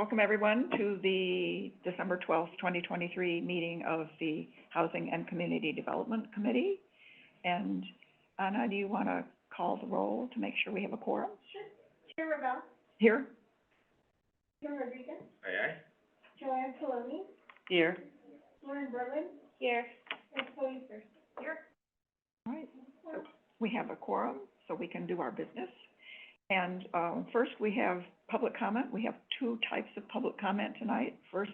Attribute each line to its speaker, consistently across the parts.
Speaker 1: welcome everyone to the December 12th, 2023 meeting of the Housing and Community Development Committee. And Anna, do you want to call the roll to make sure we have a quorum?
Speaker 2: Sure. Chair Ravel.
Speaker 1: Here.
Speaker 2: Jim Rodriguez.
Speaker 3: Aye, aye.
Speaker 2: Joanne Saloni.
Speaker 1: Here.
Speaker 2: Lauren Berlin. Here. And Chloe Thurston. Here.
Speaker 1: All right. So we have a quorum, so we can do our business. And first, we have public comment. We have two types of public comment tonight. First,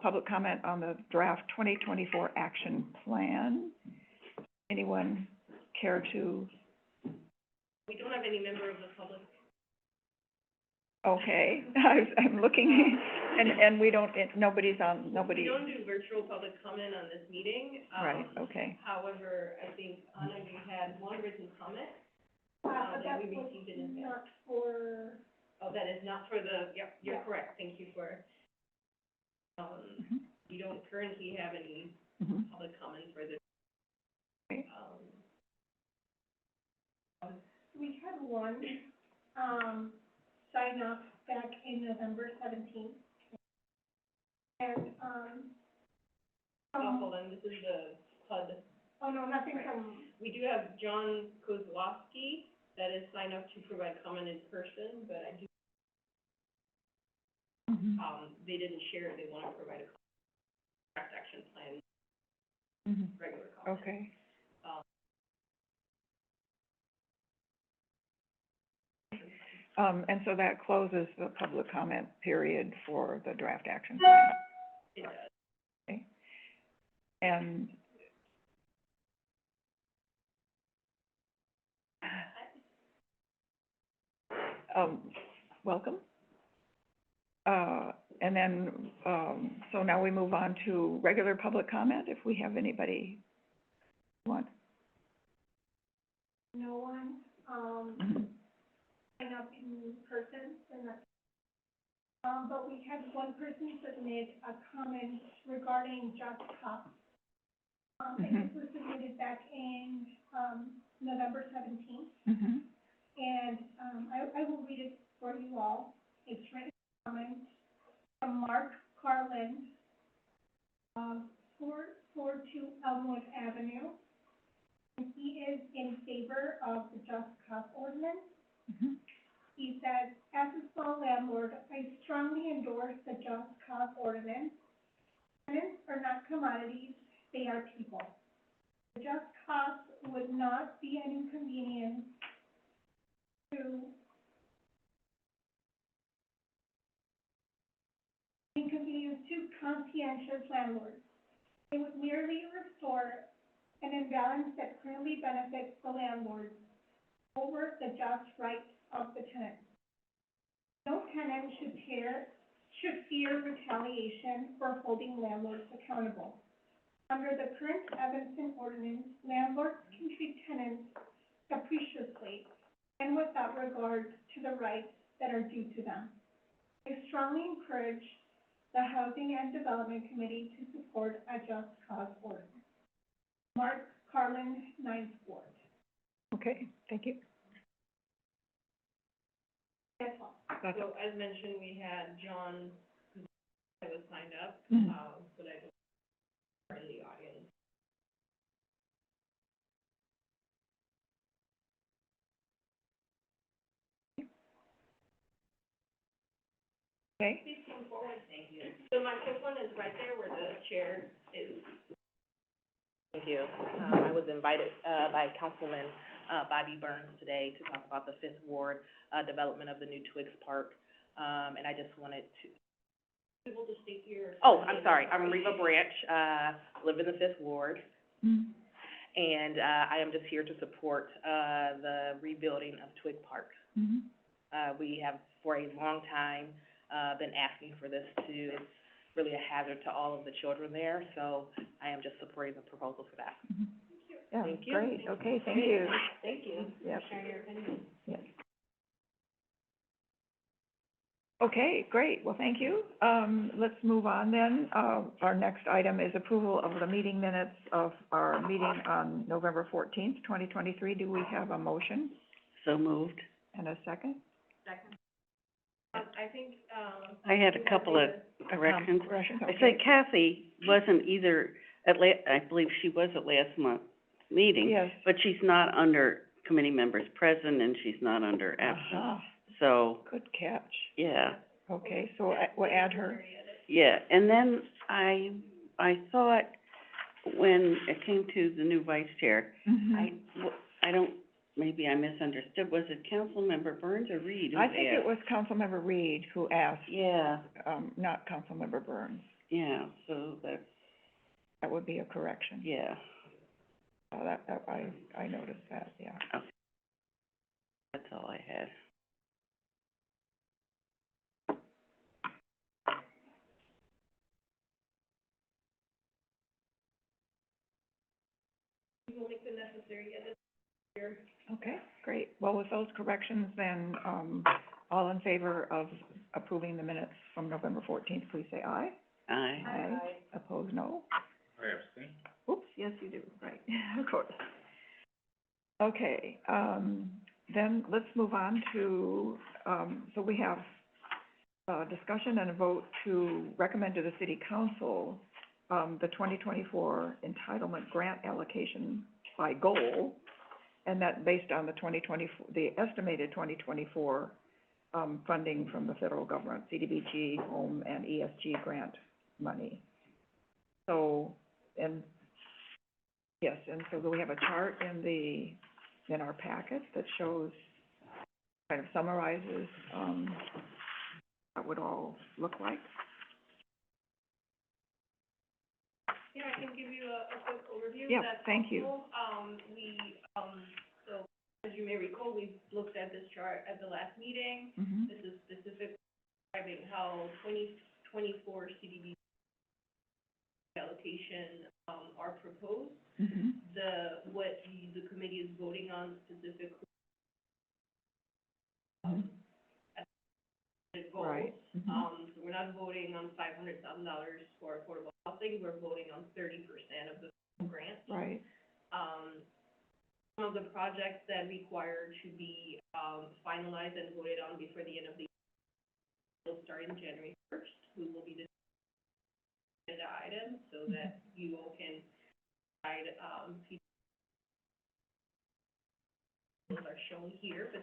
Speaker 1: public comment on the draft 2024 action plan. Anyone care to?
Speaker 4: We don't have any member of the public.
Speaker 1: Okay, I'm looking, and we don't, nobody's on, nobody.
Speaker 4: We don't do virtual public comment on this meeting.
Speaker 1: Right, okay.
Speaker 4: However, I think, Anna, you had one written comment.
Speaker 2: But
Speaker 4: that
Speaker 2: that
Speaker 4: we
Speaker 2: was
Speaker 4: received in advance.
Speaker 2: not for,
Speaker 4: Oh, that is not for the, yep, you're
Speaker 2: Yeah.
Speaker 4: correct, thank you for, we don't currently have any
Speaker 1: Mhm.
Speaker 4: public comment for this.
Speaker 1: Okay.
Speaker 2: we had one, sign up back in November 17th. And,
Speaker 4: Hold on, this is the HUD.
Speaker 2: oh no, nothing
Speaker 4: Right.
Speaker 2: from,
Speaker 4: We do have John Kozlowski that is signed up to provide comment in person, but I do,
Speaker 1: Mhm.
Speaker 4: they didn't share, they want to provide a draft action plan,
Speaker 1: Mhm.
Speaker 4: regular comment.
Speaker 1: Okay. And so that closes the public comment period for the draft action plan.
Speaker 4: It does.
Speaker 1: Okay. And welcome. And then, so now we move on to regular public comment, if we have anybody who want.
Speaker 2: no one,
Speaker 1: Mhm.
Speaker 2: sign up in person, and that's, but we had one person submit a comment regarding just cause. And this was submitted back in, November 17th.
Speaker 1: Mhm.
Speaker 2: And, I will read it for you all. It's written comment from Mark Carlin, 442 Elmwood Avenue. And he is in favor of the just cause ordinance.
Speaker 1: Mhm.
Speaker 2: He says, as a small landlord, I strongly endorse the just cause ordinance. Tenants are not commodities, they are people. The just cause would not be an inconvenience to conscientious landlords. It would merely restore an imbalance that currently benefits the landlords over the just rights of the tenants. No tenant should fear retaliation for holding landlords accountable. Under the current Evanston ordinance, landlords can treat tenants capriciously and without regard to the rights that are due to them. I strongly encourage the Housing and Development Committee to support a just cause ordinance. Mark Carlin, 9th Ward.
Speaker 1: Okay, thank you.
Speaker 2: That's all.
Speaker 1: That's
Speaker 4: So as mentioned, we had John that was signed up,
Speaker 1: Mhm.
Speaker 4: but I don't are in the audience.
Speaker 1: Okay.
Speaker 4: Please come forward, thank you. The microphone is right there where the chair is.
Speaker 5: Thank you. I was invited, by Councilman, Bobby Burns today to talk about the Fifth Ward, development of the new Twigs Park. And I just wanted to,
Speaker 4: Able to state your.
Speaker 5: oh, I'm sorry, I'm Reva Branch, live in the Fifth Ward.
Speaker 1: Mhm.
Speaker 5: And, I am just here to support, the rebuilding of Twig Park.
Speaker 1: Mhm.
Speaker 5: We have for a long time, been asking for this to, it's really a hazard to all of the children there, so I am just supporting the proposal for that.
Speaker 1: Mhm. Yeah,
Speaker 5: Thank you.
Speaker 1: great, okay, thank you.
Speaker 4: Thank you.
Speaker 1: Yep.
Speaker 4: Share your opinion.
Speaker 1: Yes. Okay, great, well, thank you. Let's move on then. Our next item is approval of the meeting minutes of our meeting on November 14th, 2023. Do we have a motion
Speaker 6: So moved.
Speaker 1: and a second?
Speaker 4: Second. I think,
Speaker 3: I had a couple of corrections.
Speaker 1: Corrections,
Speaker 3: I
Speaker 1: okay.
Speaker 3: said Kathy wasn't either I believe she was at last month's meeting,
Speaker 1: Yes.
Speaker 3: but she's not under committee members present and she's not under absent.
Speaker 1: Ah,
Speaker 3: So,
Speaker 1: good catch.
Speaker 3: yeah,
Speaker 1: Okay, so we'll add her.
Speaker 3: yeah. And then I thought when it came to the new vice chair,
Speaker 1: Mhm.
Speaker 3: I don't, maybe I misunderstood. Was it Councilmember Burns or Reed who
Speaker 1: I think it
Speaker 3: asked?
Speaker 1: was Councilmember Reed who asked,
Speaker 3: Yeah,
Speaker 1: not Councilmember Burns.
Speaker 3: yeah, so that's,
Speaker 1: That would be a correction.
Speaker 3: yeah.
Speaker 1: I noticed that, yeah.
Speaker 3: Okay. That's all I had.
Speaker 4: we will make the necessary edits here.
Speaker 1: Okay, great. Well, with those corrections, then, all in favor of approving the minutes from November 14th, please say aye.
Speaker 3: Aye.
Speaker 1: Aye. Opposed, no.
Speaker 6: I abstain.
Speaker 1: Oops, yes, you do, right, of course. Okay, then let's move on to, so we have discussion and a vote to recommend to the city council, the 2024 entitlement grant allocation by goal, and that based on the the estimated 2024, funding from the federal government, CDBG, home, and ESG grant money. So, and, yes, and so we have a chart in our packet that shows, kind of summarizes, what would all look like.
Speaker 4: Yeah, I can give you a quick overview.
Speaker 1: Yeah,
Speaker 4: That's
Speaker 1: thank you.
Speaker 4: helpful. So as you may recall, we looked at this chart at the last meeting.
Speaker 1: Mm-hmm.
Speaker 4: This is specifically describing how 2024 CDBG allocation, are proposed.
Speaker 1: Mm-hmm.
Speaker 4: What the committee is voting on specifically, the goals.
Speaker 1: Right. Mm-hmm.
Speaker 4: So we're not voting on $500,000 for affordable housing, we're voting on 30% of the grant.
Speaker 1: Right.
Speaker 4: Some of the projects that require to be, finalized and voted on before the end of the year will start in January 1st. We will be the agenda items so that you all can decide, those are shown here, but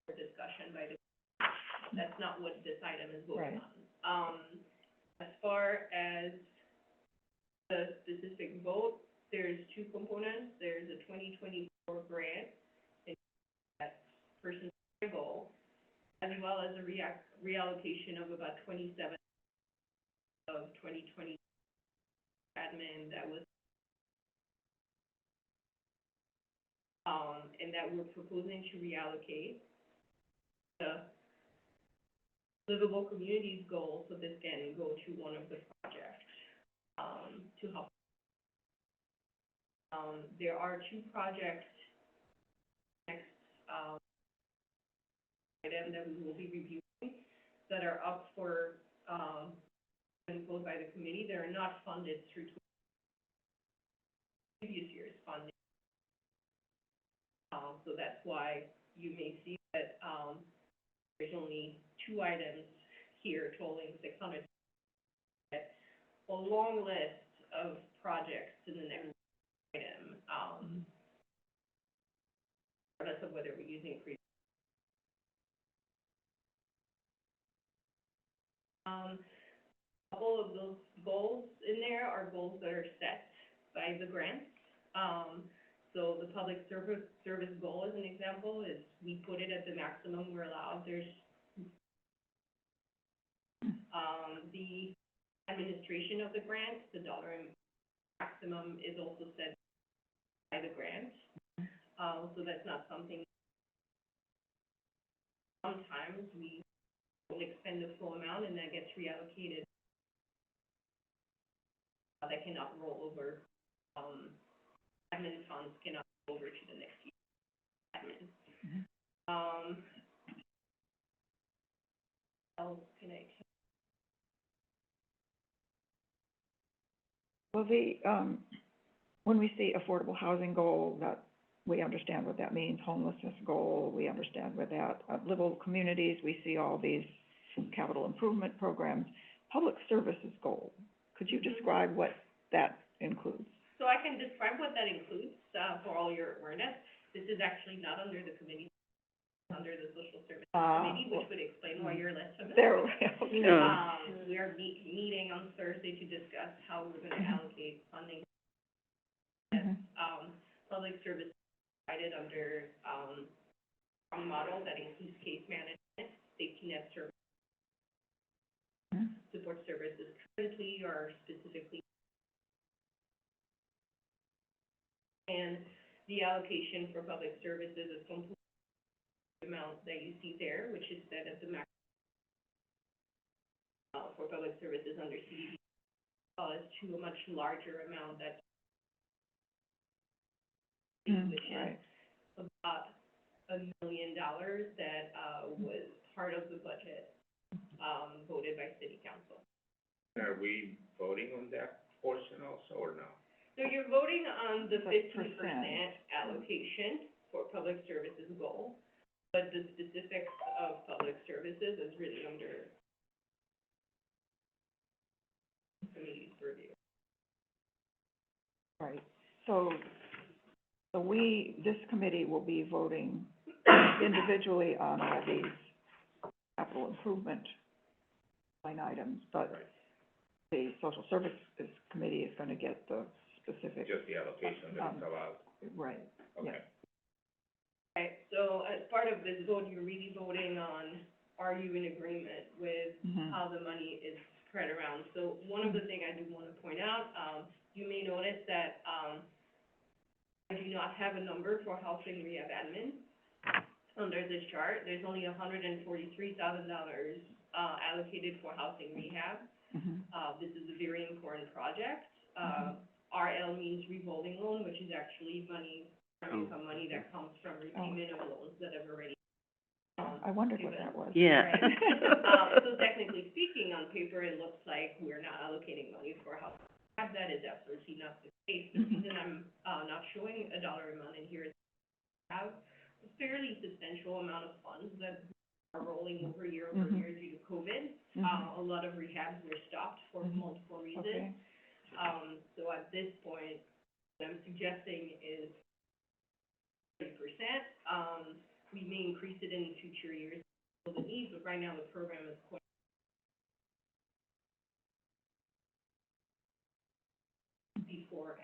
Speaker 4: for discussion by the, that's not what this item is voting
Speaker 1: Right.
Speaker 4: on. As far as the specific vote, there's two components. There's a 2024 grant, and that's person's goal, as well as a reallocation of about 27 of 2020 admin that was, and that we're proposing to reallocate. The livable communities goal, so this can go to one of the projects, to help. There are two projects next, item that we will be reviewing that are up for, imposed by the committee. They are not funded through previous year's funding. So that's why you may see that, there's only two items here totaling 600. A long list of projects in the next item, regardless of whether we're using free. A couple of those goals in there are goals that are set by the grants. So the public service goal, as an example, is we put it at the maximum we're allowed. There's, the administration of the grant, the dollar maximum is also set by the grant. So that's not something, sometimes we don't expend the full amount and that gets reallocated. That cannot roll over, admin funds cannot roll over to the next year. Admin. Else can I?
Speaker 1: Well, when we see affordable housing goal, that we understand what that means, homelessness goal, we understand what that, livable communities, we see all these capital improvement programs. Public services goal, could you describe what that includes?
Speaker 4: So I can describe what that includes, for all your awareness. This is actually not under the committee, it's under the social services committee, which would explain why you're less familiar.
Speaker 1: There, okay.
Speaker 4: We are meeting on Thursday to discuss how we're gonna allocate funding.
Speaker 1: Mhm.
Speaker 4: Public services provided under, a model that includes case management, safety net service,
Speaker 1: Mhm.
Speaker 4: support services currently or specifically. And the allocation for public services is complete amount that you see there, which is set at the max, for public services under CDBG, to a much larger amount that's which is
Speaker 1: Right,
Speaker 4: about $1 million that, was part of the budget, voted by city council.
Speaker 6: Are we voting on that portion also, or no?
Speaker 4: So you're voting on the
Speaker 1: The
Speaker 4: 15% allocation for public services goal, but the specifics of public services is really under committee's review.
Speaker 1: right. So this committee will be voting individually on all these capital improvement line items, but the social services committee is gonna get the specific,
Speaker 6: Just the allocation that is allowed?
Speaker 1: right,
Speaker 6: Okay.
Speaker 4: Right, so as part of this vote, you're really voting on, are you in agreement with
Speaker 1: mhm,
Speaker 4: how the money is spread around? So one of the things I do wanna point out, you may notice that, I do not have a number for housing rehab admin under this chart. There's only $143,000, allocated for housing rehab.
Speaker 1: mhm,
Speaker 4: This is a very important project. RL means revolving loan, which is actually money, income money that comes from repayment of loans that have already.
Speaker 1: I wondered what that was.
Speaker 3: Yeah.
Speaker 4: Right. So technically speaking, on paper, it looks like we're not allocating money for housing. That is absolutely not the case. The
Speaker 1: Mhm.
Speaker 4: reason I'm, not showing a dollar amount in here is we have a fairly substantial amount of funds that are rolling over year over
Speaker 1: Mhm.
Speaker 4: year due to COVID.
Speaker 1: Mhm.
Speaker 4: A lot of rehabs were stopped for
Speaker 1: Mhm.
Speaker 4: multiple reasons.
Speaker 1: Okay,
Speaker 4: So at this point, what I'm suggesting is 30%. We may increase it in future years, for the needs, but right now the program is quite before.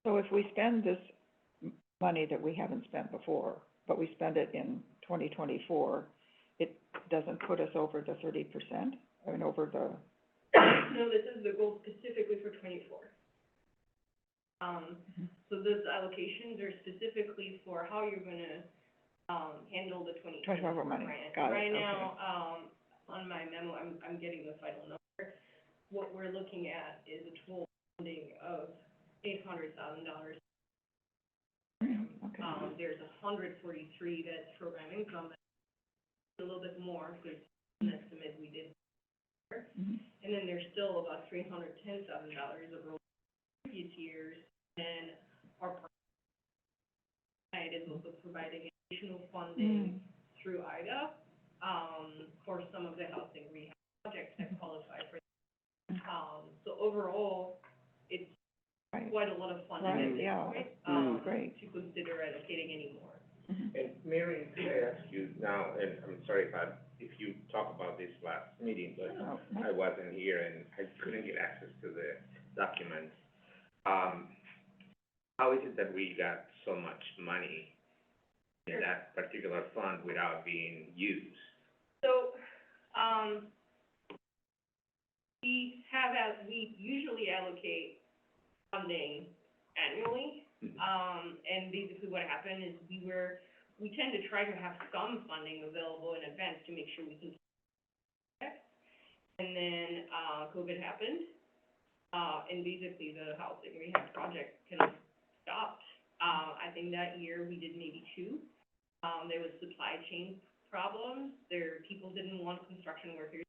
Speaker 1: so if we spend this money that we haven't spent before, but we spend it in 2024, it doesn't put us over the 30%? I mean, over the,
Speaker 4: No, this is the goal specifically for 24. So those allocations are specifically for how you're gonna, handle the
Speaker 1: 24 money,
Speaker 4: grant.
Speaker 1: got it,
Speaker 4: Right
Speaker 1: okay.
Speaker 4: now, on my memo, I'm getting the final number. What we're looking at is a total funding of $800,000.
Speaker 1: okay,
Speaker 4: There's 143 that's program income, a little bit more, because an estimate we did.
Speaker 1: mhm,
Speaker 4: And then there's still about $310,000 of roll previous years, and our side is also providing additional funding through IDA, for some of the housing rehab projects that qualify for. So overall, it's
Speaker 1: right,
Speaker 4: quite a lot of funding
Speaker 1: right,
Speaker 4: at this
Speaker 1: yeah,
Speaker 4: point,
Speaker 1: great.
Speaker 4: to consider allocating any more.
Speaker 1: Mhm.
Speaker 6: And Mary, could I ask you now, and I'm sorry if you talked about this last meeting, but
Speaker 1: Oh,
Speaker 6: I wasn't here and I couldn't get access to the documents. How is it that we got so much money in that particular fund without being used?
Speaker 4: So, we usually allocate funding annually. And basically what happened is we tend to try to have some funding available in advance to make sure we can. And then, COVID happened, and basically the housing rehab project kind of stopped. I think that year we did maybe 2. There was supply chain problems, people didn't want construction workers.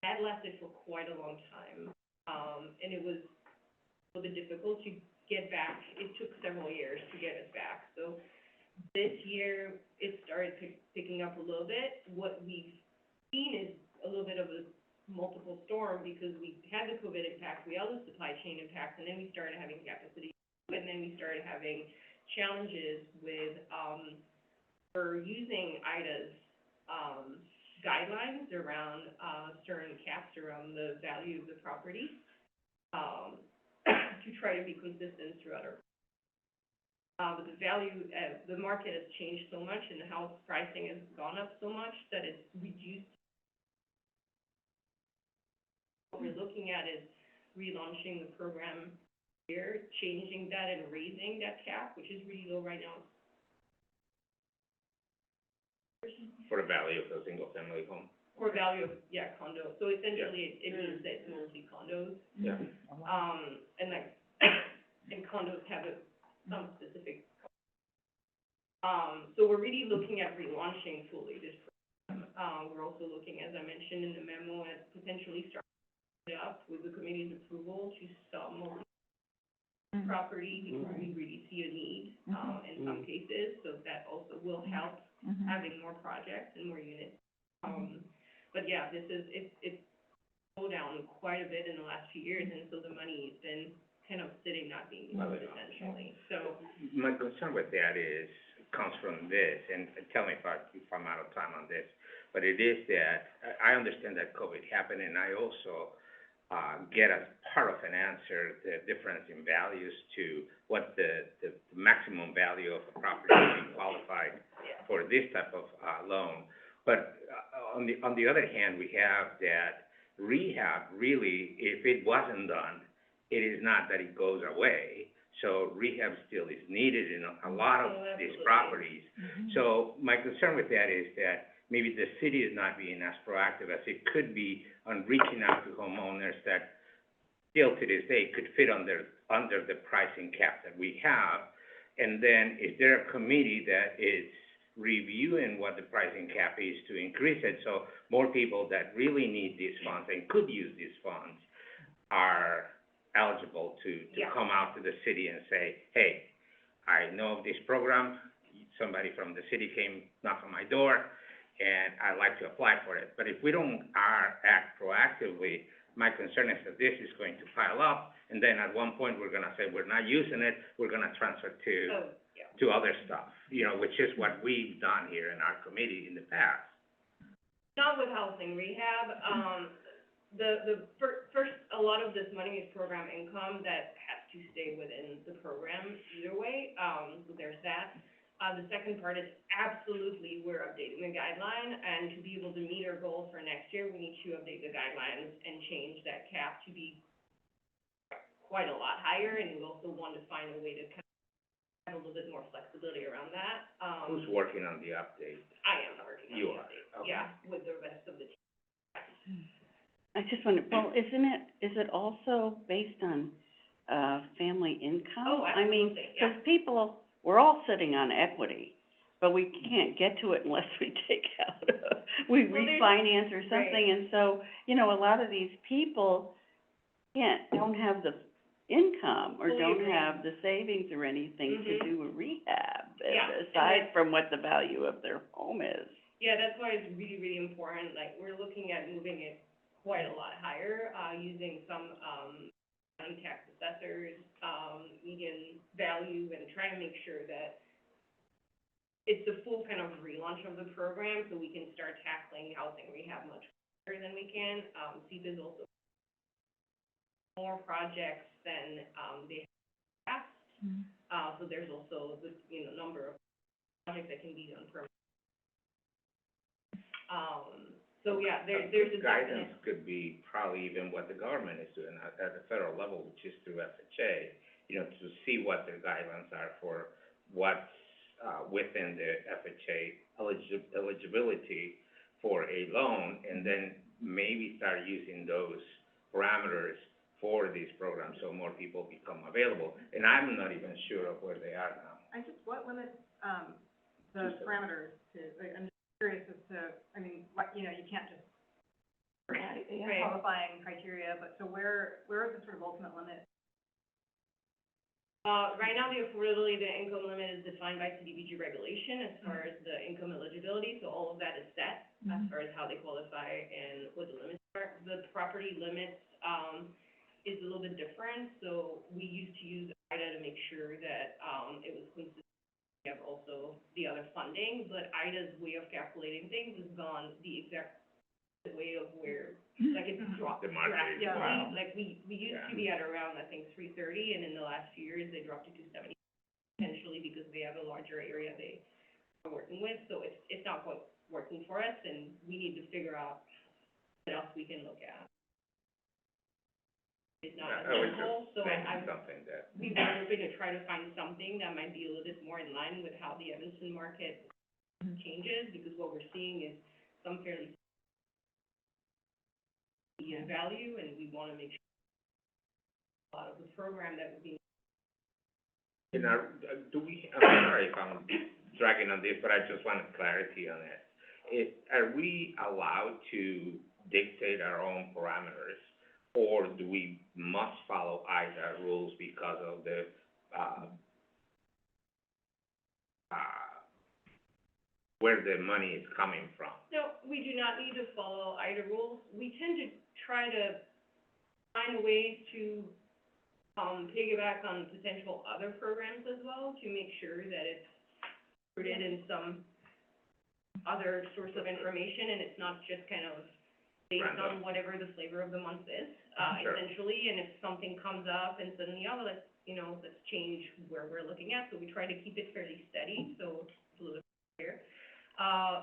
Speaker 4: That lasted for quite a long time, and it was a little bit difficult to get back. It several years to get us back. So this year, it started picking up a little bit. What we've seen is a little bit of a multiple storm because we had the COVID impact, we had the supply chain impact, and then we started having capacity, and then we started having challenges with, we're using IDA's, guidelines around, certain caps around the value of the property, to try to be consistent throughout our. But the value, the market has changed so much and the house pricing has gone up so much that it's reduced. What we're looking at is relaunching the program here, changing that and raising that cap, which is really low right now.
Speaker 6: For the value of a single-family home.
Speaker 4: For value of, condo. So essentially, it means that it's mostly condos.
Speaker 6: Yeah.
Speaker 4: And like, and condos have some specific. So we're really looking at relaunching fully this program. We're also looking, as I mentioned in the memo, at potentially starting it up with the committee's approval to sell more property because we really see a need, in some cases. So that also will help having more projects and more units. But yeah, this is, it's slowed down quite a bit in the last few years, and so the money's been kind of sitting, not being used essentially, so.
Speaker 6: My concern with that comes from this, and tell me if I'm out of time on this, but it is that, I understand that COVID happened, and I also, get as part of an answer, the difference in values to what the maximum value of a property being qualified for this type of, loan. But, on the other hand, we have that rehab, really, if it wasn't done, it is not that it goes away. So rehab still is needed in a lot of these properties. So my concern with that is that maybe the city is not being as proactive as it could be on reaching out to homeowners that still to this day could fit under the pricing cap that we have. And then is there a committee that is reviewing what the pricing cap is to increase it so more people that really need these funds and could use these funds are eligible to come out to the city and say, hey, I know of this program, somebody from the city came, knocked on my door, and I'd like to apply for it. But if we don't act proactively, my concern is that this is going to pile up, and then at one point, we're gonna say, we're not using it, we're gonna transfer to other stuff, which is what we've done here in our committee in the past.
Speaker 4: Not with housing rehab, first, a lot of this money is program income that has to stay within the program either way, so there's that. The second part is absolutely, we're updating the guideline, and to be able to meet our goals for next year, we need to update the guidelines and change that cap to be quite a lot higher, and we also want to find a way to kind of have a little bit more flexibility around that.
Speaker 6: Who's working on the update?
Speaker 4: I am working on the update,
Speaker 6: Okay.
Speaker 4: yeah, with the rest of the team.
Speaker 3: I just wonder, well, is it also based on, family income?
Speaker 4: Oh,
Speaker 3: I mean,
Speaker 4: absolutely, yeah.
Speaker 3: 'cause people, we're all sitting on equity, but we can't get to it unless we take out, we
Speaker 4: Well, there's-
Speaker 3: refinance or something,
Speaker 4: right.
Speaker 3: and so, a lot of these people don't have the income or
Speaker 4: Fully
Speaker 3: don't
Speaker 4: agree.
Speaker 3: have the savings or anything to do a rehab,
Speaker 4: Yeah, and
Speaker 3: aside from what the value of their home is.
Speaker 4: Yeah, that's why it's really, really important, like, we're looking at moving it quite a lot higher, using some, county tax assessors, median value, and trying to make sure that it's a full kind of relaunch of the program, so we can start tackling housing rehab much better than we can. CDBG is also more projects than, they have. So there's also the, number of projects that can be done per. So yeah, there's a
Speaker 6: Guidance
Speaker 4: definite.
Speaker 6: could be probably even what the government is doing at the federal level, which is through FHA, to see what their guidelines are for what's, within the FHA eligibility for a loan, and then maybe start using those parameters for these programs so more people become available. And I'm not even sure of where they are now.
Speaker 7: What limits, the parameters to, I'm just curious as to, you can't just
Speaker 1: Right, yeah.
Speaker 4: Right.
Speaker 7: qualifying criteria, but so where is the sort of ultimate limit?
Speaker 4: Right now, the affordability, the income limit is defined by CDBG regulation as far as the income eligibility, so all of that is set as far as how they qualify and what the limits are. The property limits, is a little bit different, so we used to use IDA to make sure that, it was consistent. We have also the other funding, but IDA's way of calculating things has gone the exact way of where, like, it's dropped
Speaker 6: The market is
Speaker 4: drastically.
Speaker 6: wow.
Speaker 4: Like, we used to be at around, I think, 330, and in the last few years, they dropped to 270, potentially because they have a larger area they are working with, so it's not quite working for us, and we need to figure out what else we can look at. It's not as
Speaker 6: I was
Speaker 4: simple,
Speaker 6: just
Speaker 4: so
Speaker 6: saying
Speaker 4: I'm,
Speaker 6: something that,
Speaker 4: we were hoping to try to find something that might be a little bit more in line with how the Evanston market changes, because what we're seeing is some fairly median value, and we wanna make sure a lot of the program that would be.
Speaker 6: you know, do we, I'm sorry if I'm dragging on this, but I just wanted clarity on it. Are we allowed to dictate our own parameters, or do we must follow IDA rules because of the, where the money is coming from?
Speaker 4: No, we do not need to follow IDA rules. We tend to try to find ways to, piggyback on potential other programs as well, to make sure that it's rooted in some other source of information, and it's not just kind of based on whatever the flavor of the month is,
Speaker 6: Sure.
Speaker 4: essentially, and if something comes up and suddenly, oh, let's change where we're looking at, so we try to keep it fairly steady, so it's a little bit clear.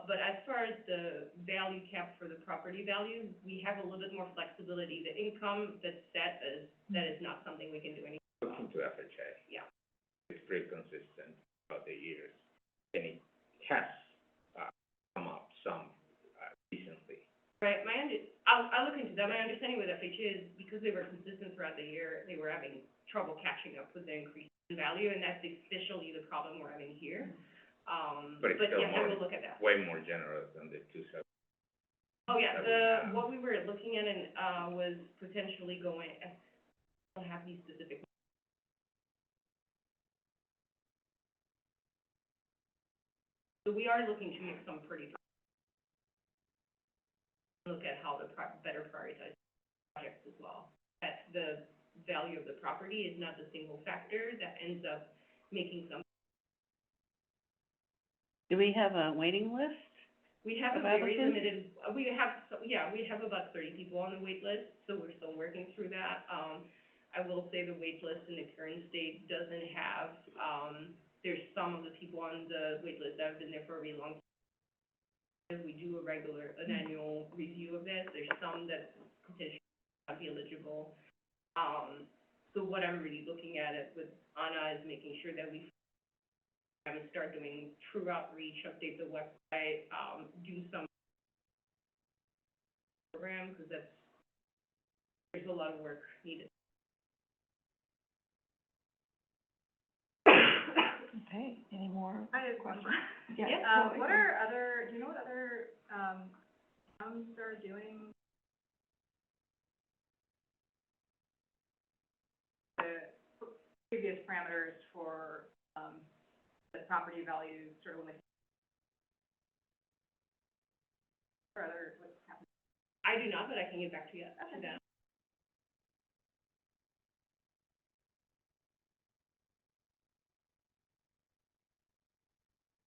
Speaker 4: But as far as the value cap for the property value, we have a little bit more flexibility. The income that's set that is not something we can do anything about.
Speaker 6: Looking to FHA.
Speaker 4: Yeah.
Speaker 6: It's pretty consistent throughout the years, and it has, come up some, recently.
Speaker 4: Right, I'll look into that. My understanding with FHA is because they were consistent throughout the year, they were having trouble catching up with the increase in value, and that's officially the problem we're having here.
Speaker 6: But it's still
Speaker 4: yes, I
Speaker 6: more,
Speaker 4: will look at that.
Speaker 6: way more generous than the 270.
Speaker 4: Oh, yeah,
Speaker 6: that we have.
Speaker 4: what we were looking at and, was potentially going, I don't have these specific. So we are looking to make some pretty, look at how to better prioritize projects as well. That the value of the property is not the single factor that ends up making some.
Speaker 3: Do we have a waiting list?
Speaker 4: We have a
Speaker 3: Of
Speaker 4: very
Speaker 3: applicants?
Speaker 4: limited, we have about 30 people on the wait list, so we're still working through that. I will say the wait list in the current state doesn't have, there's some of the people on the wait list that have been there for a really long time. We do an annual review of this. There's some that potentially not be eligible. So what I'm really looking at it with Anna is making sure that we start doing true outreach, update the website, do some program, because there's a lot of work needed.
Speaker 1: Okay, any more
Speaker 7: I have
Speaker 1: questions?
Speaker 7: one.
Speaker 1: Yeah.
Speaker 4: Yeah.
Speaker 1: go
Speaker 7: What
Speaker 1: ahead.
Speaker 7: do you know what other, towns are doing? The previous parameters for, the property value sort of limit. Or other, what's happening?
Speaker 4: I do not, but I can get back to you to that.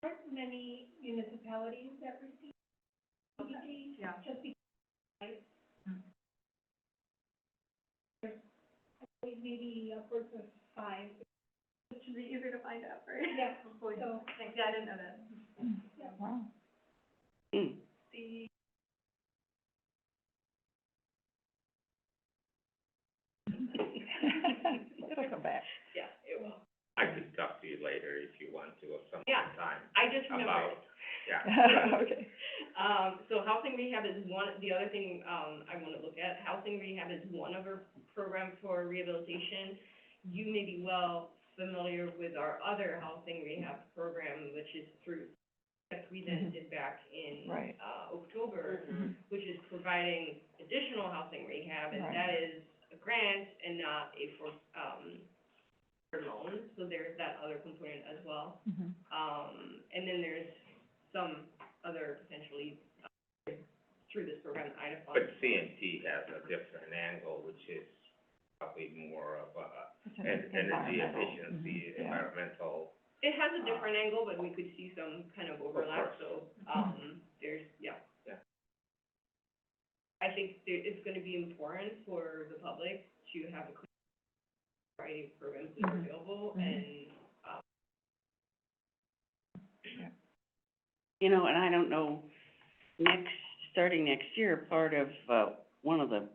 Speaker 2: Aren't many municipalities that receive CDBG,
Speaker 7: Yeah.
Speaker 2: just because, I believe maybe upwards of 5.
Speaker 7: It should be easier to find out, right?
Speaker 2: Yeah,
Speaker 7: Hopefully.
Speaker 2: so,
Speaker 7: Thanks, yeah, I didn't know that.
Speaker 1: Wow.
Speaker 7: The,
Speaker 1: It'll come back.
Speaker 4: Yeah, it will.
Speaker 6: I could talk to you later if you want to, or some
Speaker 4: Yeah.
Speaker 6: other time,
Speaker 4: I just remembered.
Speaker 6: about, yeah.
Speaker 1: Okay.
Speaker 4: So housing rehab is one, the other thing, I wanna look at, housing rehab is one of our programs for rehabilitation. You may be well familiar with our other housing rehab program, which is through, that presented back in,
Speaker 1: Right.
Speaker 4: October, which is providing additional housing rehab, and
Speaker 1: Right.
Speaker 4: that is a grant and not a loans, so there's that other component as well.
Speaker 1: Mhm.
Speaker 4: And then there's some other potentially, through this program, IDA funds.
Speaker 6: But CNT has a different angle, which is probably more of
Speaker 1: It's
Speaker 6: an
Speaker 1: an
Speaker 6: energy
Speaker 1: environmental,
Speaker 6: efficiency,
Speaker 1: mhm, yeah.
Speaker 6: environmental.
Speaker 4: It has a different angle, but we could see some kind of overlap,
Speaker 6: course.
Speaker 4: so, there's, yeah.
Speaker 6: Yeah.
Speaker 4: I think it's gonna be important for the public to have a variety of programs that are
Speaker 1: Mhm.
Speaker 4: available,
Speaker 1: Mhm.
Speaker 4: and,
Speaker 3: You know, and I don't know, starting next year, part of, one of the,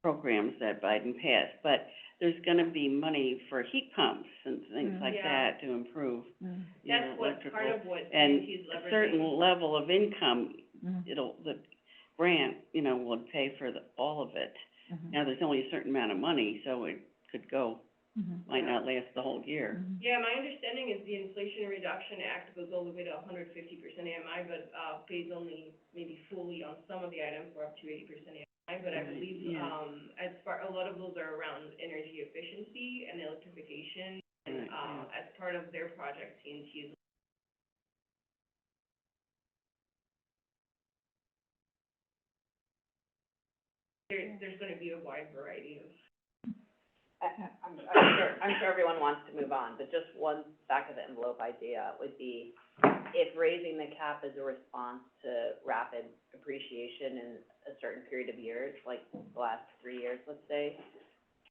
Speaker 3: programs that Biden passed, but there's gonna be money for heat pumps and things
Speaker 1: Mhm.
Speaker 3: like
Speaker 4: Yeah.
Speaker 3: that to improve
Speaker 1: Mhm.
Speaker 3: your
Speaker 4: that's what, part
Speaker 3: electrical.
Speaker 4: of what
Speaker 3: And
Speaker 4: CNT is
Speaker 3: a
Speaker 4: leveraging.
Speaker 3: certain level of income,
Speaker 1: Mhm.
Speaker 3: the grant, would pay for all of it.
Speaker 1: Mhm.
Speaker 3: Now, there's only a certain amount of money, so it could go,
Speaker 1: Mhm.
Speaker 3: might not last the whole year.
Speaker 1: Mhm.
Speaker 4: Yeah, my understanding is the Inflation Reduction Act goes all the way to 150% AMI, but, pays only maybe fully on some of the items for up to 80% AMI, but I
Speaker 3: Right,
Speaker 4: believe,
Speaker 3: yeah.
Speaker 4: a lot of those are around energy efficiency and electrification, and,
Speaker 3: Right, yeah.
Speaker 4: as part of their project, CNT is. There's gonna be a wide variety of.
Speaker 8: I'm sure everyone wants to move on, but just one back of the envelope idea would be, if raising the cap is a response to rapid appreciation in a certain period of years, like the last 3 years, let's say,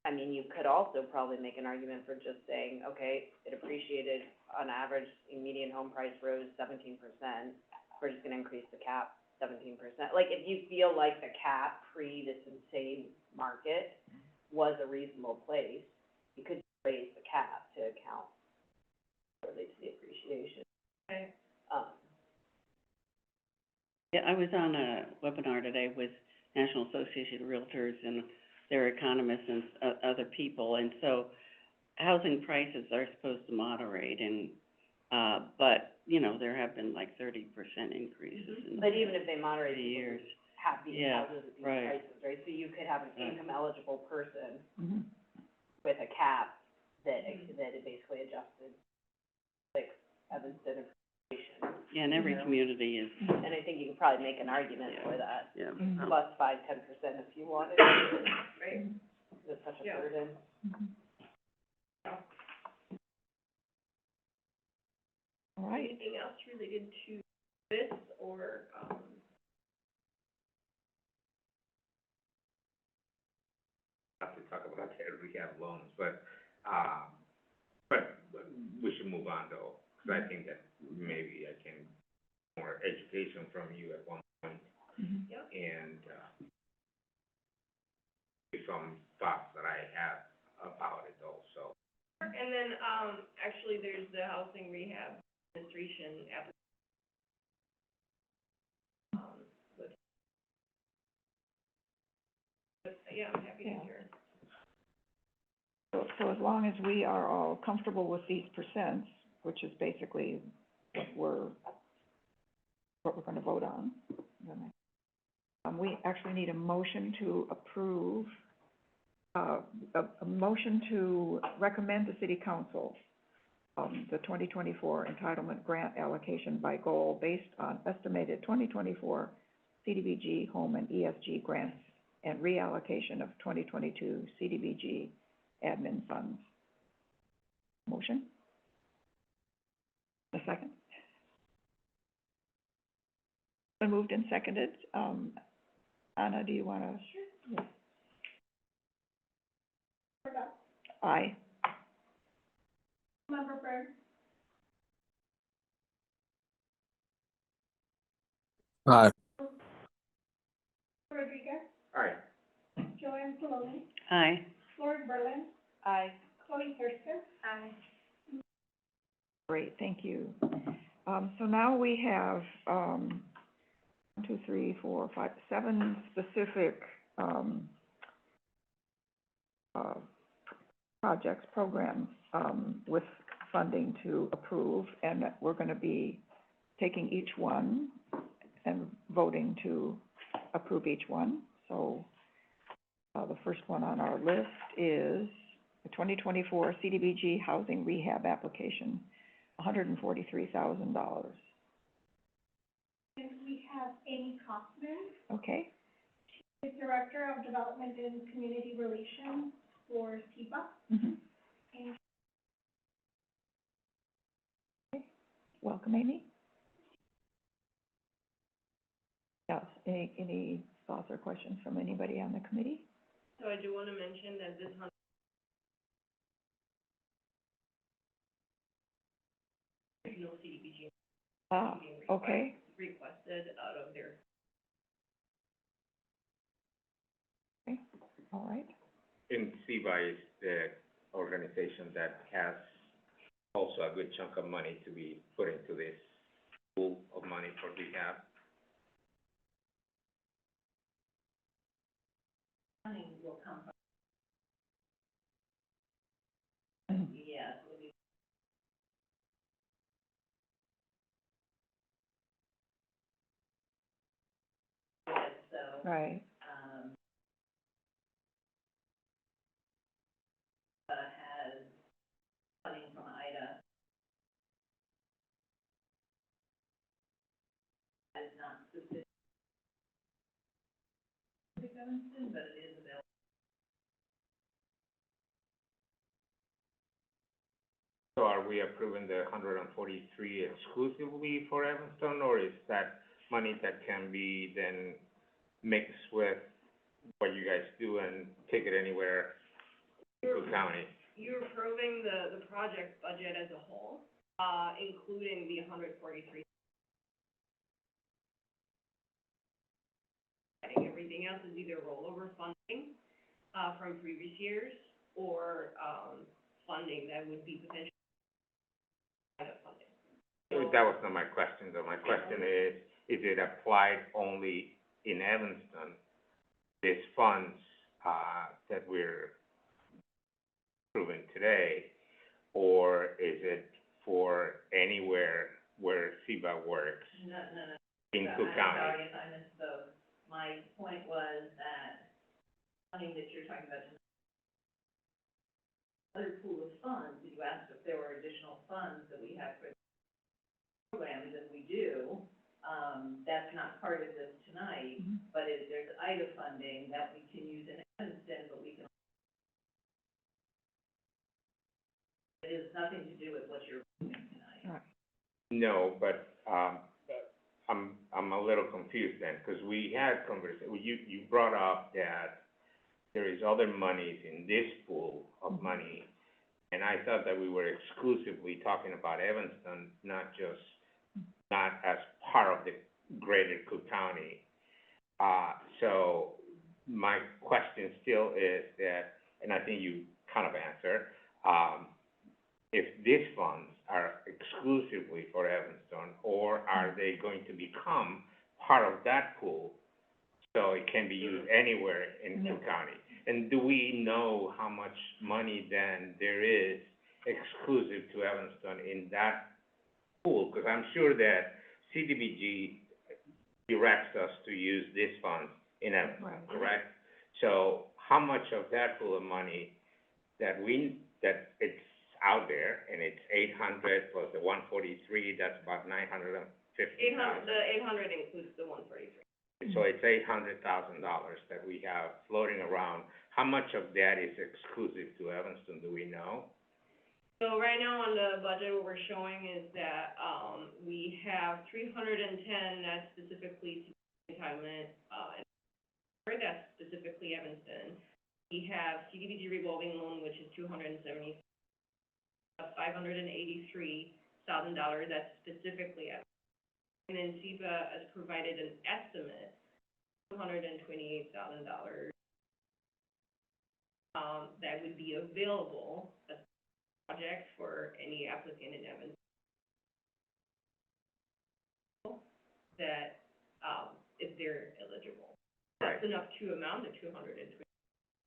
Speaker 8: I mean, you could also probably make an argument for just saying, okay, it appreciated on average, the median home price rose 17%, we're just gonna increase the cap 17%. Like, if you feel like the cap pre this insane market was a reasonable place, you could raise the cap to account for the appreciation.
Speaker 4: Okay.
Speaker 3: Yeah, I was on a webinar today with National Association of Realtors and their economists and, other people, and so housing prices are supposed to moderate, and, but, there have been like 30% increases in
Speaker 8: But even if they moderate,
Speaker 3: 30
Speaker 8: people
Speaker 3: years.
Speaker 8: have these
Speaker 3: Yeah,
Speaker 8: houses at these
Speaker 3: right.
Speaker 8: prices, right? So you could have an
Speaker 3: Right.
Speaker 8: income eligible person
Speaker 1: Mhm.
Speaker 8: with a cap that,
Speaker 4: Mhm.
Speaker 8: that it basically adjusted, like, Evanston appreciation.
Speaker 3: Yeah, and every community is,
Speaker 8: And I think you could probably make an argument
Speaker 3: Yeah.
Speaker 8: for that,
Speaker 3: yeah.
Speaker 1: Mhm.
Speaker 8: plus 5-10% if you wanted,
Speaker 4: Right.
Speaker 8: it's such a
Speaker 4: Yeah.
Speaker 8: burden.
Speaker 1: Mhm. All right.
Speaker 4: Anything else related to this, or,
Speaker 6: Have to talk about that rehab loans, but we should move on though, because I think that maybe I can more education from you at one point,
Speaker 1: Mhm.
Speaker 6: and, some thoughts that I have about it also.
Speaker 4: and then, actually, there's the housing rehab administration application. But, yeah, I'm happy to
Speaker 1: Yeah.
Speaker 4: hear.
Speaker 1: So as long as we are all comfortable with these percents, which is basically what we're gonna vote on, then we actually need a motion to approve, a motion to recommend to city council, the 2024 entitlement grant allocation by goal based on estimated 2024 CDBG home and ESG grants and reallocation of 2022 CDBG admin funds. Motion? A second? Been moved and seconded. Anna, do you wanna? Sure. Aye.
Speaker 2: Member Burns,
Speaker 9: Aye.
Speaker 2: Rodriguez,
Speaker 6: All right,
Speaker 2: Joanne Saloni,
Speaker 3: Aye.
Speaker 2: Lori Berlin,
Speaker 8: Aye.
Speaker 2: Chloe Thurston. Aye.
Speaker 1: Great, thank you. So now we have, 7 specific, projects, programs, with funding to approve, and that we're gonna be taking each one and voting to approve each one. So, the first one on our list is the 2024 CDBG housing rehab application, $143,000.
Speaker 2: And we have Amy Kaufman,
Speaker 1: Okay,
Speaker 2: the Director of Development and Community Relations for SEBA.
Speaker 1: mm-hmm.
Speaker 2: And
Speaker 1: Welcome, Amy. Yes, any thoughts or questions from anybody on the committee?
Speaker 4: So I do wanna mention that this there's no CDBG
Speaker 1: Ah,
Speaker 4: being
Speaker 1: okay,
Speaker 4: requested out of their.
Speaker 1: all right.
Speaker 6: And CBA is the organization that has also a good chunk of money to be put into this pool of money for rehab.
Speaker 8: Money will come from,
Speaker 1: Mhm.
Speaker 8: yeah, it will be. So,
Speaker 1: Right,
Speaker 8: has funding from IDA. That is not specific to Evanston, but it is available.
Speaker 6: So are we approving the 143 exclusively for Evanston, or is that money that can be then mixed with what you guys do and take it anywhere in Cook County?
Speaker 4: You're approving the project budget as a whole, including the 143. Everything else is either rollover funding, from previous years, or, funding that would be potentially private funding.
Speaker 6: That was not my question, though. My question is it applied only in Evanston, these funds, that we're approving today, or is it for anywhere where CBA works
Speaker 8: No.
Speaker 6: in Cook
Speaker 8: I'm
Speaker 6: County?
Speaker 8: sorry if I misspoke. My point was that money that you're talking about, other pool of funds, you asked if there were additional funds that we have for programs, and we do. That's not part of this tonight,
Speaker 1: Mhm.
Speaker 8: but there's IDA funding that we can use in Evanston, but we can. It has nothing to do with what you're doing tonight.
Speaker 1: Right.
Speaker 6: No, but, I'm a little confused then, because we had you brought up that there is other monies in this pool of money, and I thought that we were exclusively talking about Evanston, not as part of the greater Cook County. So my question still is that, and I think you kind of answered, if these funds are exclusively for Evanston, or are they going to become part of that pool, so it can be used anywhere in Cook County? And do we know how much money then there is exclusive to Evanston in that pool? Because I'm sure that CDBG directs us to use these funds in Evanston,
Speaker 1: Right.
Speaker 6: correct? So how much of that pool of money that it's out there, and it's 800 plus the 143, that's about 950,000.
Speaker 4: The 800 includes the 143.
Speaker 6: So it's $800,000 that we have floating around. How much of that is exclusive to Evanston, do we know?
Speaker 4: So right now on the budget, what we're showing is that, we have 310 that's specifically entitlement, and that's specifically Evanston. We have CDBG revolving loan, which is $583,000, that's specifically Evanston. And then SEBA has provided an estimate, $228,000, that would be available as a project for any applicant in Evanston. That, if they're eligible. That's enough to amount to $220.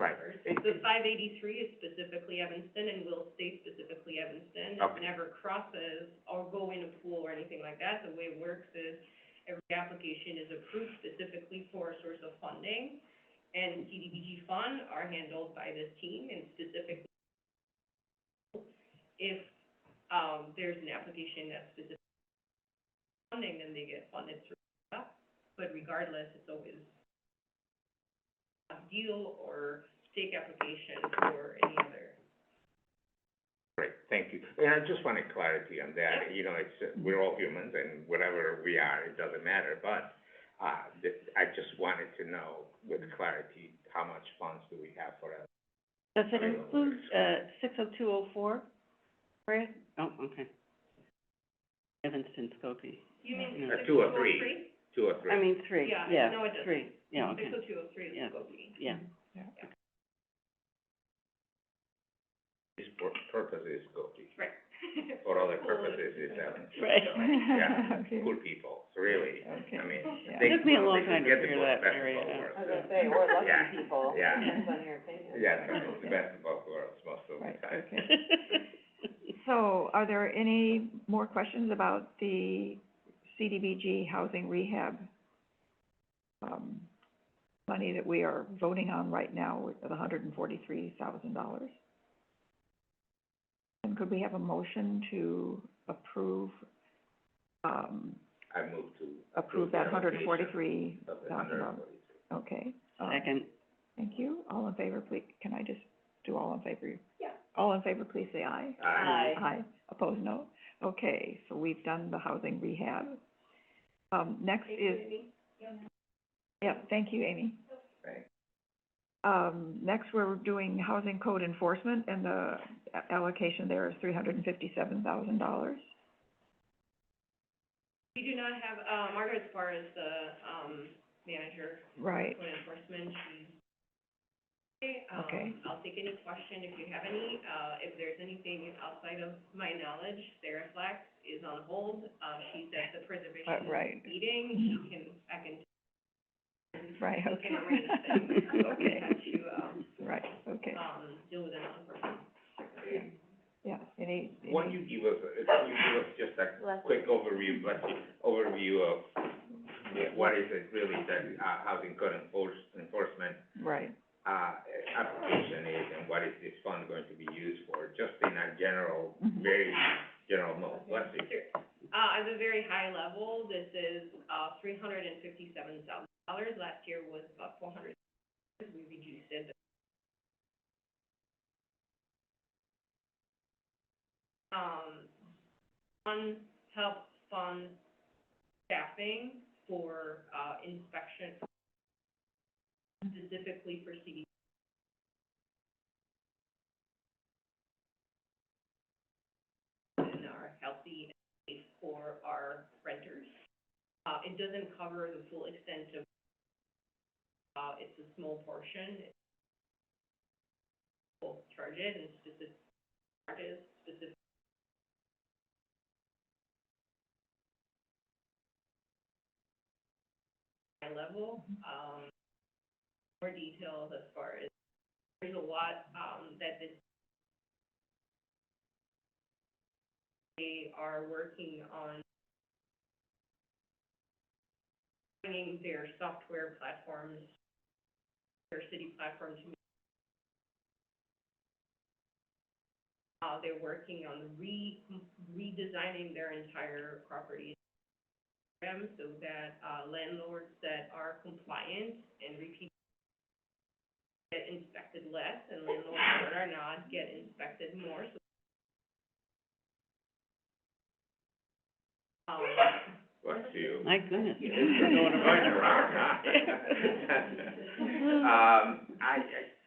Speaker 6: Right.
Speaker 4: The 583 is specifically Evanston and will stay specifically Evanston. It
Speaker 6: Okay.
Speaker 4: never crosses or go in a pool or anything like that. The way it works is every application is approved specifically for a source of funding. And CDBG funds are handled by this team and specifically if, there's an application that's specific funding, then they get funded through that. But regardless, it's always a deal or stake application or any other.
Speaker 6: Great, thank you. And I just wanted clarity on that, you know, it's, we're all humans, and whatever we are, it doesn't matter, but, I just wanted to know with clarity, how much funds do we have for us?
Speaker 3: Does it include, 60204, Fred? Oh, okay. Evanston, Skokie.
Speaker 4: You mean
Speaker 3: No.
Speaker 4: 60203?
Speaker 6: 203.
Speaker 3: I mean, 3,
Speaker 4: Yeah,
Speaker 3: yeah,
Speaker 4: no, it doesn't.
Speaker 3: 3, yeah, okay,
Speaker 4: 60203 is
Speaker 3: Yeah.
Speaker 4: Skokie.
Speaker 3: yeah.
Speaker 6: This purpose is Skokie.
Speaker 4: Right.
Speaker 6: For other
Speaker 4: Cool.
Speaker 6: purposes, it's Evanston.
Speaker 3: Right.
Speaker 6: Yeah,
Speaker 1: Okay.
Speaker 6: cool people, really,
Speaker 1: Okay.
Speaker 6: I mean,
Speaker 1: Yeah.
Speaker 6: they,
Speaker 3: It took me a
Speaker 6: well,
Speaker 3: long
Speaker 6: they
Speaker 3: time
Speaker 6: could
Speaker 3: to
Speaker 6: get the
Speaker 3: figure that
Speaker 6: best of
Speaker 3: area
Speaker 6: both
Speaker 3: out.
Speaker 6: worlds.
Speaker 8: I was gonna say, we're lucky
Speaker 6: Yeah.
Speaker 8: people,
Speaker 6: Yeah.
Speaker 8: depends on your opinion.
Speaker 6: Yeah, it's the best of both worlds most of the
Speaker 1: Right,
Speaker 6: time.
Speaker 1: okay. So, are there any more questions about the CDBG housing rehab, money that we are voting on right now with the $143,000? And could we have a motion to approve,
Speaker 6: I moved to.
Speaker 1: approve that
Speaker 6: the allocation
Speaker 1: $143,000?
Speaker 6: Of the 143.
Speaker 1: Okay.
Speaker 3: Second,
Speaker 1: Thank you. All in favor, please, can I just do all in favor?
Speaker 2: Yeah.
Speaker 1: All in favor, please say aye.
Speaker 8: Aye.
Speaker 1: Aye. Opposed, no? Okay, so we've done the housing rehab. Next is, yeah, thank you, Amy.
Speaker 6: Thanks.
Speaker 1: Next, we're doing housing code enforcement, and the allocation there is $357,000.
Speaker 4: We do not have, Margaret Spar is the, manager
Speaker 1: Right,
Speaker 4: code enforcement, she's,
Speaker 1: Okay.
Speaker 4: I'll take any question if you have any, if there's anything outside of my knowledge, Sarah Flax is on hold, she's at the preservation
Speaker 1: right.
Speaker 4: meeting, she can, I can,
Speaker 1: Right,
Speaker 4: we
Speaker 1: okay.
Speaker 4: can arrange things, so we
Speaker 1: Okay.
Speaker 4: have to,
Speaker 1: Right, okay,
Speaker 4: deal with it on person.
Speaker 1: yeah, any,
Speaker 6: Why don't you give us, can you give us just a quick overview, overview of what is it really that, housing code enforcement,
Speaker 1: right,
Speaker 6: application is, and what is this fund going to be used for, just in a general,
Speaker 1: Mhm.
Speaker 6: very general mode, bless you.
Speaker 4: Sure. At a very high level, this is, $357,000, last year was about $400, we reduced it. One helps fund staffing for, inspection, specifically for CDBG. And are healthy and safe for our renters. It doesn't cover the full extent of, it's a small portion. We'll charge it and specific charges, specific. High level, more details as far as, there's a lot, that this, they are working on bringing their software platforms, their city platforms. They're working on redesigning their entire property program so that, landlords that are compliant and repeat get inspected less, and landlords that are not get inspected more, so.
Speaker 6: Bless you.
Speaker 3: my goodness.
Speaker 6: You're
Speaker 3: Going
Speaker 6: going
Speaker 3: around.
Speaker 6: around, huh?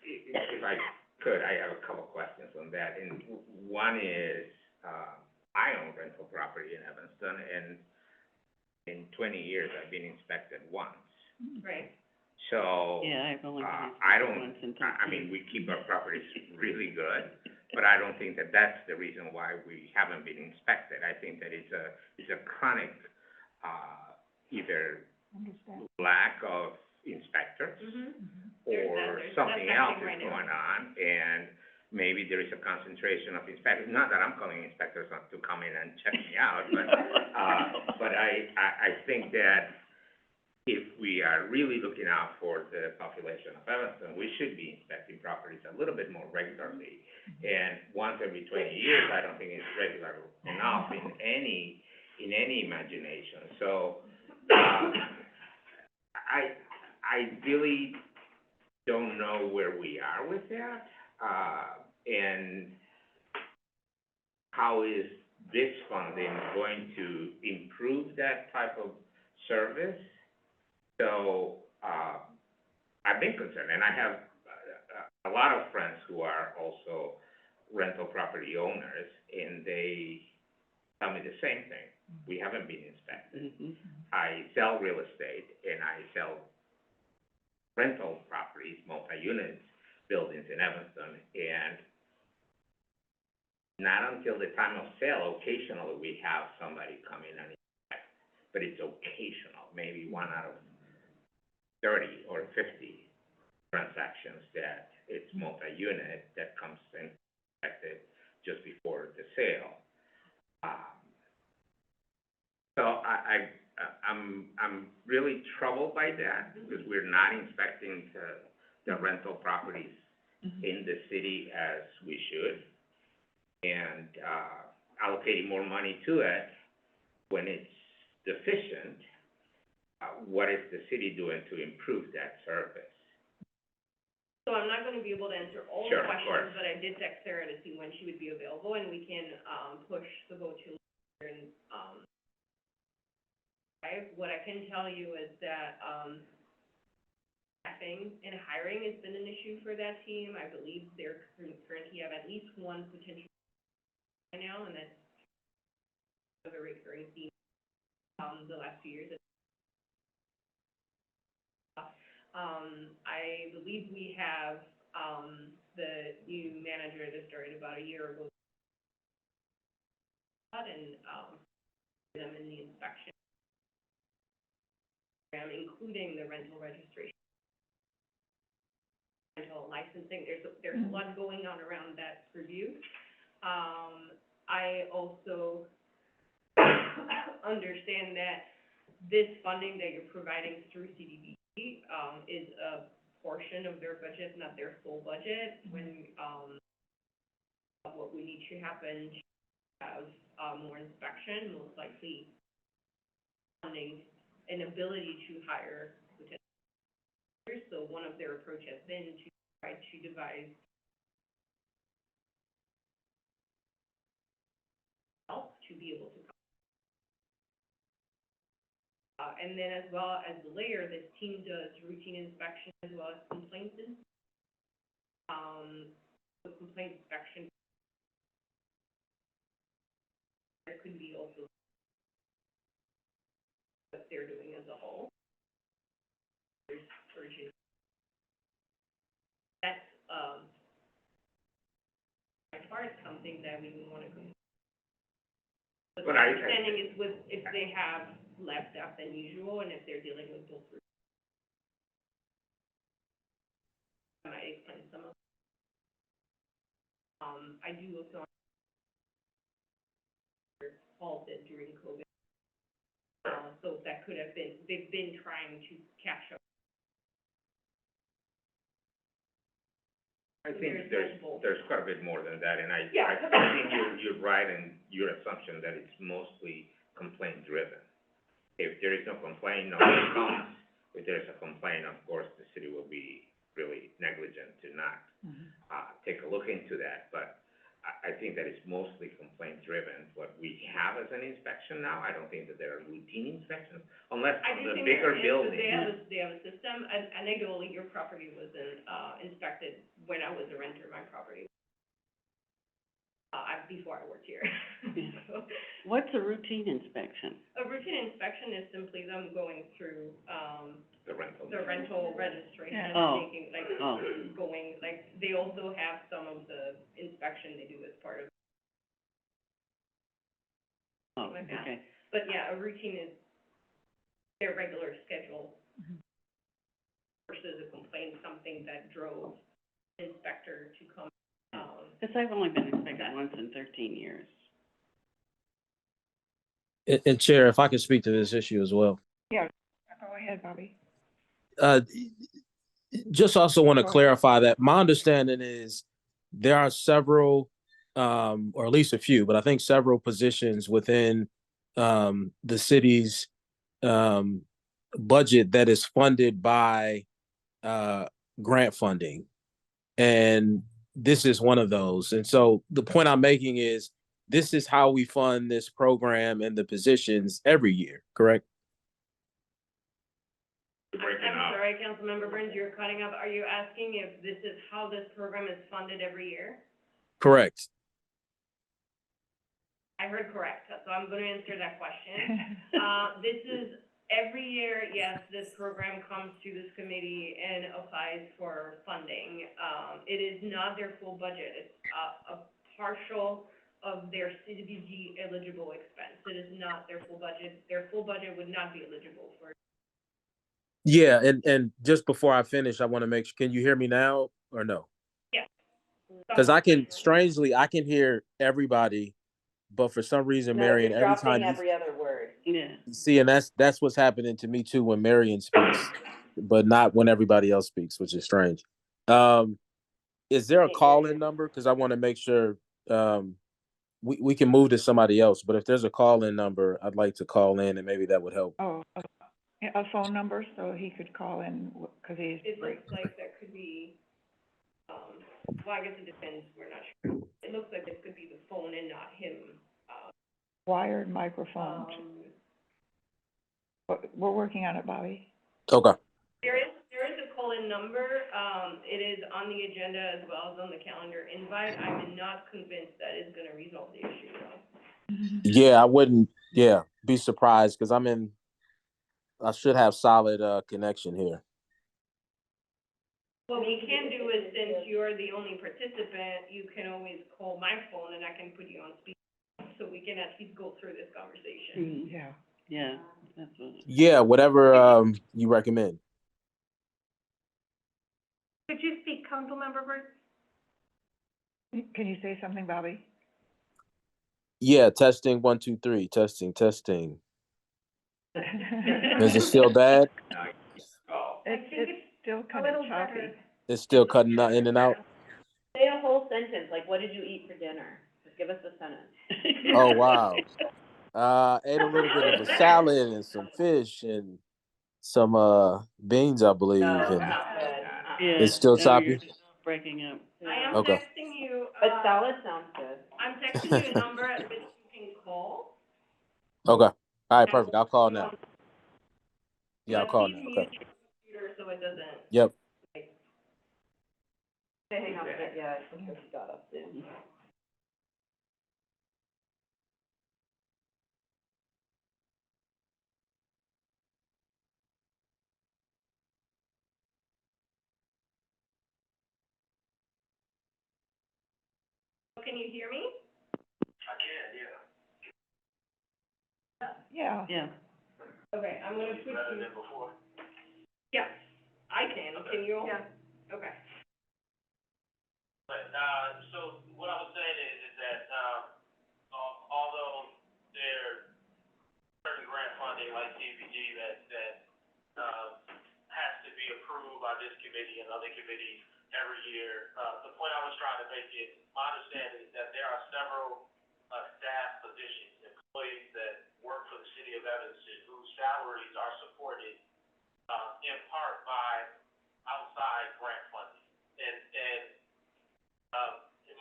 Speaker 6: If I could, I have a couple questions on that, and one is, I own rental property in Evanston, and in 20 years, I've been inspected once.
Speaker 4: Right.
Speaker 6: So,
Speaker 3: Yeah, I've only been
Speaker 6: I
Speaker 3: once in
Speaker 6: don't, I mean, we keep our properties really good, but I don't think that that's the reason why we haven't been inspected. I think that it's a chronic, either
Speaker 1: understand.
Speaker 6: lack of inspectors,
Speaker 4: There's
Speaker 6: or
Speaker 4: that, there's
Speaker 6: something
Speaker 4: that
Speaker 6: else
Speaker 4: happening
Speaker 6: is
Speaker 4: right now.
Speaker 6: going on, and maybe there is a concentration of inspectors, not that I'm calling inspectors not to come in and check me out, but I think that if we are really looking out for the population of Evanston, we should be inspecting properties a little bit more regularly. And once every 20 years, I don't think it's regular enough in any imagination. So, I really don't know where we are with that, and how is this funding going to improve that type of service? So, I've been concerned, and I have a lot of friends who are also rental property owners, and they tell me the same thing. We haven't been inspected. I sell real estate, and I sell rental properties, multi-unit buildings in Evanston, and not until the time of sale, occasionally, we have somebody come in and inspect, but it's occasional, maybe 1 out of 30 or 50 transactions that it's multi-unit that comes in inspected just before the sale. So I'm really troubled by that, because we're not inspecting the rental properties in the city as we should, and allocating more money to it when it's deficient. What is the city doing to improve that service?
Speaker 4: So I'm not gonna be able to answer all
Speaker 6: Sure,
Speaker 4: the
Speaker 6: of course.
Speaker 4: questions, but I did text Sarah to see when she would be available, and we can, push the vote to later and, what I can tell you is that, staffing and hiring has been an issue for that team. I believe they're currently have at least one potential right now, and that's a recurring theme, the last few years. I believe we have, the new manager that started about a year ago, and, them in the inspection program, including the rental registration, rental licensing. There's a lot going on around that review. I also understand that this funding that you're providing through CDBG, is a portion of their budget, not their full budget. When, what we need to happen to have, more inspection, most likely funding an ability to hire potential. So one of their approach has been to try to devise help to be able to. And then as well as the layer, this team does routine inspection as well as complaints. The complaint inspection, there could be also what they're doing as a whole. There's urgent. That's, by far something that we would wanna go. But
Speaker 6: But
Speaker 4: my
Speaker 6: I-
Speaker 4: understanding is with, if they have less staff than usual, and if they're dealing with both groups. I might explain some of, I do also halted during COVID. So that could have been, they've been trying to catch up.
Speaker 6: I think
Speaker 4: There's multiple.
Speaker 6: there's quite a bit more than that, and I
Speaker 4: Yeah.
Speaker 6: think you're right in your assumption that it's mostly complaint driven. If there is no complaint, nobody comes. If there's a complaint, of course, the city will be really negligent to not, take a look into that, but I think that it's mostly complaint driven. What we have as an inspection now, I don't think that there are routine inspections, unless
Speaker 4: I
Speaker 6: on
Speaker 4: do
Speaker 6: the
Speaker 4: think
Speaker 6: bigger
Speaker 4: there is,
Speaker 6: buildings.
Speaker 4: but they have a system, and anecdotally, your property was inspected when I was a renter, my property. Before I worked here. So,
Speaker 3: What's a routine inspection?
Speaker 4: a routine inspection is simply them going through,
Speaker 6: The rental.
Speaker 4: the rental registration,
Speaker 1: Yeah.
Speaker 3: Oh.
Speaker 4: making, like,
Speaker 3: Oh.
Speaker 4: going, like, they also have some of the inspection they do as part of,
Speaker 3: Oh,
Speaker 4: like that.
Speaker 3: okay.
Speaker 4: but yeah, a routine is their regular schedule versus a complaint, something that drove the inspector to come,
Speaker 3: Because I've only been inspected once in 13 years.
Speaker 9: And Chair, if I could speak to this issue as well.
Speaker 1: Go ahead, Bobby.
Speaker 9: Just also want to
Speaker 1: Go ahead.
Speaker 9: clarify that my understanding is there are several, or at least a few, but I think several positions within the city's budget that is funded by grant funding. And this is one of those. And so the point I'm making is this is how we fund this program and the positions every year, correct?
Speaker 4: I'm sorry, Councilmember Burns, you're cutting up. Are you asking if this is how this program is funded every year?
Speaker 9: Correct.
Speaker 4: I heard correct, so I'm gonna answer that question. This is, every year, yes, this program comes to this committee and applies for funding. It is not their full budget, it's a partial of their CDBG eligible expense. It is not their full budget. Their full budget would not be eligible for.
Speaker 9: Yeah, and just before I finish, I want to make sure, can you hear me now or no?
Speaker 4: Yeah.
Speaker 9: Because I can hear everybody, but for some reason,
Speaker 8: No,
Speaker 9: Marion,
Speaker 8: you're
Speaker 9: every
Speaker 8: dropping
Speaker 9: time
Speaker 8: every other word.
Speaker 3: Yeah.
Speaker 9: you see, and that's what's happening to me too when Marion speaks, but not when everybody else speaks, which is strange. Is there a call-in number? Because I want to make sure we can move to somebody else, but if there's a call-in number, I'd like to call in and maybe that would help.
Speaker 1: Oh, a phone number, so he could call in, because he's
Speaker 4: It
Speaker 1: free.
Speaker 4: looks like that could be, well, I guess it depends, we're not sure. It looks like it could be the phone and not him.
Speaker 1: Wired microphone. We're working on it, Bobby.
Speaker 9: Okay.
Speaker 4: There is a call-in number, it is on the agenda as well as on the calendar invite. I'm not convinced that is gonna resolve the issue though.
Speaker 9: Yeah, I wouldn't, be surprised because I should have solid connection here.
Speaker 4: What we can do is, since you're the only participant, you can always call my phone and I can put you on speaker, so we can at least go through this conversation.
Speaker 1: Yeah.
Speaker 3: Yeah, that's what.
Speaker 9: Yeah, whatever you recommend.
Speaker 2: Could you speak, Councilmember Burns?
Speaker 1: Can you say something, Bobby?
Speaker 9: Yeah, testing 1, 2, 3, testing. Is it still bad?
Speaker 1: It's still kind of choppy.
Speaker 9: It's still cutting out in and out.
Speaker 8: Say a whole sentence, like, what did you eat for dinner? Just give us a sentence.
Speaker 9: Oh wow. Ate a little bit of a salad and some fish and some beans, I believe.
Speaker 8: No,
Speaker 9: and
Speaker 8: not good.
Speaker 3: Yeah.
Speaker 9: It's still
Speaker 3: no,
Speaker 9: choppy?
Speaker 3: you're breaking up.
Speaker 4: I am
Speaker 9: Okay.
Speaker 4: texting you,
Speaker 8: But salad sounds good.
Speaker 4: I'm texting you a number at which you can call.
Speaker 9: Okay. All right, perfect. I'll call now. Yeah, I'll
Speaker 4: But
Speaker 9: call
Speaker 4: please
Speaker 9: now.
Speaker 4: mute
Speaker 9: Okay.
Speaker 4: your computer so it doesn't.
Speaker 9: Yep.
Speaker 8: Hang on a bit, yeah, I think we got up soon.
Speaker 4: Can you hear me?
Speaker 1: Yeah.
Speaker 3: Yeah.
Speaker 4: Okay, I'm gonna put you. Yes, I can. Can you?
Speaker 2: Yeah.
Speaker 4: Okay.
Speaker 10: But, so what I was saying is that, although there's certain grant funding like CDBG that has to be approved by this committee and other committees every year, the point I was trying to make is, my understanding is that there are several, staff positions, employees that work for the city of Evanston whose salaries are supported, in part by outside grant funding. And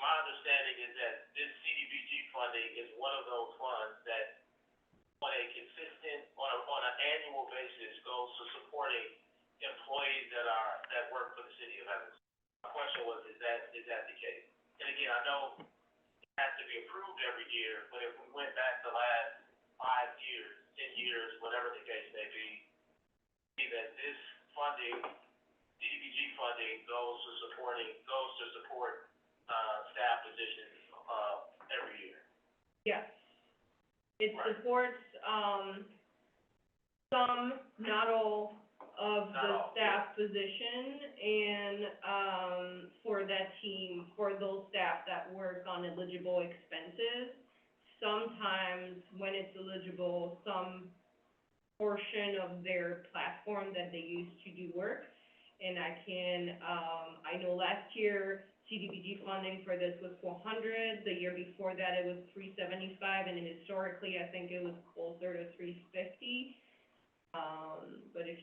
Speaker 10: my understanding is that this CDBG funding is one of those funds that on a consistent, on an annual basis goes to supporting employees that work for the city of Evanston. My question was, is that the case? And again, I know it has to be approved every year, but if we went back the last 5 years, 10 years, whatever the case may be, see that this funding, CDBG funding goes to support staff positions, every year.
Speaker 4: Yes. It supports, some, not all, of the staff position, and, for that team, for those staff that work on eligible expenses. Sometimes when it's eligible, some portion of their platform that they use to do work. And I know last year CDBG funding for this was 400, the year before that it was 375, and historically I think it was closer to 350. But if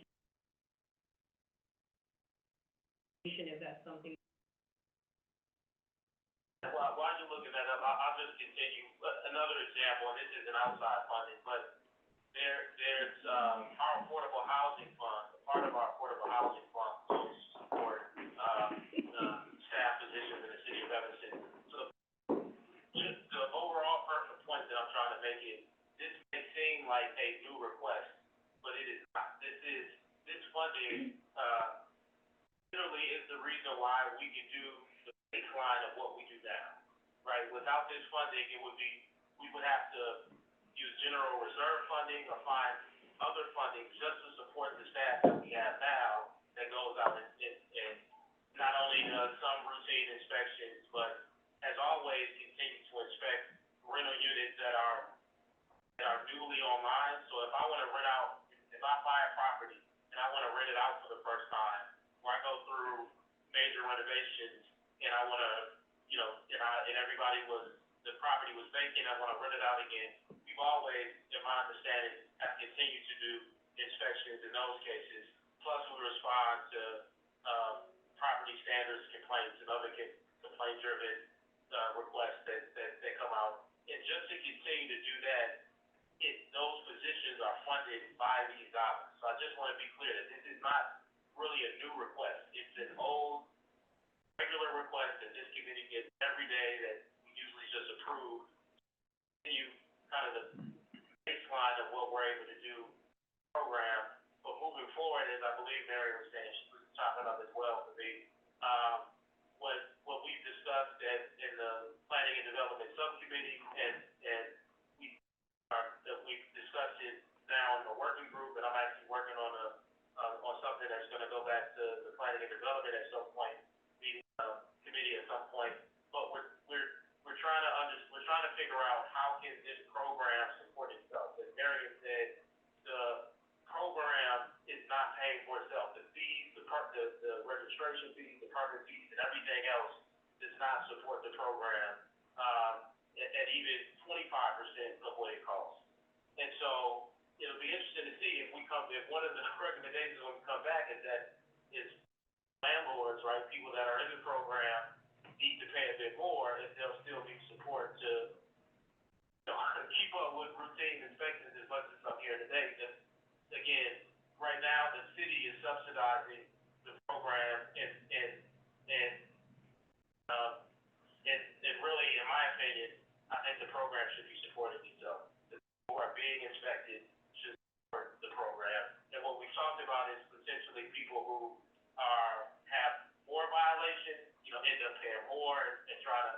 Speaker 4: that's something.
Speaker 10: While you're looking that up, I'll just continue. Another example, and this is an outside funding, but there's, our affordable housing fund, part of our affordable housing fund goes to support, staff positions in the city of Evanston. So the overall point that I'm trying to make is, this may seem like a new request, but it is not. This funding, literally is the reason why we can do the baseline of what we do now, right? Without this funding, we would have to use general reserve funding or find other funding just to support the staff that we have now that goes out and not only does some routine inspections, but as always continues to inspect rental units that are newly online. So if I want to if I buy a property and I want to rent it out for the first time, where I go through major renovations and I want to, and the property was vacant, I want to rent it out again. We've always, in my understanding, have continued to do inspections in those cases. Plus, we respond to property standards complaints and other complaint-driven requests that come out. And just to continue to do that, those positions are funded by these dollars. So I just want to be clear that this is not really a new request. It's an old, regular request that this committee gets every day that we usually just approve. Continue kind of the baseline of what we're able to do in the program. But moving forward, as I believe Mary was saying, she was chopping up as well for me. What we've discussed in the Planning and Development Subcommittee, and we've discussed it now in the working group, and I'm actually working on something that's going to go back to the Planning and Development at some point, meeting committee at some point. But we're trying to figure out how can this program support itself. As Marion said, the program is not paying for itself. The fees, the registration fees, the permit fees, and everything else does not support the program at even 25% of what it costs. And so it'll be interesting to see if one of the recommendations when we come back is landlords, right, people that are in the program need to pay a bit more, if there'll still be support to keep up with routine inspections as much as I'm here today. Just, again, right now, the city is subsidizing the program and really, in my opinion, I think the program should be supporting itself. The people who are being inspected should support the program. And what we've talked about is potentially people who have more violations, end up paying more and try to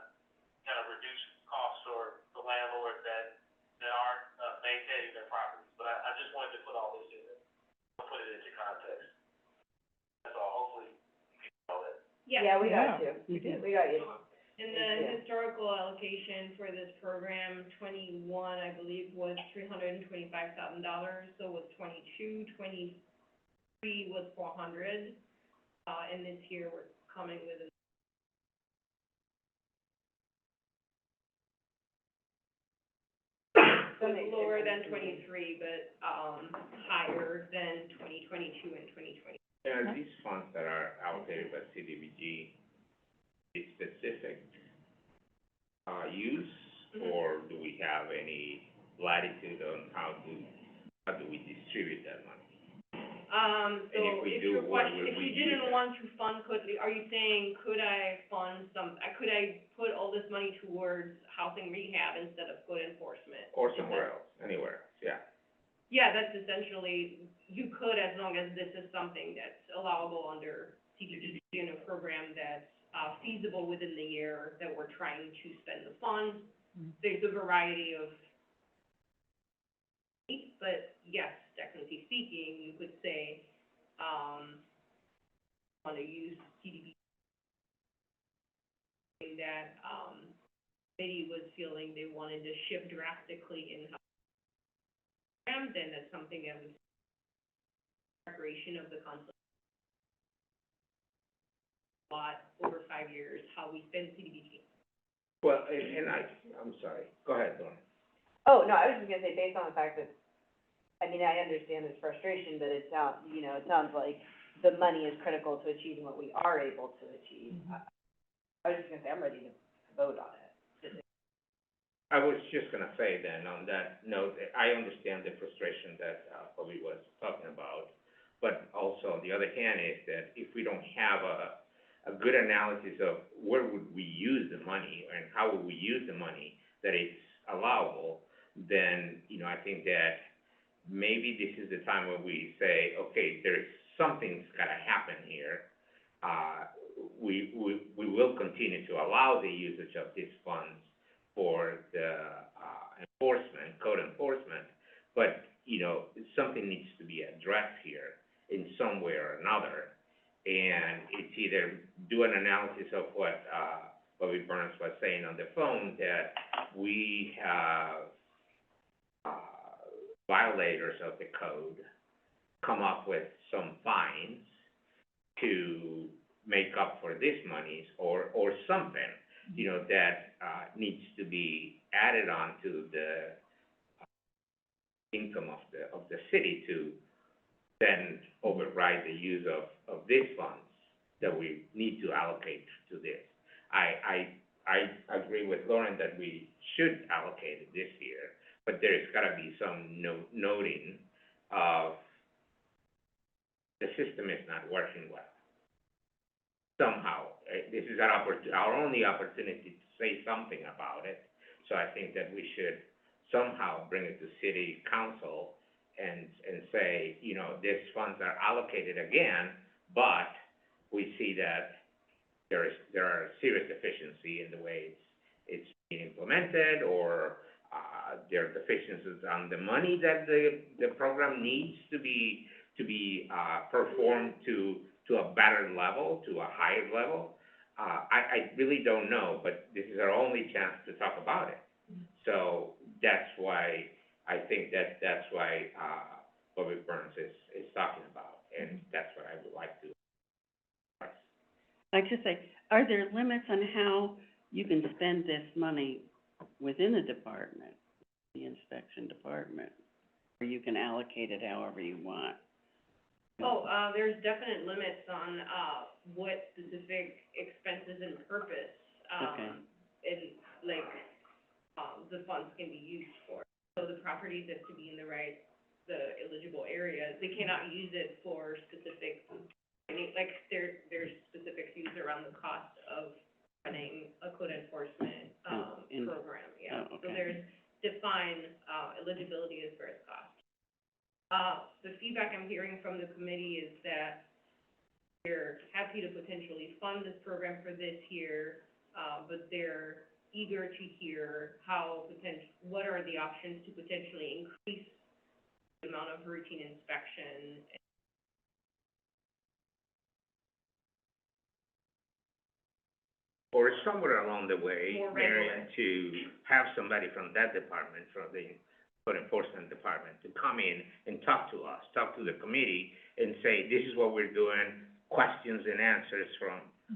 Speaker 10: kind of reduce costs for the landlords that aren't maintaining their properties. But I just wanted to put all this in there, put it into context. That's all. Hopefully, you know that.
Speaker 8: Yeah, we got you.
Speaker 1: We did.
Speaker 8: We got you.
Speaker 4: And the historical allocation for this program, 21, I believe, was $325,000, so was 22, 23 was 400, and this year we're coming with lower than 23, but, higher than 2022 and 2020.
Speaker 6: And are these funds that are allocated by CDBG a specific use, or do we have any latitude on how do we distribute that money?
Speaker 4: So if your question, if you didn't want to fund, are you saying, could I put all this money towards housing rehab instead of code enforcement?
Speaker 6: Or somewhere else, anywhere else, yeah.
Speaker 4: Yeah, that's essentially, you could, as long as this is something that's allowable under CDBG in a program that's feasible within the year that we're trying to spend the funds. There's a variety of, but yes, technically speaking, you could say, want to use CDBG that, committee was feeling they wanted to shift drastically in how, then that's something that would recreation of the concept. Lot over 5 years, how we spend CDBG.
Speaker 6: Well, I'm sorry, go ahead, Dawn.
Speaker 8: Oh, no, I was just gonna say, based on the fact that, I mean, I understand this frustration, but it sounds, you know, it sounds like the money is critical to achieving what we are able to achieve. I was just gonna say, I'm ready to vote on it.
Speaker 6: I was just gonna say then, on that note, I understand the frustration that, Bobby was talking about. But also, on the other hand, is that if we don't have a good analysis of where would we use the money and how would we use the money, that it's allowable, then, you know, I think that maybe this is the time when we say, okay, there's something's gotta happen here. We will continue to allow the usage of these funds for the, enforcement, code enforcement, but, you know, something needs to be addressed here in some way or another. And it's either do an analysis of what, Bobby Burns was saying on the phone, that we have, violators of the code come up with some fines to make up for this monies, or something, you know, that, needs to be added on to the income of the city to then override the use of these funds that we need to allocate to this. I agree with Lauren that we should allocate it this year, but there's gotta be some noting of the system is not working well. Somehow, this is our only opportunity to say something about it, so I think that we should somehow bring it to city council and say, you know, these funds are allocated again, but we see that there are serious deficiency in the way it's being implemented, or, there are deficiencies on the money that the program needs to be, performed to a better level, to a higher level. I really don't know, but this is our only chance to talk about it. So that's why, I think that's why, Bobby Burns is talking about, and that's what I would like to express.
Speaker 3: I'd just say, are there limits on how you can spend this money within the department, the inspection department, or you can allocate it however you want?
Speaker 4: Oh, there's definite limits on, what specific expenses and purpose,
Speaker 3: Okay.
Speaker 4: and like, the funds can be used for. So the properties have to be in the eligible areas. They cannot use it for specific, like, there's specific fees around the cost of running a code enforcement, program, yeah.
Speaker 3: Oh,
Speaker 4: So
Speaker 3: okay.
Speaker 4: there's defined, eligibility as far as cost. The feedback I'm hearing from the committee is that they're happy to potentially fund this program for this year, but they're eager to hear what are the options to potentially increase the amount of routine inspection.
Speaker 6: Or somewhere along the way,
Speaker 4: More
Speaker 6: Marion,
Speaker 4: regular.
Speaker 6: to have somebody from that department, from the code enforcement department, to come in and talk to us, talk to the committee, and say, this is what we're doing, questions and answers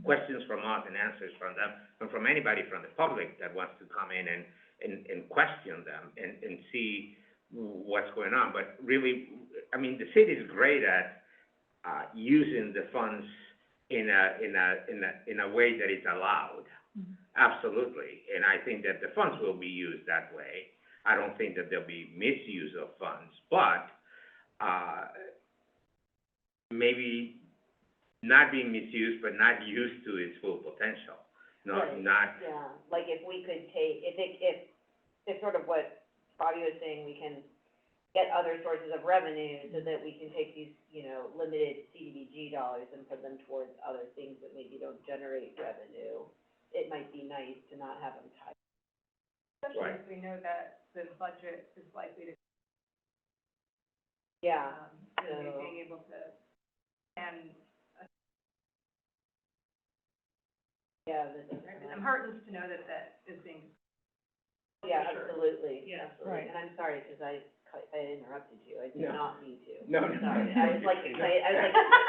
Speaker 6: questions from us and answers from them, and from anybody from the public that wants to come in and question them and see what's going on. But really, I mean, the city is great at, using the funds in a way that is allowed. Absolutely, and I think that the funds will be used that way. I don't think that there'll be misuse of funds, but, maybe not being misused, but not used to its full potential.
Speaker 8: Right. Yeah, like if we could take, if sort of what Bobby was saying, we can get other sources of revenue so that we can take these, you know, limited CDBG dollars and put them towards other things that maybe don't generate revenue. It might be nice to not have them tied.
Speaker 7: Especially
Speaker 6: Right.
Speaker 7: if we know that the budget is likely to,
Speaker 8: Yeah,
Speaker 7: really
Speaker 8: so,
Speaker 7: being able to, and,
Speaker 8: yeah,
Speaker 7: I'm heartened to know that that is being,
Speaker 8: Yeah,
Speaker 4: sure.
Speaker 8: absolutely,
Speaker 4: Yeah.
Speaker 8: absolutely.
Speaker 1: Right.
Speaker 8: And I'm sorry, because I interrupted you. I did
Speaker 6: No.
Speaker 8: not mean to.
Speaker 6: No, no.
Speaker 8: Sorry. I was like,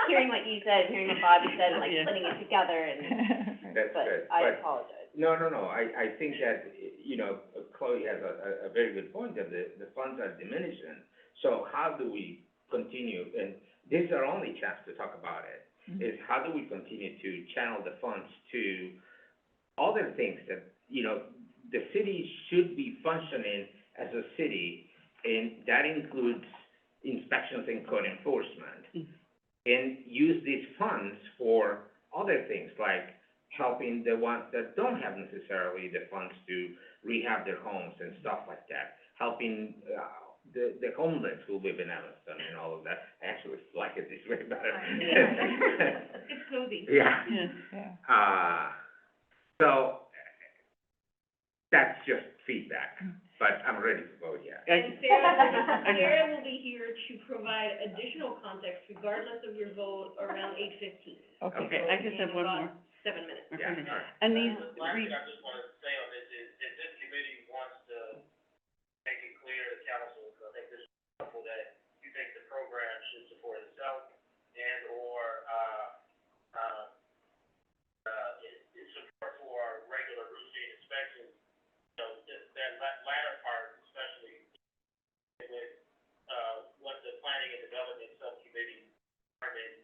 Speaker 8: hearing what you said, hearing what Bobby said, and like
Speaker 3: Yeah.
Speaker 8: putting it together, and,
Speaker 6: That's
Speaker 8: but
Speaker 6: good,
Speaker 8: I
Speaker 6: but,
Speaker 8: apologize.
Speaker 6: no, I think that, you know, Chloe has a very good point, that the funds are diminishing. So how do we continue, and this is our only chance to talk about it, is how do we continue to channel the funds to other things that, you know, the city should be functioning as a city, and that includes inspections and code enforcement. And use these funds for other things, like helping the ones that don't have necessarily the funds to rehab their homes and stuff like that. Helping, the homeless who live in Evanston and all of that. I actually like it this way better.
Speaker 4: It's cozy.
Speaker 6: Yeah.
Speaker 1: Yeah.
Speaker 6: So, that's just feedback, but I'm ready to vote yes.
Speaker 4: And Sarah will be here to provide additional context regardless of your vote around 8:15.
Speaker 3: Okay, I just have one more.
Speaker 4: 7 minutes.
Speaker 6: Yeah, all right.
Speaker 3: And these
Speaker 10: The last thing I just wanted to say on this is, if this committee wants to make it clear to council, because I think this is helpful, that you think the program should support itself and/or, it's support for regular routine inspections, you know, that latter part, especially with, what the planning and development subcommittee,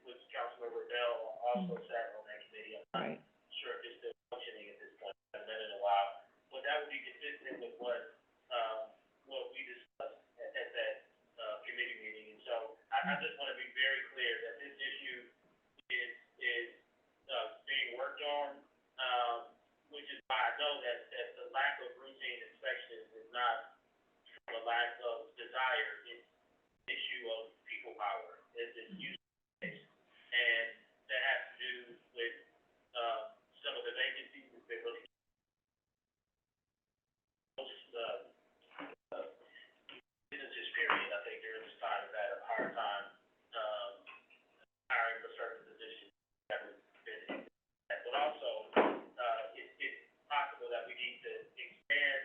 Speaker 10: which Councilmember Bell also sat on that committee. I'm
Speaker 1: Right.
Speaker 10: not sure if it's still functioning at this point, I haven't been in a while, but that would be consistent with what we discussed at that, committee meeting. And so I just want to be very clear that this issue is being worked on, which is why I know that the lack of routine inspections is not from a lack of desire, it's an issue of people power, it's use case. And that has to do with, some of the vacancies we've been looking at. Most, businesses, period, I think during this time have had a hard time, hiring for certain positions that have been, but also, it's possible that we need to expand,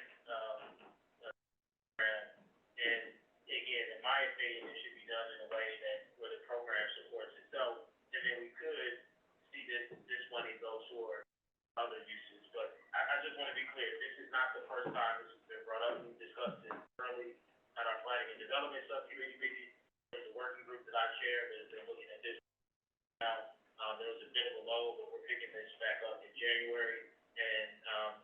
Speaker 10: program. And again, in my opinion, it should be done in a way that, where the program supports itself, and then we could see this money go toward other uses. But I just want to be clear, this is not the first time this has been brought up. We discussed it early at our planning and development subcommittee meeting. There's a working group that I chair that has been looking at this now. There was a bit of a lull, but we're picking this back up in January. And,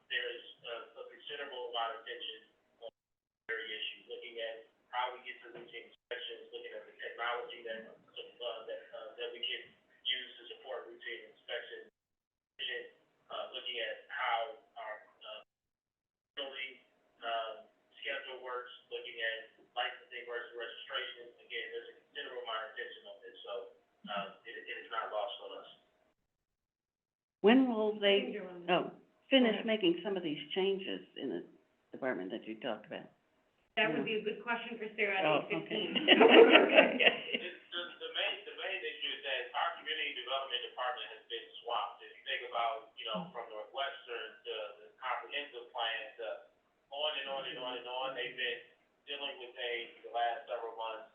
Speaker 10: there's a considerable amount of attention on the very issue, looking at how we get to routine inspections, looking at the technology that we can use to support routine inspections, looking at how our, schedule works, looking at licensing versus registration. Again, there's a considerable amount of attention on this, so, it is not lost on us.
Speaker 3: When will they, finish making some of these changes in the department that you talked about?
Speaker 4: That would be a good question for Sarah at
Speaker 3: Oh,
Speaker 4: 8:15.
Speaker 10: The main issue is that our community development department has been swamped. If you think about, you know, from Northwestern to the comprehensive plan to on and on and on and on, they've been dealing with things the last several months,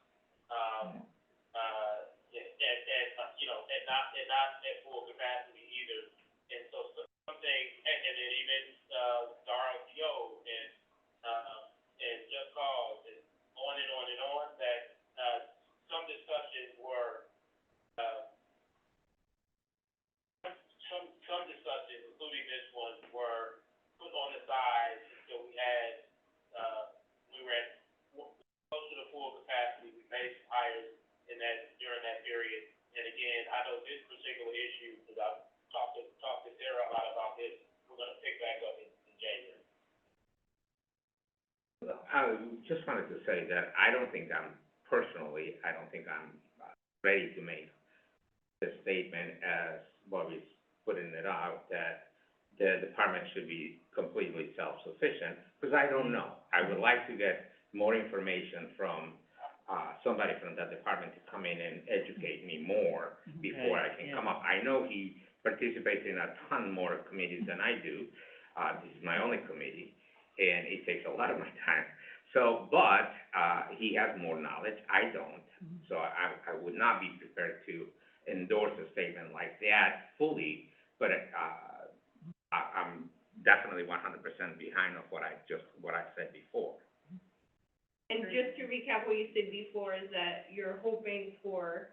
Speaker 10: not at full capacity either. And so some things, and then even, the RLTO and Just Cause and on and on and on, that, some discussions were, some discussions, including this one, were put on the side until we were at close to the full capacity. We made some hires during that period. And again, I know this particular issue, because I've talked to Sarah a lot about this, we're gonna pick back up in January.
Speaker 6: I just wanted to say that I don't think I'm ready to make the statement as Bobby's putting it out, that the department should be completely self-sufficient, because I don't know. I would like to get more information from, somebody from that department to come in and educate me more before I can come up. I know he participates in a ton more committees than I do. This is my only committee. and it takes a lot of my time. So, but, he has more knowledge, I don't, so I would not be prepared to endorse a statement like that fully, but, I'm definitely 100% behind of what I said before.
Speaker 4: And just to recap what you said before, is that you're hoping for,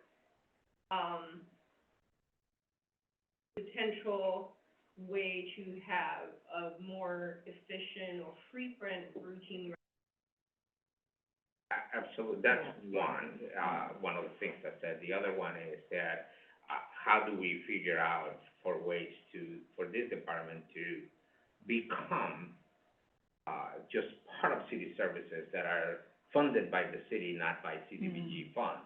Speaker 4: potential way to have a more efficient or frequent routine.
Speaker 6: Absolutely, that's one of the things I said. The other one is that, how do we figure out for ways for this department to become, just part of city services that are funded by the city, not by CDBG funds.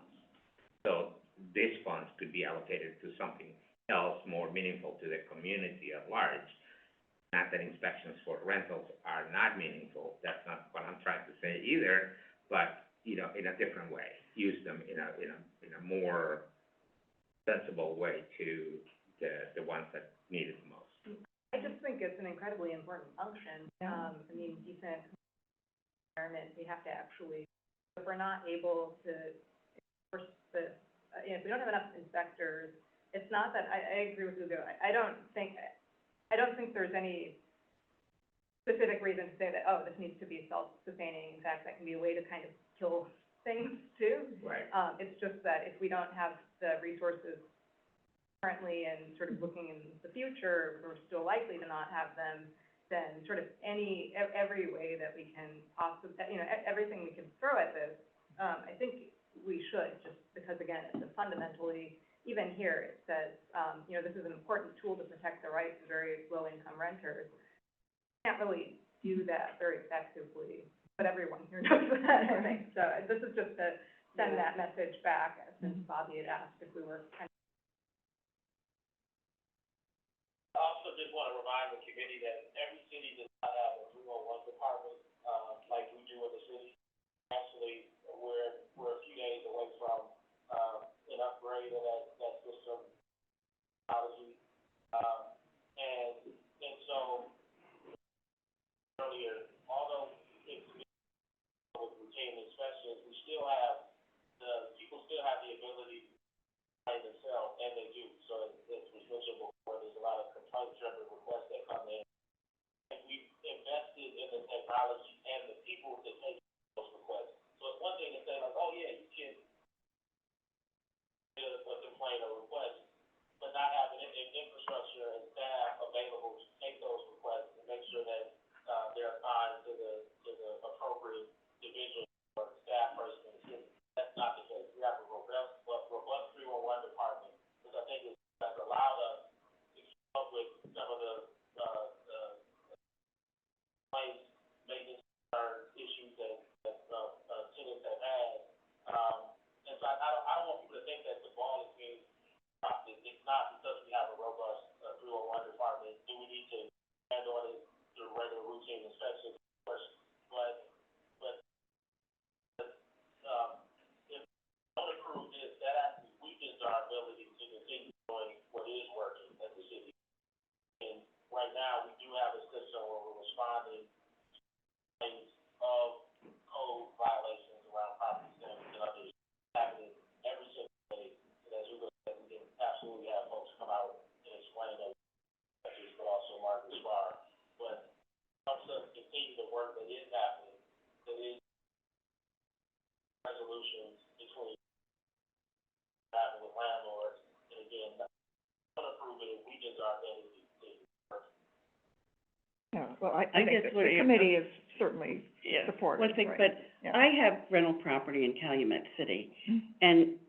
Speaker 6: So these funds could be allocated to something else more meaningful to the community at large. Not that inspections for rentals are not meaningful, that's not what I'm trying to say either, but, you know, in a different way. Use them in a more sensible way to the ones that need it the most.
Speaker 7: I just think it's an incredibly important function. I mean, decent environment, we have to actually, if we're not able to enforce this, if we don't have enough inspectors, it's not that, I agree with Hugo, I don't think there's any specific reason to say that, oh, this needs to be self-sustaining. In fact, that can be a way to kind of kill things too.
Speaker 6: Right.
Speaker 7: It's just that if we don't have the resources currently and sort of looking in the future, we're still likely to not have them, then sort of every way that we can possibly, everything we can throw at this, I think we should, just because again, it's a fundamentally, even here, it says, this is an important tool to protect the rights of very low-income renters. Can't really do that very effectively, but everyone here knows that, I think. So this is just to send that message back, since Bobby had asked if we were kind of.
Speaker 10: I also just want to remind the committee that every city does not have a 301 department, like we do in the city. Actually, we're a few days away from, an upgrade of that system, technology. And so, earlier, although it's with routine inspections, we still have, people still have the ability to complain themselves, and they do. So as was mentioned before, there's a lot of complaint-driven requests that come in. And we've invested in the technology and the people to take those requests. So it's one thing to say like, oh yeah, you can do a complaint or request, but not having infrastructure and staff available to take those requests and make sure that they're assigned to the appropriate division or staff person in the city. That's not the case. We have a robust 311 department, which I think has allowed us to keep up with some of the complaints, maintenance issues that tenants have had. And so I don't want people to think that the ball is being dropped. It's not, because we have a robust 311 department. Do we need to handle it through regular routine inspections? Of course, but if we don't approve this, that actually weakens our ability to continue doing what is working at the city. And right now, we do have a system where we're responding to complaints of code violations around property standards and others happening every single day. And as Hugo said, we can absolutely have folks come out and explain those issues, but also mark the spar. But helps us continue the work that is happening, that is resolutions between having with landlords, and again, unapproved, we just our ability to work.
Speaker 1: Yeah, well, I
Speaker 3: I
Speaker 1: think
Speaker 3: guess
Speaker 1: that
Speaker 3: what
Speaker 1: the
Speaker 3: you-
Speaker 1: committee is certainly
Speaker 3: Yeah,
Speaker 1: supportive,
Speaker 3: one thing,
Speaker 1: right?
Speaker 3: but
Speaker 1: Yeah.
Speaker 3: I have rental property in Calumet City,
Speaker 1: Mhm.
Speaker 3: and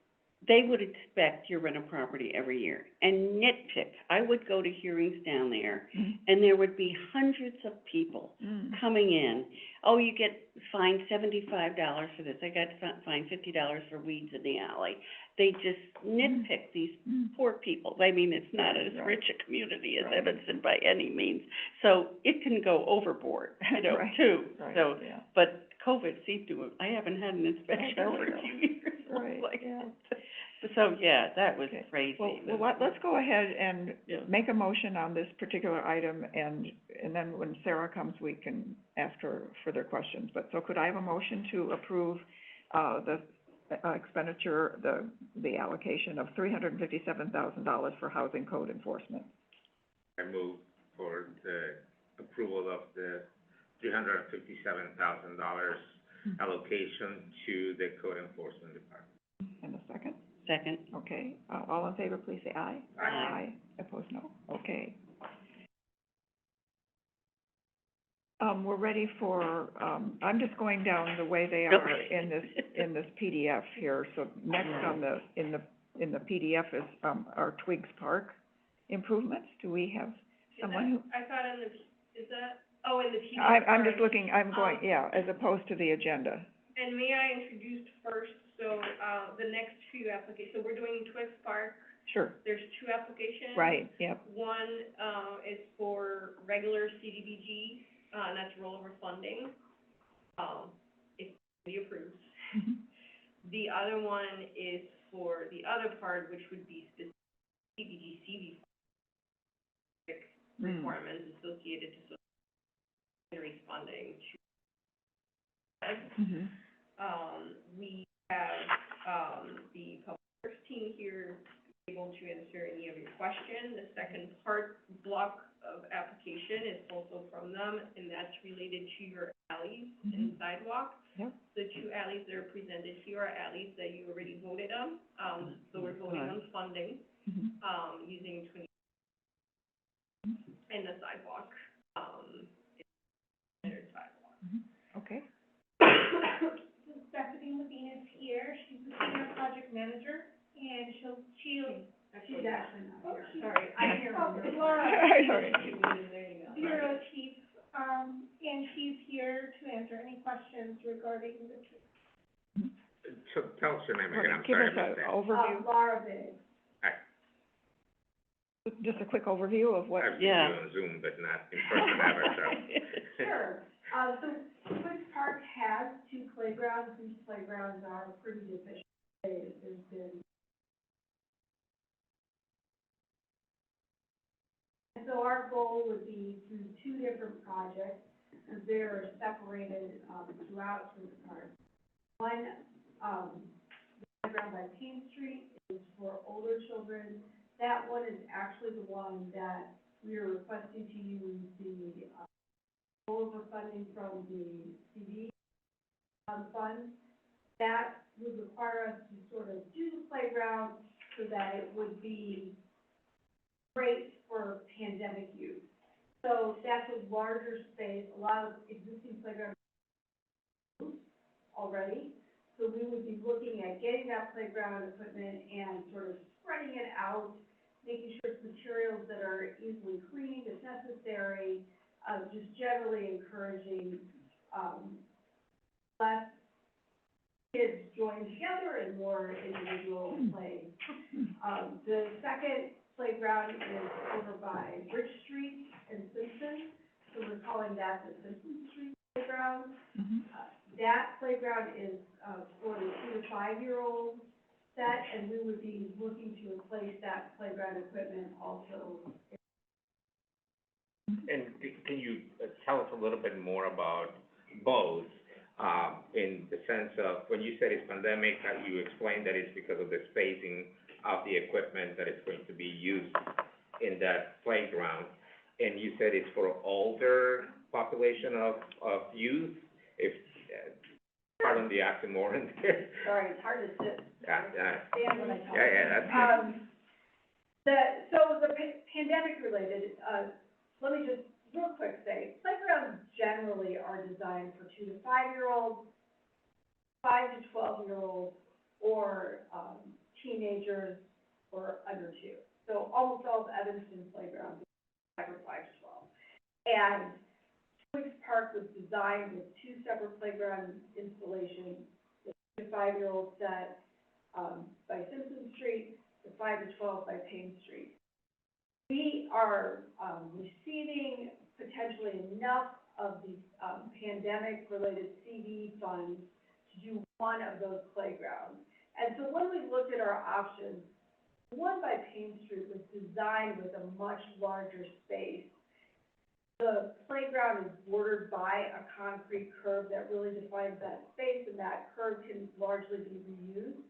Speaker 3: they would inspect your rental property every year and nitpick. I would go to hearings down there,
Speaker 1: Mhm.
Speaker 3: and there would be hundreds of people
Speaker 1: Mm.
Speaker 3: coming in. Oh, you get fined $75 for this, I got fined $50 for weeds in the alley. They just nitpick these
Speaker 1: Mm.
Speaker 3: poor people. I mean, it's not as
Speaker 1: Right.
Speaker 3: rich a community as
Speaker 1: Right.
Speaker 3: Evanston by any means, so it can go overboard,
Speaker 1: Right.
Speaker 3: too.
Speaker 1: Right,
Speaker 3: So,
Speaker 1: yeah.
Speaker 3: but COVID seemed to, I haven't had an inspection
Speaker 1: there we
Speaker 3: for a
Speaker 1: go.
Speaker 3: few years.
Speaker 1: Right,
Speaker 3: Like,
Speaker 1: yeah.
Speaker 3: So, yeah, that was
Speaker 1: Okay.
Speaker 3: crazy.
Speaker 1: Well, let's go ahead and
Speaker 3: Yeah.
Speaker 1: make a motion on this particular item, and then when Sarah comes, we can ask her further questions. But, so could I have a motion to approve, the expenditure, the allocation of $357,000 for housing code enforcement?
Speaker 6: I move for the approval of the $357,000 allocation to the code enforcement department.
Speaker 1: And a second?
Speaker 3: Second.
Speaker 1: Okay, all in favor, please say aye.
Speaker 3: Aye.
Speaker 1: Opposed, no. Okay. We're ready for, I'm just going down the way they are in this PDF here. So next on in the PDF is, our Twigs Park improvements. Do we have someone who?
Speaker 4: I thought in the, is that, oh, in the PDF.
Speaker 1: I'm just
Speaker 4: sorry.
Speaker 1: looking, I'm going, yeah, as opposed to the agenda.
Speaker 4: And may I introduce first, so, the next few applications, so we're doing Twigs Park,
Speaker 1: Sure,
Speaker 4: there's two applications.
Speaker 1: right, yep.
Speaker 4: One, is for regular CDBG, and that's rollover funding, if we approve.
Speaker 1: Mhm.
Speaker 4: The other one is for the other part, which would be specific CDBG, CV requirements associated to social security funding.
Speaker 1: Mhm.
Speaker 4: We have, the public works team here able to answer any of your questions. The second block of application is also from them, and that's related to your alleys and sidewalks.
Speaker 1: Yep.
Speaker 4: The two alleys that are presented here are alleys that you already voted on, so we're voting on funding,
Speaker 1: Mhm.
Speaker 4: using and the sidewalk, standard sidewalk.
Speaker 1: Okay.
Speaker 2: Stephanie Levine is here, she's the senior project manager, and she's actually not here.
Speaker 4: Sorry,
Speaker 2: I'm here. Laura,
Speaker 1: Sorry.
Speaker 2: Bureau Chief, and she's here to answer any questions regarding the trip.
Speaker 6: So tell us your name again, I'm
Speaker 1: Give
Speaker 6: sorry
Speaker 1: us
Speaker 6: about
Speaker 1: an
Speaker 6: that.
Speaker 1: overview,
Speaker 2: Laura Biggs.
Speaker 1: just a quick overview of what.
Speaker 6: I've seen you
Speaker 3: Yeah.
Speaker 6: on Zoom, but not in person ever, so.
Speaker 2: Sure. So Twigs Park has two playgrounds. These playgrounds are pretty deficient. There's been. And so our goal would be through two different projects, because they're separated, throughout Twigs Park. One, the playground by Payne Street is for older children. That one is actually the one that we are requesting to use the, rollover funding from the CD fund. That would require us to sort of do the playground so that it would be great for pandemic use. So that's a larger space, a lot of existing playgrounds already. So we would be looking at getting that playground equipment and sort of spreading it out, making sure it's materials that are easily cleaned if necessary, just generally encouraging, less kids joined together and more individual play. The second playground is over by Rich Street and Simpson, so we're calling that the Simpson Street playground.
Speaker 1: Mhm.
Speaker 2: That playground is, for the 2 to 5-year-old set, and we would be looking to replace that playground equipment also.
Speaker 6: And can you tell us a little bit more about both, in the sense of, when you said it's pandemic, you explained that it's because of the spacing of the equipment that is going to be used in that playground, and you said it's for older population of youth, if, pardon the oxymoron there.
Speaker 2: Sorry, it's hard to sit.
Speaker 6: Yeah.
Speaker 2: Stand when I talk.
Speaker 6: That's good.
Speaker 2: So the pandemic related, let me just real quick say, playgrounds generally are designed for 2 to 5-year-olds, 5 to 12-year-olds, or, teenagers or under 2. So almost all of Evanston playgrounds are 5 to 12. And Twigs Park was designed with 2 separate playground installations, the 2 to 5-year-old set, by Simpson Street, the 5 to 12 by Payne Street. We are, receiving potentially enough of the, pandemic-related CD funds to do one of those playgrounds. And so when we looked at our options, the one by Payne Street was designed with a much larger space. The playground is bordered by a concrete curb that really defines that space, and that curb can largely be reused.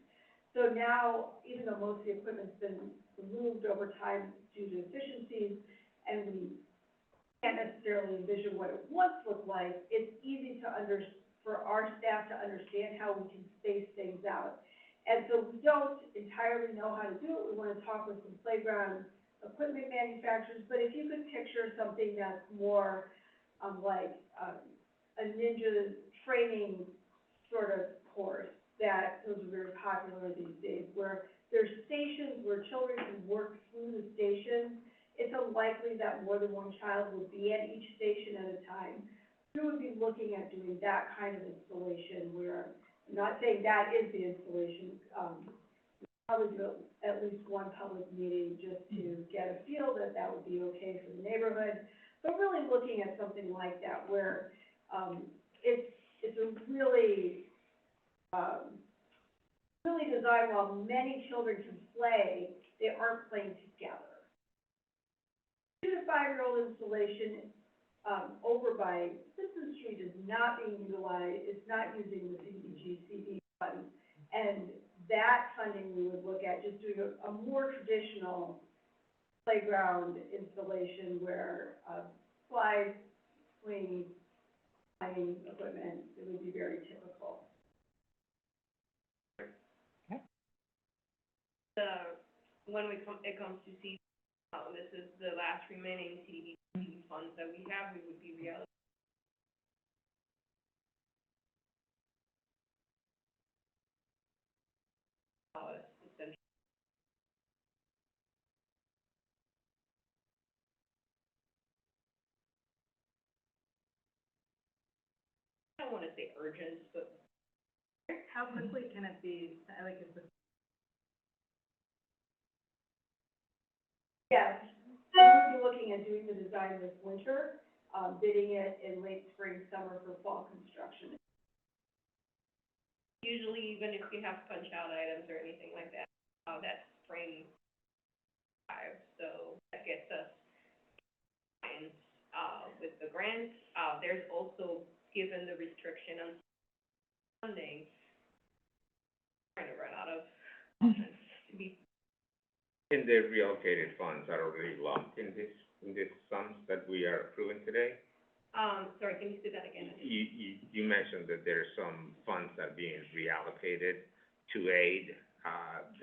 Speaker 2: So now, even though most of the equipment's been removed over time due to efficiencies, and we can't necessarily envision what it once looked like, it's easy for our staff to understand how we can space things out. And so we don't entirely know how to do it. We want to talk with some playground equipment manufacturers, but if you could picture something that's more, like, a ninja training sort of course, that those are very popular these days, where there's stations where children can work through the stations. It's unlikely that more than one child would be at each station at a time. We would be looking at doing that kind of installation where, I'm not saying that is the installation, probably do at least one public meeting just to get a feel that that would be okay for the neighborhood. But really looking at something like that where, it's a really, really designed while many children can play, they aren't playing together. 2 to 5-year-old installation, over by Simpson Street is not being utilized, it's not using the CDBG CD funds. And that funding we would look at just doing a more traditional playground installation where, slides, swings, climbing equipment, it would be very typical.
Speaker 4: When it comes to CD, this is the last remaining CDBG funds that we have, we would be reallocating. Essentially. I don't wanna say urgent, but
Speaker 7: How quickly can it be, like, is the
Speaker 2: Yes, we would be looking at doing the design this winter, bidding it in late spring, summer for fall construction.
Speaker 4: usually even if you have punch-out items or anything like that, that's spring 5, so that gets us in, with the grant. There's also, given the restriction on funding, trying to run out of options to be.
Speaker 6: And the reallocated funds are already lumped in this sums that we are approving today?
Speaker 4: Sorry, can you say that again?
Speaker 6: You mentioned that there are some funds that are being reallocated to aid,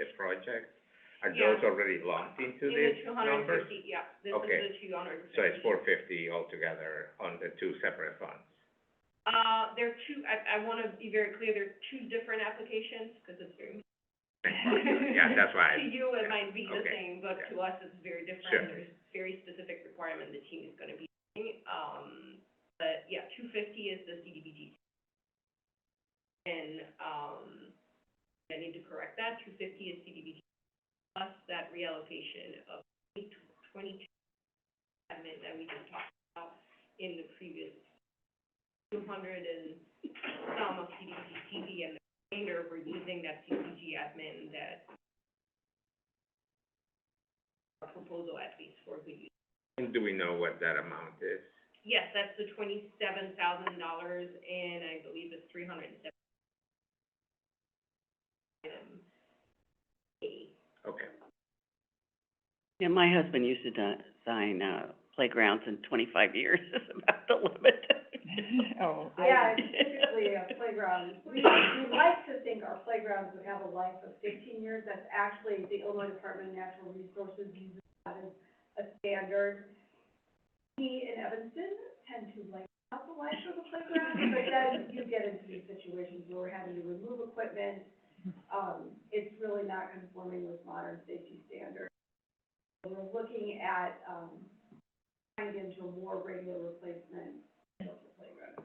Speaker 6: the project. Are those already lumped into these numbers?
Speaker 4: In the 250, yeah, this
Speaker 6: Okay.
Speaker 4: is the 250.
Speaker 6: So it's 450 altogether on the 2 separate funds?
Speaker 4: There are two, I wanna be very clear, there are 2 different applications, because it's very.
Speaker 6: Yeah, that's why.
Speaker 4: To you, it might be the
Speaker 6: Okay.
Speaker 4: same, but to us, it's very different.
Speaker 6: Sure.
Speaker 4: There's very specific requirement the team is gonna be doing. But yeah, 250 is the CDBG. And, I need to correct that, 250 is CDBG plus that reallocation of 22 admin that we just talked about in the previous 200 and some of CDBG TV, and the remainder, we're using that CDBG admin that our proposal at least for good use.
Speaker 6: And do we know what that amount is?
Speaker 4: Yes, that's the $27,000, and I believe it's 370.
Speaker 6: Okay.
Speaker 3: Yeah, my husband used to design, playgrounds in 25 years is about the limit.
Speaker 1: Oh,
Speaker 2: Yeah, it's typically a playground. We like to think our playgrounds would have a life of 15 years. That's actually, the Illinois Department of Natural Resources uses that as a standard. We in Evanston tend to lengthen out the life of the playground, but then you get into these situations where we're having to remove equipment. It's really not conforming with modern safety standards. We're looking at, trying to get into a more regular replacement of the playground.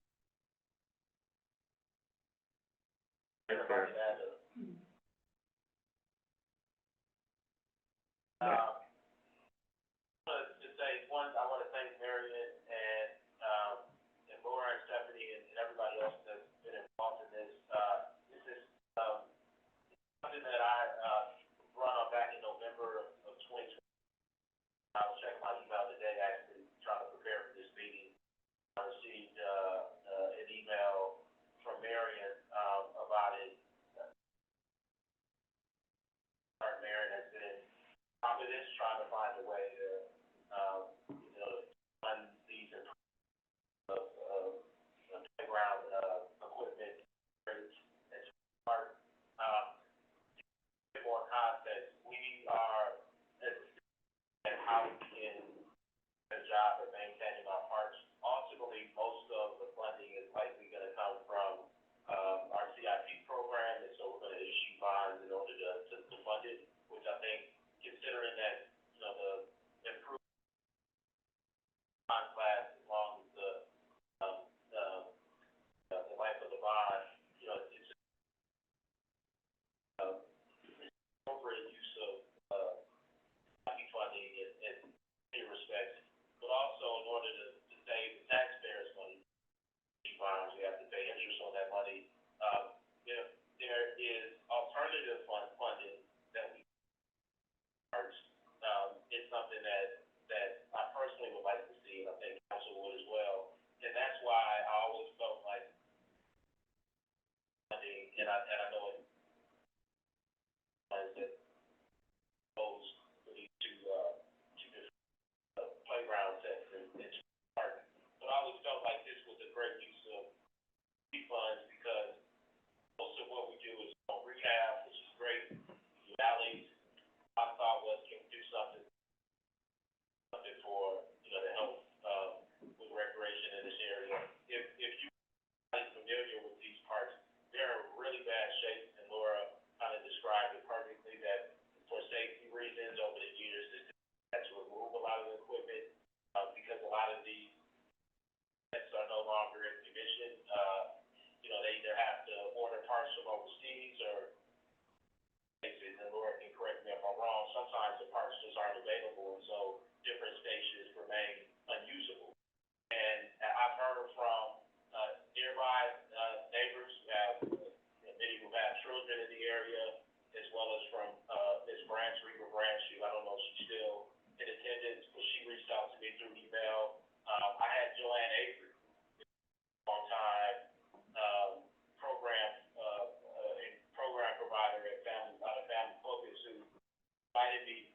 Speaker 10: To say, one, I wanna thank Marion and Laura and Stephanie and everybody else that's been involved in this. This is, trying to find a way to, fund these improvements of playground, equipment, rates, and part, more context, we are, at how we can do a job at maintaining our parks. Ultimately, most of the funding is likely gonna come from, our CIP program, and so we're gonna issue bonds in order to fund it, which I think, considering that, the improved bond class, as long as the life of the bond, it's appropriate use of, funding in many respects, but also in order to save the taxpayers money, bonds, we have to pay interest on that money. If there is alternative funding that we it's something that I personally would like to see, and I think council would as well. And that's why I always felt like funding, and I know it that goes for these two different playground sets in park. But I always felt like this was a great use of funds because most of what we do is on rehab, which is great. Valleys, my thought was, can we do something for, to help, with recreation in this area? If you are familiar with these parks, they're in really bad shape, and Laura kind of described it perfectly, that for safety reasons over the years, they had to remove a lot of the equipment, because a lot of these sets are no longer in commission. They either have to order parts from overseas or, and Laura can correct me if I'm wrong, sometimes the parts just aren't available, and so different stations remain unusable. And I've heard from, nearby, neighbors who have, many who have children in the area, as well as from, Ms. Branch, Reba Branch, who I don't know if she's still in attendance, but she reached out to me through email. I had Joanne Avery, long time, program provider at Family Focus, who invited me,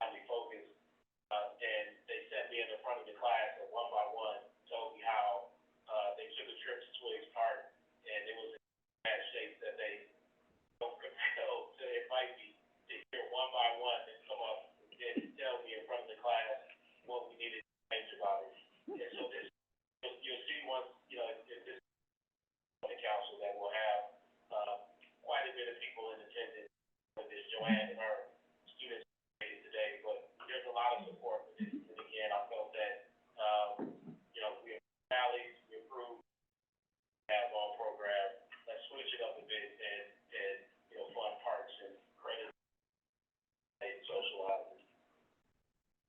Speaker 10: Family Focus, and they set me in the front of the class, and one by one told me how, they took a trip to Twigs Park, and it was in bad shape that they don't compel to invite me to hear one by one and come up and tell me in front of the class what we needed to change about it. And so this, you'll see once, if this the council that will have, quite a bit of people in attendance with this, Joanne and her students today, but there's a lot of support for this. And again, I felt that, we have rallies, we approved, have on program, let's switch it up a bit and fund parks and credit and socializing.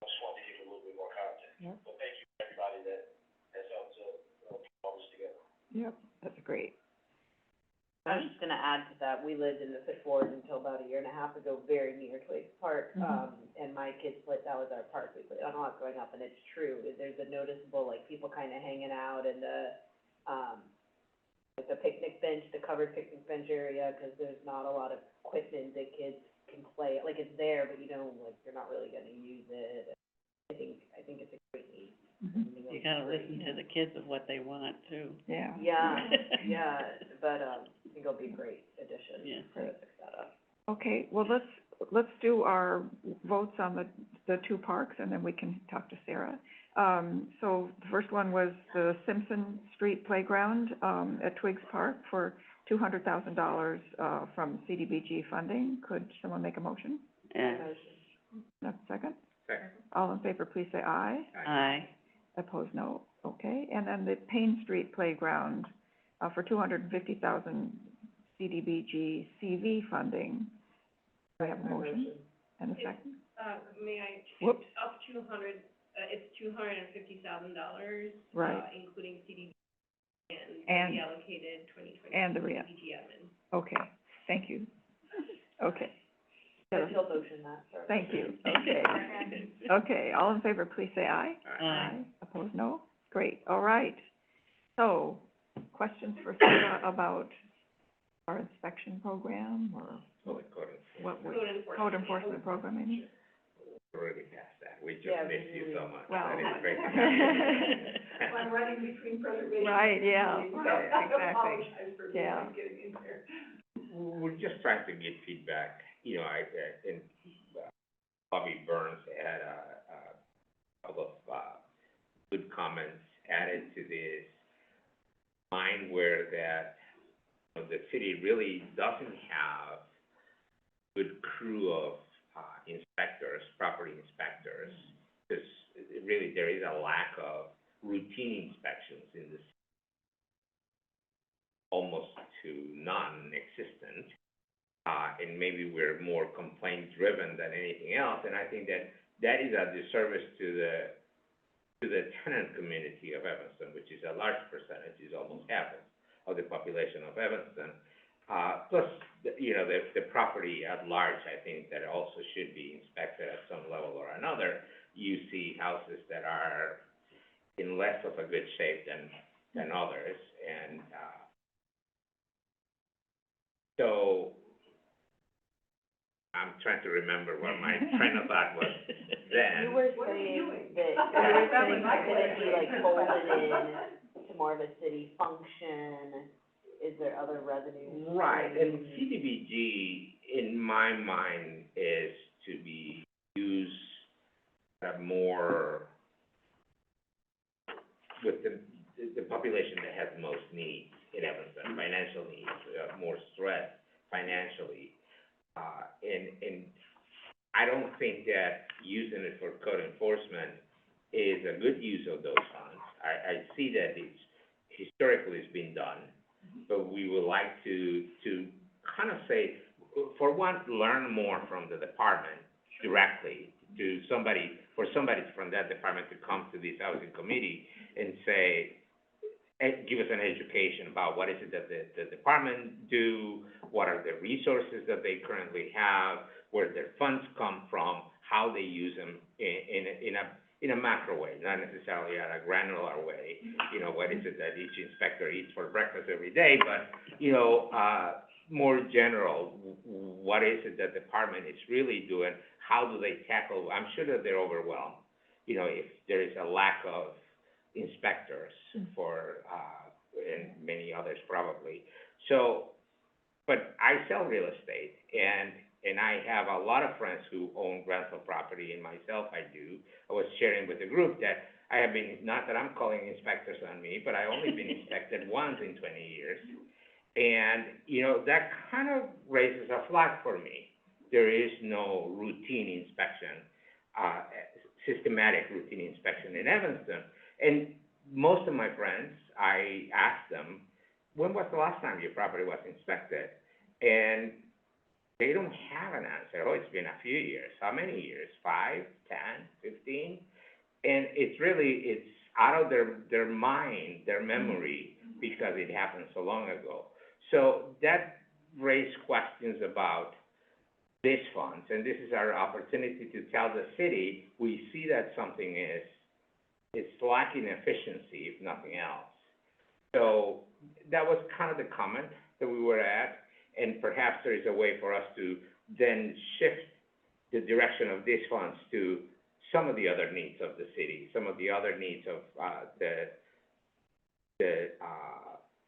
Speaker 10: I just wanted to give a little bit more context.
Speaker 1: Yep.
Speaker 10: But thank you to everybody that has helped to put all this together.
Speaker 1: Yep, that's great.
Speaker 8: I was just gonna add to that, we lived in the Fifth Ward until about a year and a half ago, very near Twigs Park, and my kids played, that was our park, we played on a lot growing up, and it's true, there's a noticeable, like, people kinda hanging out in the, like the picnic bench, the covered picnic bench area, 'cause there's not a lot of equipment that kids can play, like, it's there, but you're not really gonna use it. I think it's a great need.
Speaker 3: You gotta listen to the kids of what they want too.
Speaker 1: Yeah.
Speaker 8: Yeah, but, I think it'll be a great addition.
Speaker 3: Yeah.
Speaker 8: To fix that up.
Speaker 1: Okay, well, let's do our votes on the two parks, and then we can talk to Sarah. So the first one was the Simpson Street Playground, at Twigs Park for $200,000, from CDBG funding. Could someone make a motion?
Speaker 3: Yeah.
Speaker 1: A second?
Speaker 6: Second.
Speaker 1: All in favor, please say aye.
Speaker 3: Aye.
Speaker 1: Opposed, no. Okay, and then the Payne Street Playground, for $250,000 CDBG CV funding. Do I have a motion? And a second?
Speaker 4: May I,
Speaker 1: Whoops.
Speaker 4: up to it's $250,000.
Speaker 1: Right.
Speaker 4: Including CD
Speaker 1: And-
Speaker 4: the allocated 2020
Speaker 1: and the rea-
Speaker 4: CDBG admin.
Speaker 1: Okay, thank you. Okay.
Speaker 8: He'll motion that, sorry.
Speaker 1: Thank you, okay. Okay, all in favor, please say aye.
Speaker 3: Aye.
Speaker 1: Opposed, no? Great, all right. So, questions for Sarah about our inspection program, or
Speaker 6: Public code
Speaker 1: what,
Speaker 6: enforcement.
Speaker 1: code enforcement program, I mean?
Speaker 6: We're already past that. We just
Speaker 8: Yeah,
Speaker 6: miss you so much.
Speaker 1: Well.
Speaker 6: That is great.
Speaker 2: Well, I'm running between preservation.
Speaker 1: Right,
Speaker 2: and
Speaker 1: yeah,
Speaker 2: community, so
Speaker 1: right,
Speaker 2: I
Speaker 1: exactly.
Speaker 2: apologize for
Speaker 1: Yeah.
Speaker 2: getting in there.
Speaker 6: We're just trying to get feedback, you know, and Bobby Burns had a couple of, good comments added to this. Mine were that, you know, the city really doesn't have good crew of, inspectors, property inspectors. Because really, there is a lack of routine inspections in this, almost to non-existent. And maybe we're more complaint-driven than anything else, and I think that that is a disservice to the tenant community of Evanston, which is a large percentage, is almost half of the population of Evanston. Plus, you know, the property at large, I think that also should be inspected at some level or another. You see houses that are in less of a good shape than others, and, so, I'm trying to remember what my train of thought was then.
Speaker 8: You were saying that, could it be like folded in to more of a city function? Is there other revenues?
Speaker 6: Right, and CDBG, in my mind, is to be used more with the population that has the most needs in Evanston, financial needs, more stress financially. And I don't think that using it for code enforcement is a good use of those funds. I see that it's, historically it's been done, but we would like to kind of say, for one, learn more from the department directly, for somebody from that department to come to this housing committee and say, give us an education about what is it that the department do, what are the resources that they currently have, where their funds come from, how they use them in a macro way, not necessarily in a granular way. You know, what is it that each inspector eats for breakfast every day, but, you know, more general, what is it that the department is really doing, how do they tackle, I'm sure that they're overwhelmed, you know, if there is a lack of inspectors for, and many others probably. So, but I sell real estate, and I have a lot of friends who own rental property, and myself I do. I was sharing with the group that I have been, not that I'm calling inspectors on me, but I only been inspected once in 20 years. And, you know, that kind of raises a flag for me. There is no routine inspection, systematic routine inspection in Evanston. And most of my friends, I asked them, when was the last time your property was inspected? And they don't have an answer. Oh, it's been a few years. How many years? 5, 10, 15? And it's really, it's out of their mind, their memory, because it happened so long ago. So that raised questions about these funds, and this is our opportunity to tell the city, we see that something it's lacking efficiency, if nothing else. So that was kind of the comment that we were at, and perhaps there is a way for us to then shift the direction of these funds to some of the other needs of the city, some of the other needs of the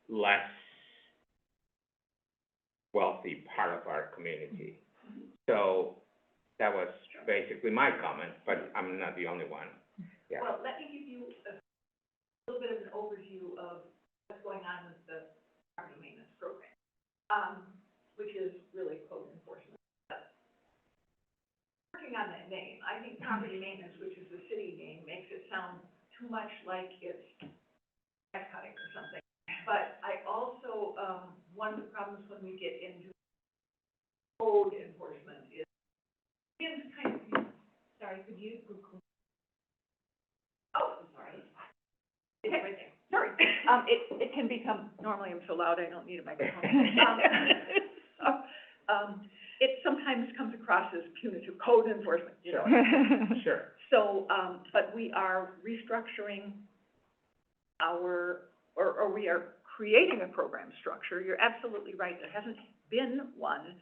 Speaker 6: less wealthy part of our community. So that was basically my comment, but I'm not the only one. Yeah.
Speaker 11: Well, let me give you a little bit of an overview of what's going on with the property maintenance program, which is really code enforcement. Working on that name, I think property maintenance, which is the city name, makes it sound too much like it's grass cutting or something. But I also, one of the problems when we get into code enforcement is, it's kind of, sorry, could you? Oh, I'm sorry. It's right there.
Speaker 1: Sorry, it can become, normally I'm so loud, I don't need a microphone. It sometimes comes across as punitive code enforcement, you know.
Speaker 6: Sure.
Speaker 1: So, but we are restructuring our, or we are
Speaker 12: creating a program structure. You're absolutely right, there hasn't been one.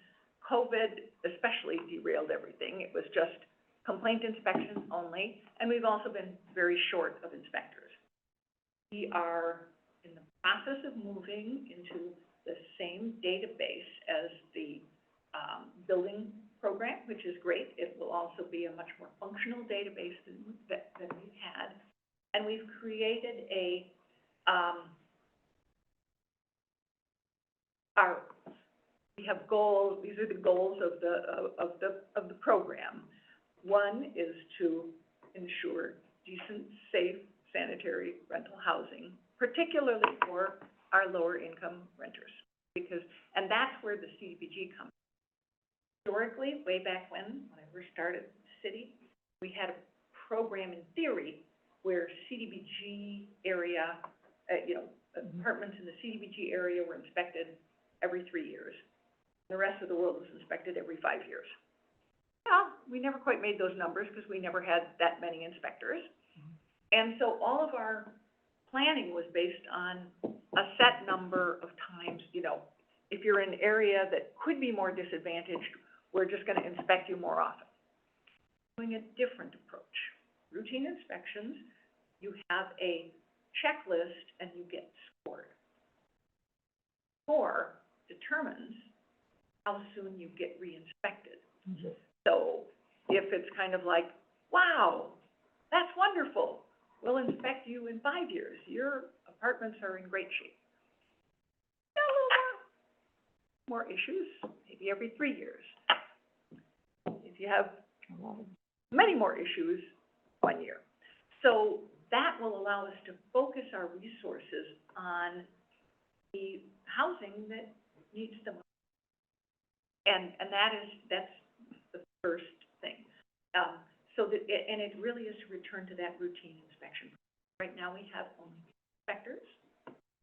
Speaker 12: COVID especially derailed everything. It was just complaint inspections only, and we've also been very short of inspectors. We are in the process of moving into the same database as the building program, which is great. It will also be a much more functional database than we've had. And we've created we have goals. These are the goals of the program. One is to ensure decent, safe, sanitary rental housing, particularly for our lower income renters, and that's where the CDBG comes. Historically, way back when I first started the city, we had a program in theory where CDBG area, apartments in the CDBG area were inspected every 3 years. The rest of the world was inspected every 5 years. Well, we never quite made those numbers because we never had that many inspectors. And so all of our planning was based on a set number of times, if you're in an area that could be more disadvantaged, we're just going to inspect you more often. Doing a different approach. Routine inspections, you have a checklist and you get scored. Score determines how soon you get re-inspected. So if it's kind of like, wow, that's wonderful, we'll inspect you in 5 years, your apartments are in great shape. A little more issues, maybe every 3 years. If you have many more issues, 1 year. So that will allow us to focus our resources on the housing that needs the most. And that's the first thing. And it really is to return to that routine inspection. Right now we have only inspectors.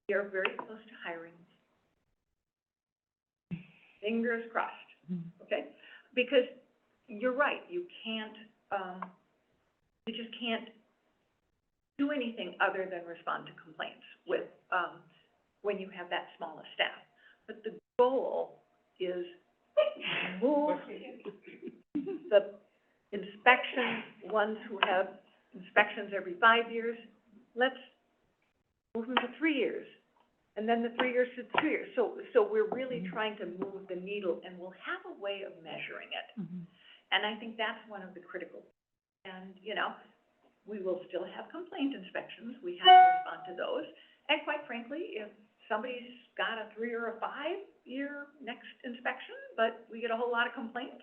Speaker 12: We are very close to hiring. Fingers crossed, okay? Because you're right, you just can't do anything other than respond to complaints when you have that small a staff. But the goal is move the inspection ones who have inspections every 5 years, let's move them to 3 years, and then the 3 years to 2 years. So we're really trying to move the needle, and we'll have a way of measuring it. And I think that's one of the critical. And, we will still have complaint inspections. We have to respond to those. And quite frankly, if somebody's got a 3 or a 5 year next inspection, but we get a whole lot of complaints,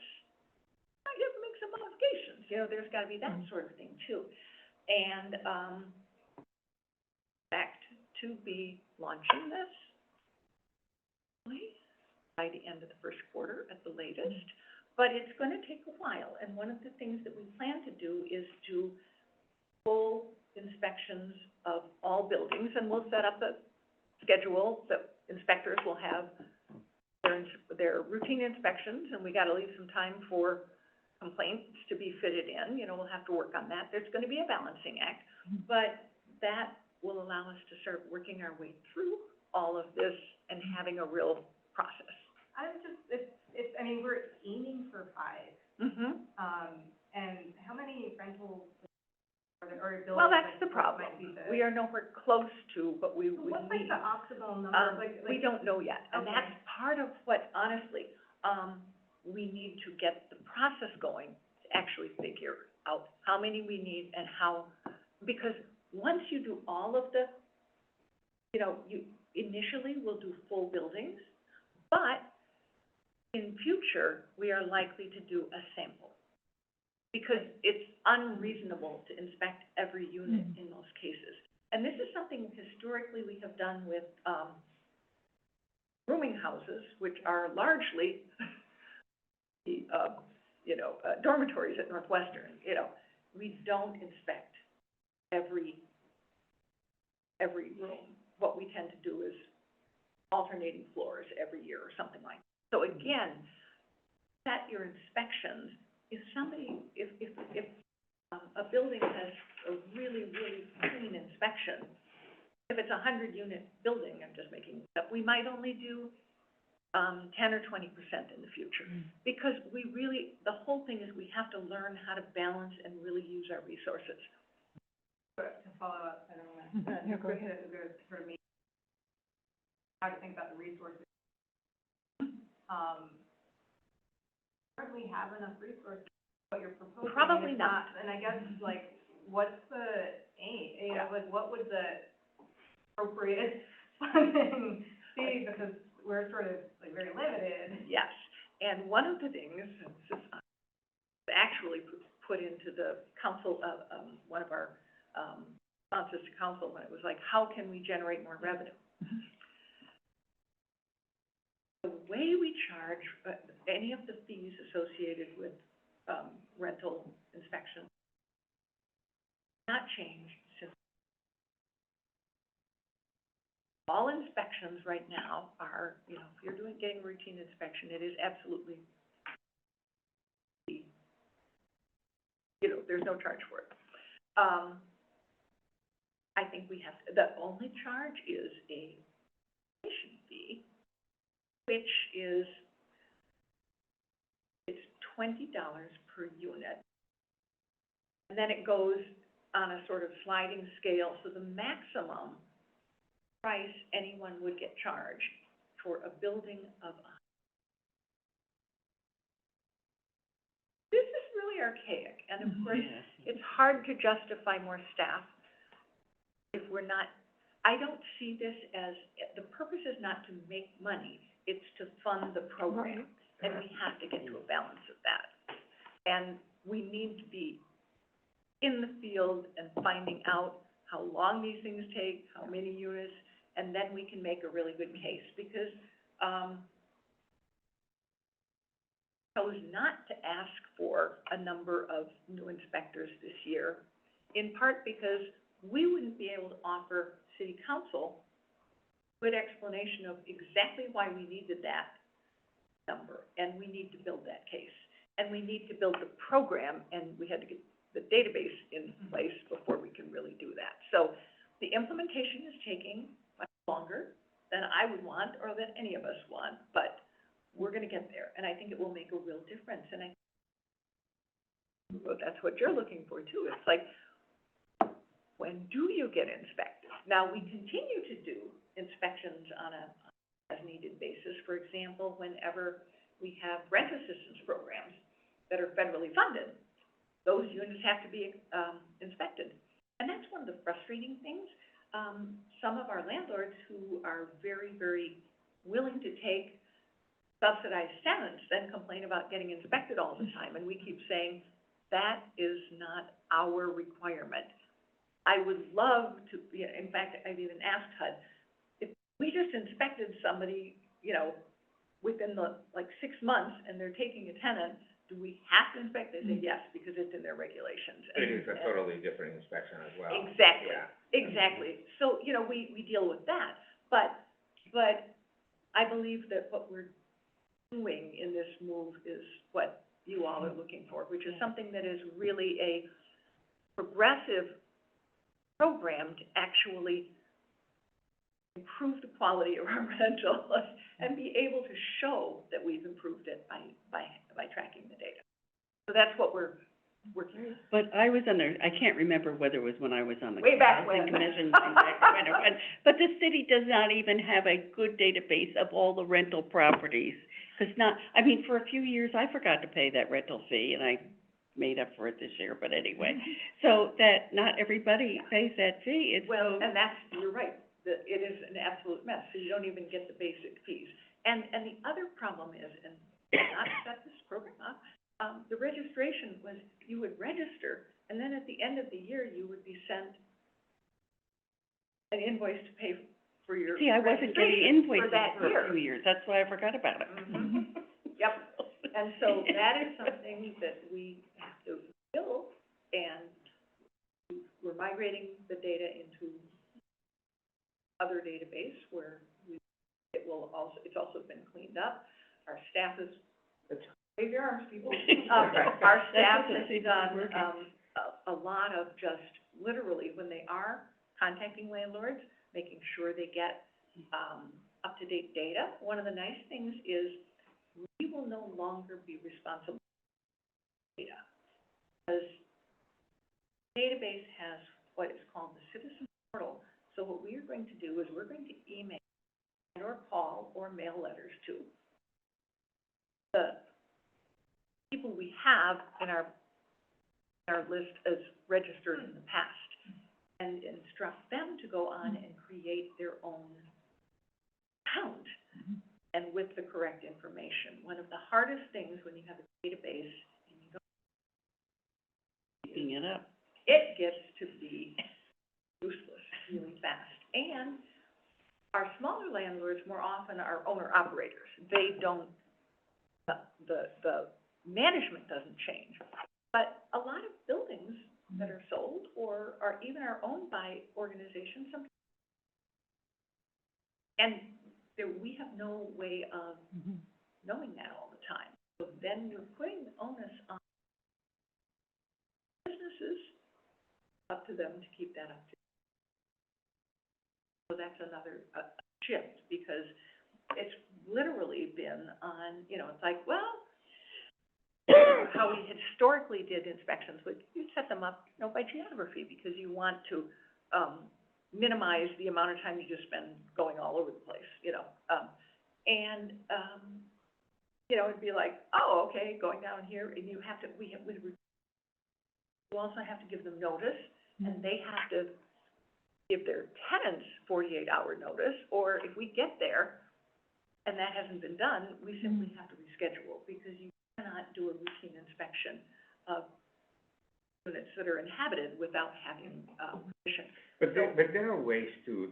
Speaker 12: I have to make some modifications. There's got to be that sort of thing too. And expect to be launching this by the end of the first quarter at the latest, but it's going to take a while. And one of the things that we plan to do is do full inspections of all buildings, and we'll set up a schedule that inspectors will have their routine inspections, and we got to leave some time for complaints to be fitted in. We'll have to work on that. There's going to be a balancing act, but that will allow us to start working our way through all of this and having a real process.
Speaker 7: We're aiming for 5. And how many rental or buildings?
Speaker 12: Well, that's the problem. We are nowhere close to, but we
Speaker 7: What's
Speaker 12: need.
Speaker 7: the optimal number?
Speaker 12: We don't know yet, and
Speaker 7: Okay.
Speaker 12: that's part of what, honestly, we need to get the process going to actually figure out how many we need and how, because once you do all of the, you initially will do full buildings, but in future, we are likely to do a sample. Because it's unreasonable to inspect every unit in most cases. And this is something historically we have done with rooming houses, which are largely dormitories at Northwestern. We don't inspect every room. What we tend to do is alternating floors every year or something like that. So again, set your inspections. If a building has a really, really clean inspection, if it's a 100-unit building, I'm just making it up, we might only do 10 or 20% in the future. Because we really, the whole thing is we have to learn how to balance and really use our resources.
Speaker 7: But to follow up, I don't wanna,
Speaker 1: Yeah, go ahead.
Speaker 7: sort of me, how to think about the resources. Currently have enough resources, what you're proposing.
Speaker 12: Probably
Speaker 7: and it's
Speaker 12: not.
Speaker 7: And I guess, like, what's the aim, you know, like, what would the appropriate funding be, because we're sort of, like, very limited.
Speaker 12: Yes, and one of the things, this is actually put into the council, one of our, responses to council, when it was like, how can we generate more revenue? The way we charge, any of the fees associated with, rental inspection not changed since. All inspections right now are, you know, if you're getting a routine inspection, it is absolutely, you know, there's no charge for it. I think we have, the only charge is a station fee, which is, it's $20 per unit. And then it goes on a sort of sliding scale, so the maximum price anyone would get charged for a building of this is really archaic, and of course, it's hard to justify more staff if we're not, I don't see this as, the purpose is not to make money, it's to fund the program, and we have to get to a balance of that. And we need to be in the field and finding out how long these things take, how many units, and then we can make a really good case, because, chose not to ask for a number of new inspectors this year, in part because we wouldn't be able to offer city council good explanation of exactly why we needed that number, and we need to build that case. And we need to build the program, and we had to get the database in place before we can really do that. So the implementation is taking much longer than I would want, or than any of us want, but we're gonna get there, and I think it will make a real difference, and that's what you're looking for too. It's like, when do you get inspected? Now, we continue to do inspections on a as-needed basis. For example, whenever we have rent assistance programs that are federally funded, those units have to be, inspected. And that's one of the frustrating things. Some of our landlords who are very, very willing to take subsidized tenants then complain about getting inspected all the time, and we keep saying, that is not our requirement. I would love to, in fact, I've even asked HUD, if we just inspected somebody, you know, within the, 6 months, and they're taking a tenant, do we have to inspect? They say yes, because it's in their regulations.
Speaker 6: It is a totally different inspection as well.
Speaker 12: Exactly,
Speaker 6: Yeah.
Speaker 12: exactly. So, you know, we deal with that, but I believe that what we're doing in this move is what you all are looking for, which is something that is really a progressive program to actually improve the quality of our rental and be able to show that we've improved it by tracking the data. So that's what we're working on.
Speaker 3: But I was I can't remember whether it was when I was on the
Speaker 12: Way back
Speaker 3: housing
Speaker 12: when.
Speaker 3: commission, way back when or when, but the city does not even have a good database of all the rental properties. For a few years, I forgot to pay that rental fee, and I made up for it this year, but anyway. So that not everybody pays that fee, it's
Speaker 12: Well, and that's, you're right, it is an absolute mess, so you don't even get the basic fees. And the other problem is, and not set this program up, the registration was, you would register, and then at the end of the year, you would be sent an invoice to pay for your
Speaker 3: See, I wasn't getting
Speaker 12: registration
Speaker 3: invoices
Speaker 12: for that
Speaker 3: for
Speaker 12: year.
Speaker 3: a few years, that's why I forgot about it.
Speaker 12: Yep, and so that is something that we have to build, and we're migrating the data into other database where it's also been cleaned up. Our staff is, wave your arms, people. Our staff has done, a lot of just, literally, when they are contacting landlords, making sure they get, up-to-date data. One of the nice things is we will no longer be responsible for data, because the database has what is called the citizen portal. So what we are going to do is we're going to email or call or mail letters to the people we have in our list as registered in the past, and instruct them to go on and create their own account, and with the correct information. One of the hardest things when you have a database and you don't,
Speaker 3: Keeping it up.
Speaker 12: it gets to be useless really fast. And our smaller landlords more often are owner-operators. They don't, the management doesn't change. But a lot of buildings that are sold or are even are owned by organizations, sometimes, and there, we have no way of knowing that all the time. So then you're putting the onus on businesses, up to them to keep that up to. So that's another shift, because it's literally been on, you know, it's like, well, how we historically did inspections, would you set them up, you know, by geography, because you want to minimize the amount of time you just spend going all over the place, you know. You know, it'd be like, oh, okay, going down here, and you have to, you also have to give them notice, and they have to give their tenants 48-hour notice, or if we get there and that hasn't been done, we simply have to reschedule, because you cannot do a routine inspection of units that are inhabited without having permission.
Speaker 6: But there are ways to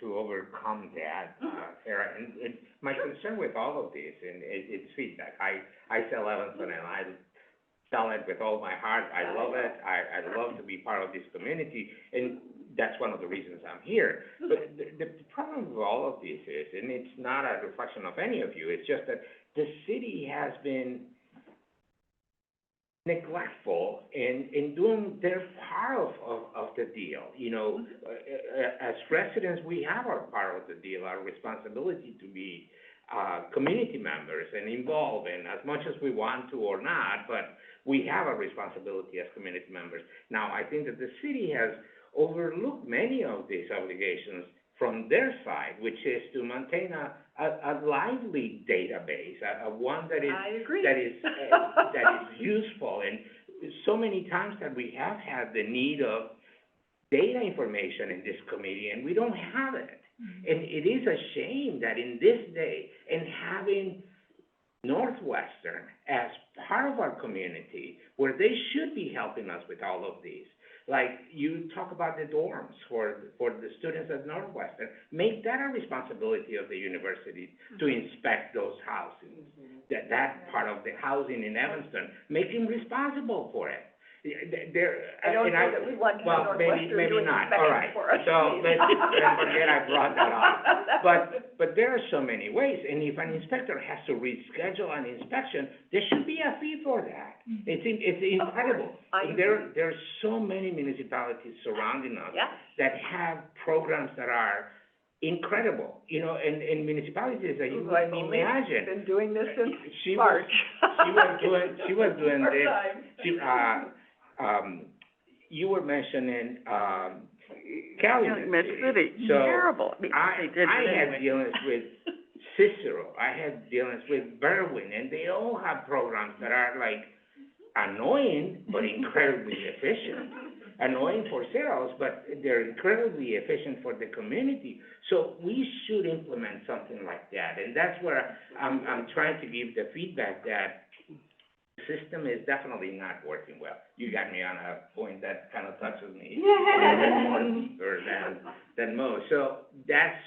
Speaker 6: overcome that, Sarah, and my concern with all of this, and it's feedback. I sell Evanston, and I sell it with all my heart. I love it. I love to be part of this community, and that's one of the reasons I'm here. But the problem with all of this is, and it's not a reflection of any of you, it's just that the city has been neglectful in doing their part of the deal. You know, as residents, we have our part of the deal, our responsibility to be community members and involved in as much as we want to or not, but we have a responsibility as community members. Now, I think that the city has overlooked many of these obligations from their side, which is to maintain a lively database, one that is
Speaker 12: I agree.
Speaker 6: that is useful. And so many times that we have had the need of data information in this committee, and we don't have it. And it is a shame that in this day, and having Northwestern as part of our community, where they should be helping us with all of these. Like, you talk about the dorms for the students at Northwestern, make that a responsibility of the university to inspect those housings. That part of the housing in Evanston, make them responsible for it.
Speaker 12: I don't know that we want to have Northwestern doing inspections for us.
Speaker 6: So let's forget I brought that up. But there are so many ways, and if an inspector has to reschedule an inspection, there should be a fee for that. It's incredible. There are so many municipalities surrounding us that have programs that are incredible, you know, and municipalities that you wouldn't imagine.
Speaker 12: Been doing this since
Speaker 6: She
Speaker 12: March.
Speaker 6: was doing this.
Speaker 12: Part-time.
Speaker 6: You were mentioning, Calumet
Speaker 3: City,
Speaker 6: So,
Speaker 3: terrible.
Speaker 6: I had dealings with Cicero, I had dealings with Berwyn, and they all have programs that are like annoying, but incredibly efficient. Annoying for sales, but they're incredibly efficient for the community. So we should implement something like that, and that's where I'm trying to give the feedback that the system is definitely not working well. You got me on a point that kind of touches me more deeper than most. So that's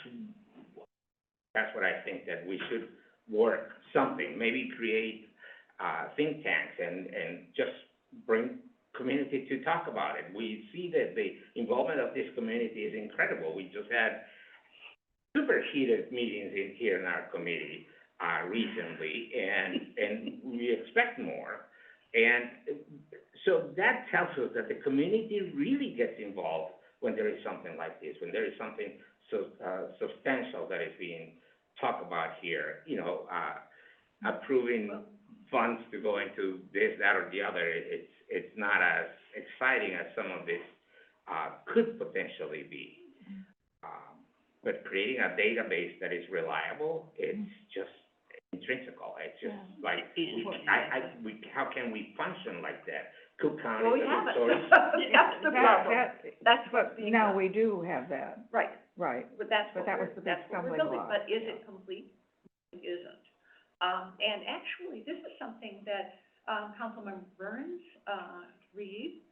Speaker 6: what I think, that we should work something, maybe create think tanks and just bring community to talk about it. We see that the involvement of this community is incredible. We just had super heated meetings here in our committee recently, and we expect more. And so that tells us that the community really gets involved when there is something like this, when there is something substantial that is being talked about here, you know, approving funds to go into this, that, or the other, it's not as exciting as some of this, could potentially be. But creating a database that is reliable, it's just intrinsical, it's just like, how can we function like that? Cook County
Speaker 12: Well,
Speaker 6: is
Speaker 12: we
Speaker 6: a
Speaker 12: haven't.
Speaker 6: source.
Speaker 12: That's the problem. That's what's being
Speaker 1: Now
Speaker 12: done.
Speaker 1: we do have that,
Speaker 12: Right,
Speaker 1: right.
Speaker 12: but that's
Speaker 1: But
Speaker 12: what
Speaker 1: that was
Speaker 12: we're,
Speaker 1: the big
Speaker 12: that's what we're
Speaker 1: stumbling
Speaker 12: building.
Speaker 1: block.
Speaker 12: But is it complete? It isn't. And actually, this is something that, Councilmember Burns, Reed,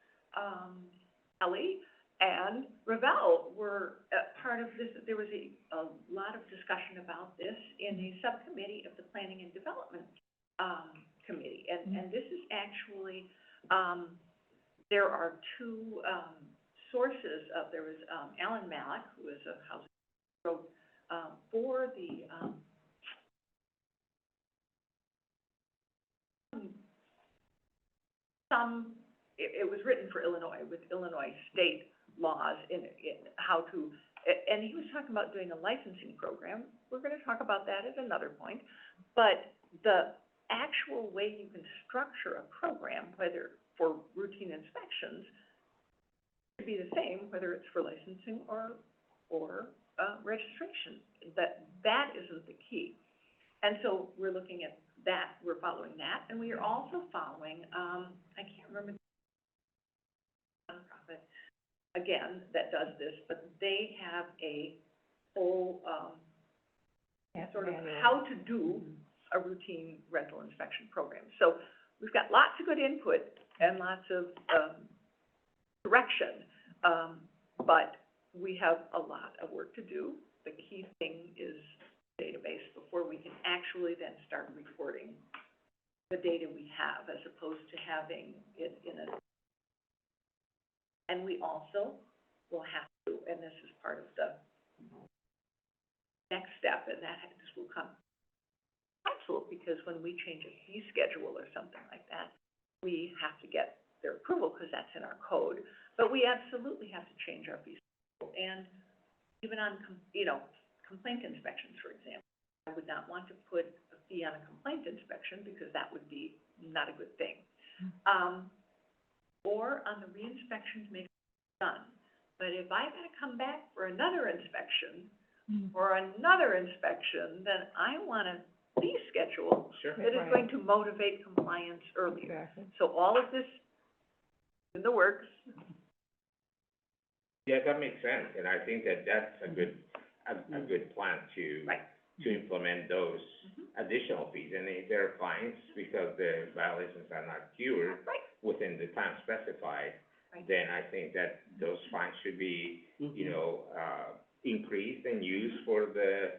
Speaker 12: Ellie, and Ravel were, part of this. There was a lot of discussion about this in a subcommittee of the Planning and Development, Committee. And this is actually, there are two, sources of, there was, Alan Malik, who is a housing, wrote, for the, it was written for Illinois, with Illinois state laws in how to, and he was talking about doing a licensing program. We're gonna talk about that at another point. But the actual way you can structure a program, whether for routine inspections, should be the same, whether it's for licensing or registration. That isn't the key. And so we're looking at that, we're following that, and we are also following, I can't remember the nonprofit, again, that does this, but they have a whole, sort of how to do a routine rental inspection program. So we've got lots of good input and lots of, direction, but we have a lot of work to do. The key thing is database before we can actually then start recording the data we have, as opposed to having it in a, and we also will have to, and this is part of the next step, and that this will come council, because when we change a fee schedule or something like that, we have to get their approval, because that's in our code. But we absolutely have to change our fee schedule, and even on, complaint inspections, for example. I would not want to put a fee on a complaint inspection, because that would be not a good thing. Or on the re-inspections, make it done. But if I gotta come back for another inspection, or another inspection, then I want a fee schedule
Speaker 6: Sure.
Speaker 12: that is going to motivate compliance earlier.
Speaker 1: Exactly.
Speaker 12: So all of this is in the works.
Speaker 6: Yeah, that makes sense, and I think that that's a good, a good plan to,
Speaker 12: Right.
Speaker 6: to implement those additional fees. And if there are fines because the violations are not cured
Speaker 12: Right.
Speaker 6: within the time specified,
Speaker 12: Right.
Speaker 6: then I think that those fines should be, you know, increased and used for the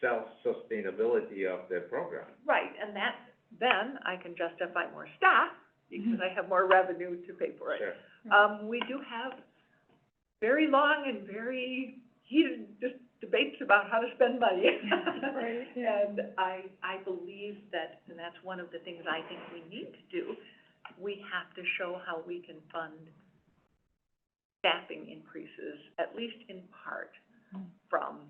Speaker 6: self-sustainability of the program.
Speaker 12: Right, and that, then I can justify more staff, because I have more revenue to pay for it.
Speaker 6: Sure.
Speaker 12: We do have very long and very heated debates about how to spend money.
Speaker 1: Right, yeah.
Speaker 12: And I believe that, and that's one of the things I think we need to do, we have to show how we can fund staffing increases, at least in part, from,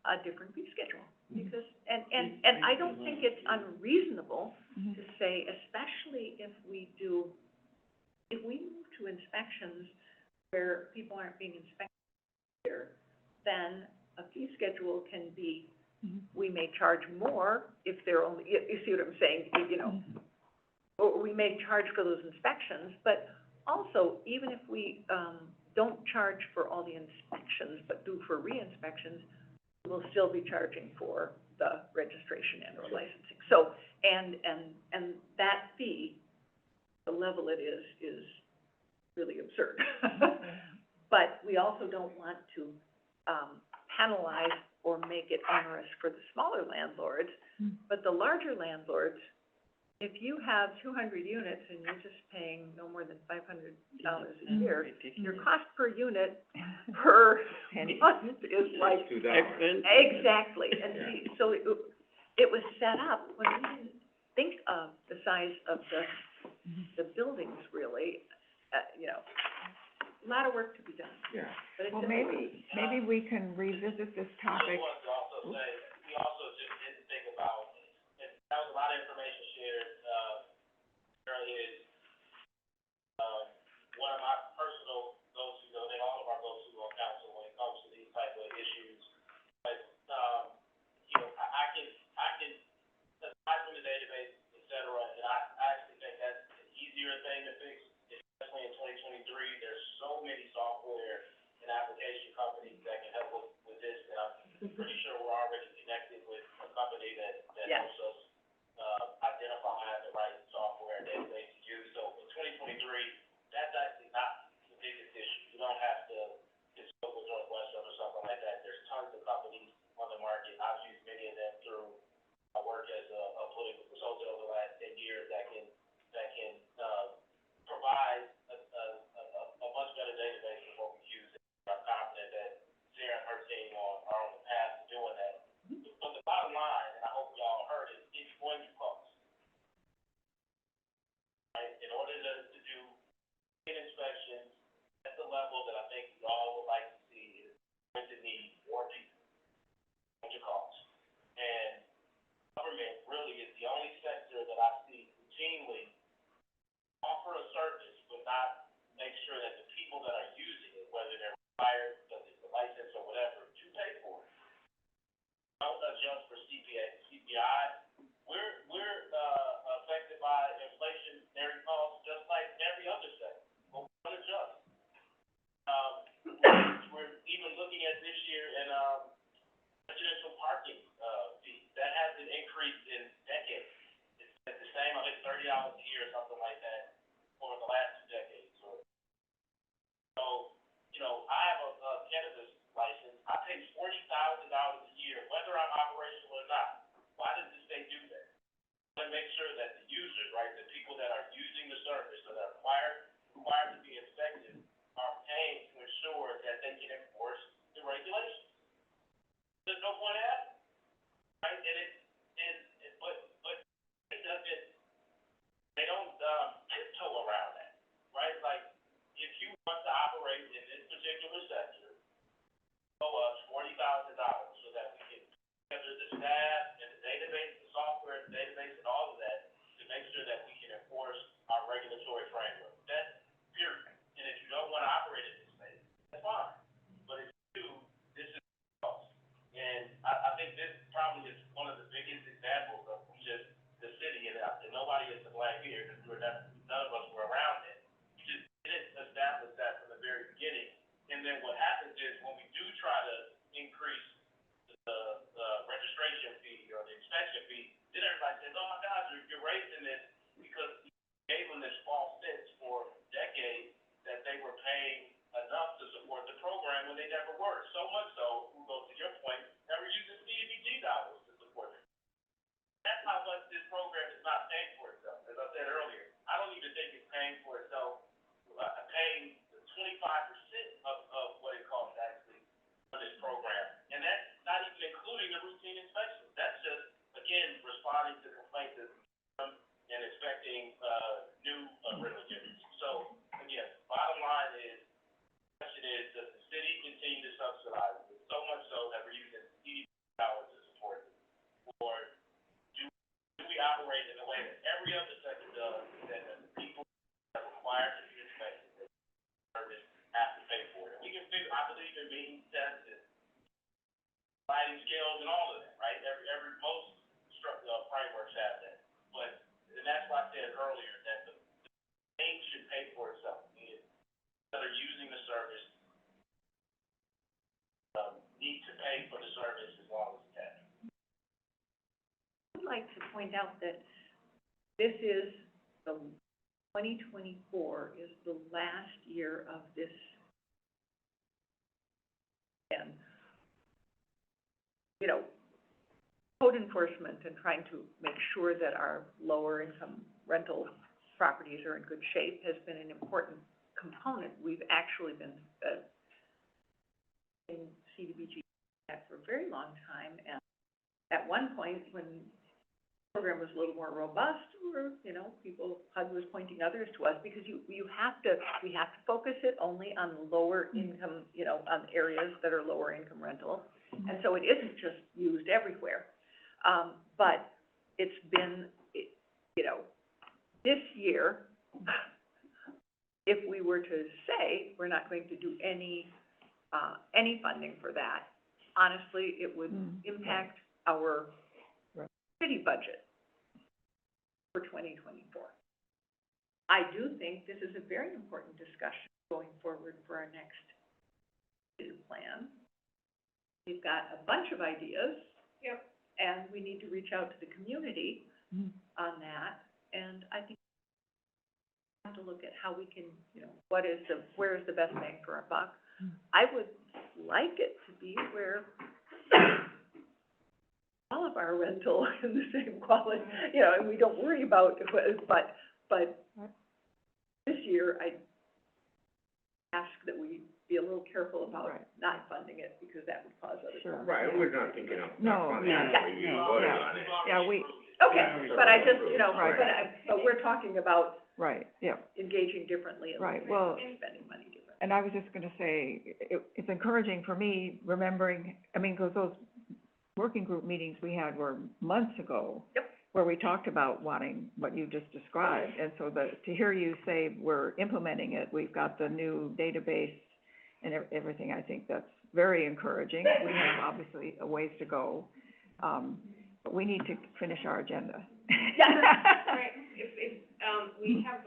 Speaker 12: a different fee schedule. Because, and I don't think it's unreasonable to say, especially if we move to inspections where people aren't being inspected here, then a fee schedule can be, we may charge more if they're only, you see what I'm saying, or we may charge for those inspections, but also, even if we, don't charge for all the inspections, but do for re-inspections, we'll still be charging for the registration and or licensing. So, and that fee, the level it is really absurd. But we also don't want to, penalize or make it onerous for the smaller landlords. But the larger landlords, if you have 200 units and you're just paying no more than $500 a year, your cost per unit per month is like,
Speaker 6: $2.
Speaker 12: exactly. And see, so it was set up when we didn't think of the size of the buildings really, a lot of work to be done.
Speaker 6: Yeah.
Speaker 12: But
Speaker 1: Well, maybe we can revisit this
Speaker 10: I
Speaker 1: topic.
Speaker 10: just wanted to also say, we also just didn't think about, and that was a lot of information shared, earlier, one of my personal go-to, I think all of our go-to on council when it comes to these type of issues. But, I can, aside from the database, et cetera, and I actually think that's an easier thing to fix, especially in 2023. There's so many software and application companies that can help us with this, and I'm pretty sure we're already connected with a company that
Speaker 8: Yeah.
Speaker 10: helps us, identify the right software and database to use. So in 2023, that's actually not the biggest issue. You don't have to just go with Northwestern or something like that. There's tons of companies on the market. I've used many of them through my work as a political consultant over the last 10 years that can provide a much better database than what we use. I'm confident that Sarah and her team are on the path to doing that. But the bottom line, and I hope y'all heard it, it's going to cost. Right? In order to do inspections at the level that I think we all would like to see, is going to need more people. It's going to cost. And government really is the only sector that I see routinely offer a service but not make sure that the people that are using it, whether they're required, whether it's a license or whatever, to pay for it. Don't adjust for CPI. We're affected by inflationary costs just like every other sector. But we don't adjust. We're even looking at this year in residential parking fees. That hasn't increased in decades. It's at the same, I think $30 a year or something like that over the last 2 decades. So, I have a cannabis license. I pay $40,000 a year, whether I'm operational or not. Why does the state do that? To make sure that the users, right, the people that are using the service, that are required to be inspected, are paying to ensure that they can enforce the regulations. There's no point at it, right? But it doesn't, they don't tiptoe around that, right? Like, if you want to operate in this particular sector, go up $40,000 so that we can gather the staff and the database, the software, the database, and all of that to make sure that we can enforce our regulatory framework. That's period. And if you don't want to operate in this space, that's fine. But if you do, this is cost. And I think this probably is one of the biggest examples of just the city, and nobody is to blame here because none of us were around it. We just didn't establish that from the very beginning. And then what happens is when we do try to increase the registration fee or the inspection fee, then everybody says, oh my gosh, you're raising this because we gave them this false sense for decades that they were paying enough to support the program when they never were. So much so, who goes to your point, that we're using CDBG dollars to support it. That's how much this program is not paying for itself. As I said earlier, I don't even think it's paying for itself, paying 25% of what it costs actually for this program. And that's not even including the routine inspections. That's just, again, responding to complaints and expecting new rental units. So, again, bottom line is, the question is, does the city continue to subsidize it? So much so that we're using CDBG dollars to support it? Or do we operate in a way that every other sector does, that the people that are required to be inspected, that service have to pay for it? And we can figure, I believe in means tests and sliding scales and all of that, right? Most frameworks have that. But, and that's why I said earlier that the thing should pay for itself. That are using the service need to pay for the service as long as it can.
Speaker 12: I'd like to point out that this is the 2024 is the last year of this. And, code enforcement and trying to make sure that our lower income rental properties are in good shape has been an important component. We've actually been, in CDBG for a very long time, and at one point, when program was a little more robust, or, you know, HUD was pointing others to us, because we have to focus it only on lower income, you know, on areas that are lower income rental. And so it isn't just used everywhere. But it's been, you know, this year, if we were to say we're not going to do any funding for that, honestly, it would impact our city budget for 2024. I do think this is a very important discussion going forward for our next plan. We've got a bunch of ideas.
Speaker 4: Yep.
Speaker 12: And we need to reach out to the community on that, and I think we have to look at how we can, you know, where is the best bang for our buck. I would like it to be where all of our rental in the same quality, you know, and we don't worry about it, but this year, I ask that we be a little careful about not funding it, because that would cause other problems.
Speaker 6: Right, we're not thinking of
Speaker 1: No,
Speaker 6: not funding it, we voted on it.
Speaker 1: Yeah, we,
Speaker 12: Okay, but I just, you know,
Speaker 1: Right.
Speaker 12: but we're talking about
Speaker 1: right, yeah.
Speaker 12: engaging differently and
Speaker 1: Right, well,
Speaker 12: spending money differently.
Speaker 1: and I was just gonna say, it's encouraging for me, remembering, I mean, 'cause those working group meetings we had were months ago.
Speaker 12: Yep.
Speaker 1: Where we talked about wanting what you just described, and so to hear you say we're implementing it, we've got the new database and everything, I think that's very encouraging. We have obviously a ways to go, but we need to finish our agenda.
Speaker 4: Right, we have,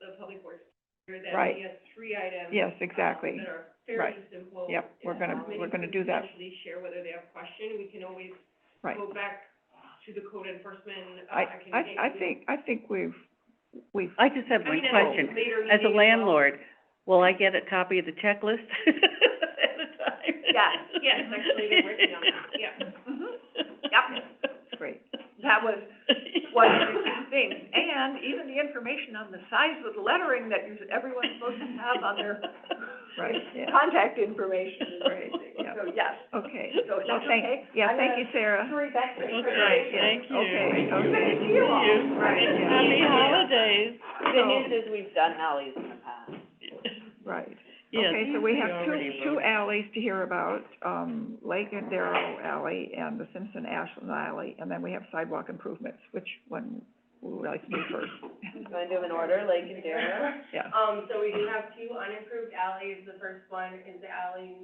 Speaker 4: the public works here that
Speaker 1: Right.
Speaker 4: we have 3 items.
Speaker 1: Yes, exactly.
Speaker 4: That are
Speaker 1: Right.
Speaker 4: fairly simple.
Speaker 1: Yep, we're gonna do that.
Speaker 4: Maybe potentially share whether they have question, we can always
Speaker 1: Right.
Speaker 4: go back to the code enforcement,
Speaker 1: I think we've,
Speaker 3: I just have
Speaker 4: I
Speaker 3: one
Speaker 4: mean,
Speaker 3: question.
Speaker 4: later
Speaker 3: As a
Speaker 4: meeting as well.
Speaker 3: landlord, will I get a copy of the checklist at a time?
Speaker 4: Yes, actually, they're working on that, yeah.
Speaker 12: Yep,
Speaker 1: great.
Speaker 12: that was one of the key things, and even the information on the size of the lettering that everyone's supposed to have on their
Speaker 1: Right, yeah.
Speaker 12: contact information and
Speaker 1: Right,
Speaker 12: everything.
Speaker 1: yeah.
Speaker 12: So, yes.
Speaker 1: Okay,
Speaker 12: So,
Speaker 1: well,
Speaker 12: that's okay?
Speaker 1: thank you,
Speaker 12: I'm
Speaker 1: Sarah.
Speaker 12: gonna hurry back to the
Speaker 1: Right, yeah,
Speaker 3: Thank you.
Speaker 1: okay,
Speaker 6: Thank you.
Speaker 1: okay.
Speaker 12: See you all.
Speaker 1: Right, yeah.
Speaker 3: Happy holidays.
Speaker 8: The good news is we've done alleys in the past.
Speaker 1: Right.
Speaker 3: Yeah,
Speaker 1: Okay, so we
Speaker 3: these
Speaker 1: have
Speaker 3: already
Speaker 1: two
Speaker 3: voted.
Speaker 1: alleys to hear about, Lake and Darrow Alley and the Simpson Ashland Alley, and then we have sidewalk improvements. Which one would we like to do first?
Speaker 8: You wanna do them in order, Lake and Darrow?
Speaker 1: Yeah,
Speaker 4: So we do have 2 unimproved alleys. The first one is the alley,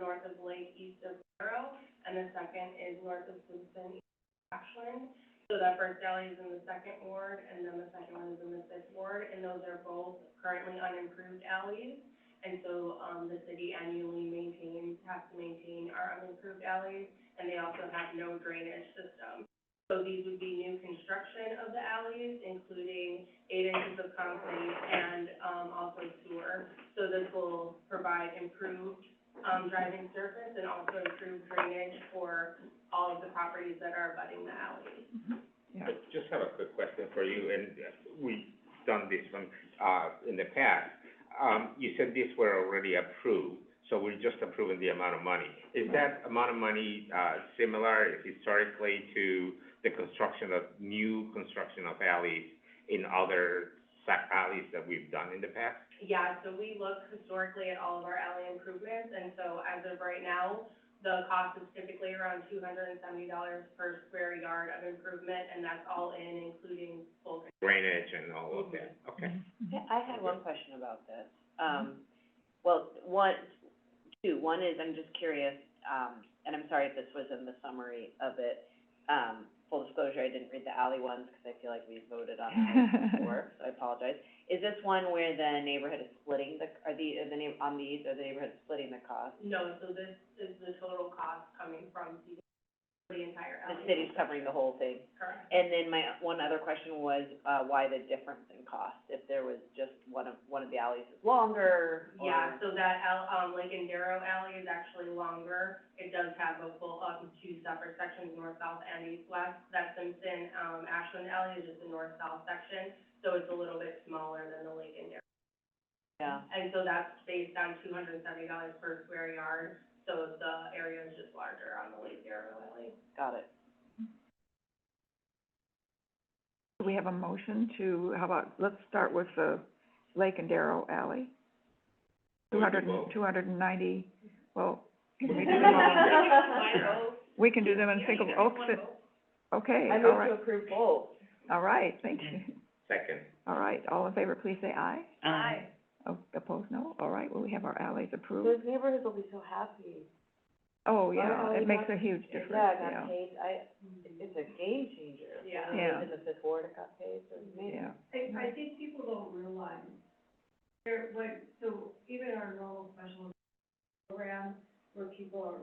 Speaker 4: north of Lake, east of Barrow, and the second is north of Simpson, east of Ashland. So that first alley is in the 2nd ward, and then the second one is in the 5th ward, and those are both currently unimproved alleys. And so, the city annually has to maintain our unimproved alleys, and they also have no drainage system. So these would be new construction of the alleys, including 8 inches of concrete and, also sewer. So this will provide improved, driving surface and also improved drainage for all of the properties that are abutting the alleys.
Speaker 1: yeah.
Speaker 6: Just have a quick question for you, and we've done this one, in the past. You said these were already approved, so we're just approving the amount of money. Is that amount of money, similar historically to the new construction of alleys in other alleys that we've done in the past?
Speaker 4: Yeah, so we look historically at all of our alley improvements, and so as of right now, the cost is typically around $270 per square yard of improvement, and that's all in, including full.
Speaker 6: Drainage and all of that, okay.
Speaker 8: Yeah, I had one question about this. Well, two. One is, I'm just curious, and I'm sorry if this was in the summary of it. Full disclosure, I didn't read the alley ones, because I feel like we voted on alleys before, so I apologize. Is this one where the neighborhood is splitting are the neighborhood splitting the cost?
Speaker 4: No, so this is the total cost coming from the entire
Speaker 8: The
Speaker 4: alley.
Speaker 8: city's covering the whole thing?
Speaker 4: Correct.
Speaker 8: And then my one other question was, why the difference in cost? If there was just one of the alleys is longer, or?
Speaker 4: Yeah, so that Lake and Darrow alley is actually longer. It does have a full, 2 separate sections, north, south, and east-west. That Simpson, Ashland alley is just a north-south section, so it's a little bit smaller than the Lake and Darrow.
Speaker 8: Yeah.
Speaker 4: And so that's based on $270 per square yard, so the area is just larger on the Lake Darrow alley.
Speaker 8: Got it.
Speaker 1: Do we have a motion to, how about, let's start with the Lake and Darrow Alley. 290, well, can we do them all? We can do them in single, okay,
Speaker 8: I
Speaker 1: all
Speaker 8: move
Speaker 1: right,
Speaker 8: to approve both.
Speaker 1: all right, thank you.
Speaker 6: Second.
Speaker 1: All right, all in favor, please say aye.
Speaker 3: Aye.
Speaker 1: Oh, opposed, no? All right, well, we have our alleys approved.
Speaker 8: Those neighborhoods will be so happy.
Speaker 1: Oh, yeah,
Speaker 8: Our
Speaker 1: it
Speaker 8: alley
Speaker 1: makes
Speaker 8: got-
Speaker 1: a huge difference,
Speaker 8: Yeah, it
Speaker 1: yeah.
Speaker 8: got paid, it's a game changer.
Speaker 7: Yeah.
Speaker 8: For the
Speaker 1: Yeah.
Speaker 8: in the Fifth Ward, it got paid, so it's amazing.
Speaker 1: Yeah,
Speaker 2: I think people don't realize, so even our normal special programs where people are,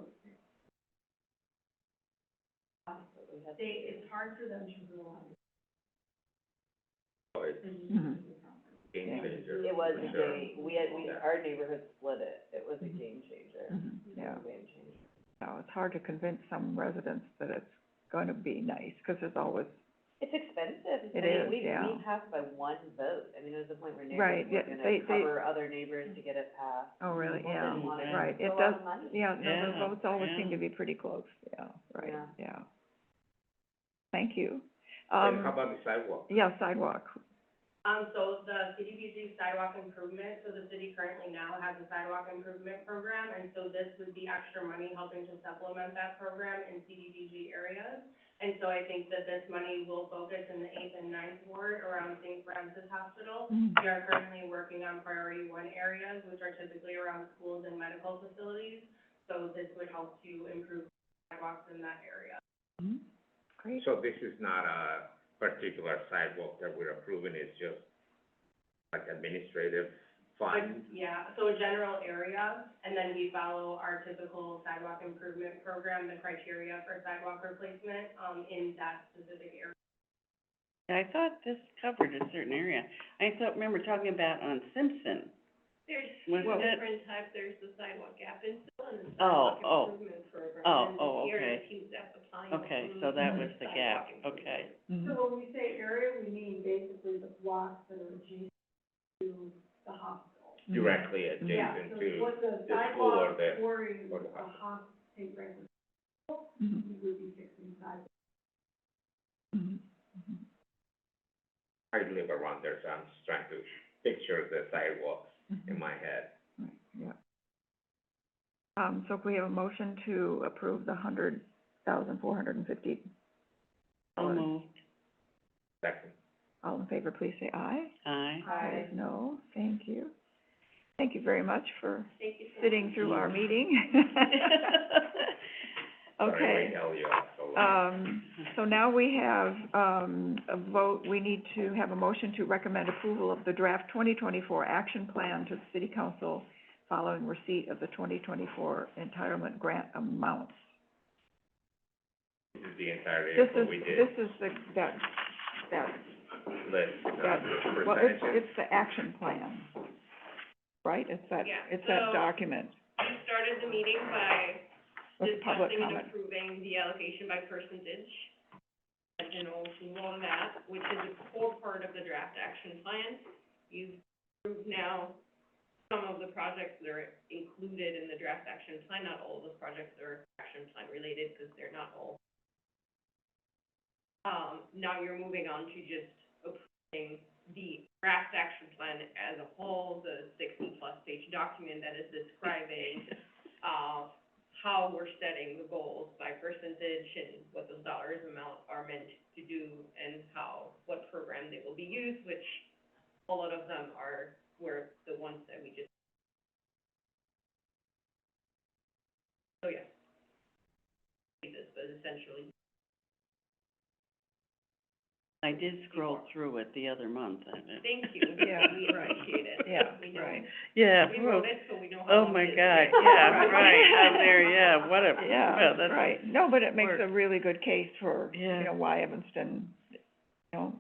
Speaker 2: it's hard for them to realize.
Speaker 6: So it's
Speaker 1: mhm,
Speaker 6: game
Speaker 1: Yeah.
Speaker 6: changer.
Speaker 8: It was
Speaker 6: for
Speaker 8: a
Speaker 6: sure.
Speaker 8: game, our neighborhood split it, it was a game changer.
Speaker 1: mhm, yeah.
Speaker 8: It was a game changer.
Speaker 1: No, it's hard to convince some residents that it's gonna be nice, 'cause there's always,
Speaker 8: It's expensive.
Speaker 1: It
Speaker 8: I mean,
Speaker 1: is,
Speaker 8: we
Speaker 1: yeah.
Speaker 8: passed by one vote. I mean, there was a point where
Speaker 1: Right,
Speaker 8: neighbors
Speaker 1: yeah,
Speaker 8: were
Speaker 1: they-
Speaker 8: gonna cover other neighbors to get it passed.
Speaker 1: oh, really,
Speaker 8: People
Speaker 1: yeah,
Speaker 8: didn't want it.
Speaker 1: right,
Speaker 8: It's
Speaker 1: it
Speaker 8: a lot
Speaker 1: does,
Speaker 8: of money.
Speaker 1: yeah, no, the
Speaker 3: Yeah,
Speaker 1: votes always seem
Speaker 3: yeah.
Speaker 1: to be pretty close, yeah, right,
Speaker 8: Yeah.
Speaker 1: yeah. Thank you.
Speaker 6: And how about the sidewalk?
Speaker 1: Yeah, sidewalk,
Speaker 4: So the CDBG sidewalk improvement, so the city currently now has a sidewalk improvement program, and so this would be extra money helping to supplement that program in CDBG areas. And so I think that this money will focus in the 8th and 9th ward around St. Francis Hospital.
Speaker 1: mhm,
Speaker 4: We are currently working on priority 1 areas, which are typically around schools and medical facilities. So this would help to improve sidewalks in that area.
Speaker 1: mhm, great,
Speaker 6: So this is not a particular sidewalk that we're approving, it's just like administrative fund?
Speaker 4: Yeah, so a general area, and then we follow our typical sidewalk improvement program, the criteria for sidewalk replacement, in that specific area.
Speaker 3: I thought this covered a certain area. Remember talking about on Simpson.
Speaker 4: There's
Speaker 3: Was
Speaker 4: two
Speaker 3: it-
Speaker 4: different types, there's the sidewalk gap infill and the
Speaker 3: Oh,
Speaker 4: sidewalk
Speaker 3: oh.
Speaker 4: improvement program.
Speaker 3: Oh,
Speaker 4: And
Speaker 3: oh,
Speaker 4: this year,
Speaker 3: okay.
Speaker 4: the team's applying
Speaker 3: Okay,
Speaker 4: to
Speaker 3: so that
Speaker 1: Mhm.
Speaker 3: was the gap,
Speaker 4: sidewalk improvement.
Speaker 3: okay.
Speaker 1: mhm.
Speaker 2: So when we say area, we mean basically the blocks that are adjacent to the hospital.
Speaker 6: Directly
Speaker 2: Yeah,
Speaker 6: adjacent
Speaker 2: so
Speaker 6: to
Speaker 2: what the
Speaker 6: the school or
Speaker 2: sidewalk
Speaker 6: the,
Speaker 2: pouring
Speaker 6: or
Speaker 2: the
Speaker 6: the
Speaker 2: hospital, St. Francis,
Speaker 1: Mhm,
Speaker 2: we would be fixing sidewalks.
Speaker 1: mhm, mhm.
Speaker 6: I live around there, so I'm just trying to picture the sidewalks in
Speaker 1: Mhm.
Speaker 6: my head.
Speaker 1: Right, yeah. So if we have a motion to approve the $100,450.
Speaker 3: So moved.
Speaker 6: Second.
Speaker 1: All in favor, please say aye.
Speaker 3: Aye.
Speaker 1: Opposed, no, thank you. Thank you very much for
Speaker 4: Thank you so
Speaker 1: sitting through our meeting.
Speaker 6: Sorry,
Speaker 1: Okay.
Speaker 6: we held you up so long.
Speaker 1: So now we have, a vote, we need to have a motion to recommend approval of the draft 2024 action plan to the city council following receipt of the 2024 entitlement grant amounts.
Speaker 6: This is the entirety
Speaker 1: This
Speaker 6: of what
Speaker 1: is,
Speaker 6: we did.
Speaker 1: this is that,
Speaker 6: List,
Speaker 1: that,
Speaker 6: the
Speaker 1: well, it's,
Speaker 6: percentages.
Speaker 1: it's the action plan, right? It's that,
Speaker 4: Yeah,
Speaker 1: it's that
Speaker 4: so-
Speaker 1: document
Speaker 4: We started the meeting by
Speaker 1: with public
Speaker 4: discussing and
Speaker 1: comment.
Speaker 4: approving the allocation by percentage, you know, on that, which is a core part of the draft action plan. You've approved now some of the projects that are included in the draft action plan, not all of the projects are action plan related, because they're not all. Now you're moving on to just approving the draft action plan as a whole, the 60-plus page document that is describing, how we're setting the goals by percentage and what those dollars amount are meant to do and what program they will be used, which a lot of them were the ones that we just. So, yeah. This, but essentially.
Speaker 3: I did scroll through it the other month.
Speaker 4: Thank you.
Speaker 1: Yeah,
Speaker 4: We
Speaker 1: right.
Speaker 4: appreciate it.
Speaker 1: Yeah,
Speaker 4: We know.
Speaker 1: right.
Speaker 3: Yeah,
Speaker 4: We wrote it, so we know how
Speaker 3: oh
Speaker 4: long
Speaker 3: my
Speaker 4: it is.
Speaker 3: God, yeah, right, out there, yeah, what a,
Speaker 1: Yeah,
Speaker 3: well, that's.
Speaker 1: right. No, but it makes
Speaker 3: work.
Speaker 1: a really good case for,
Speaker 3: Yeah.
Speaker 1: you know, why Evanston, you know,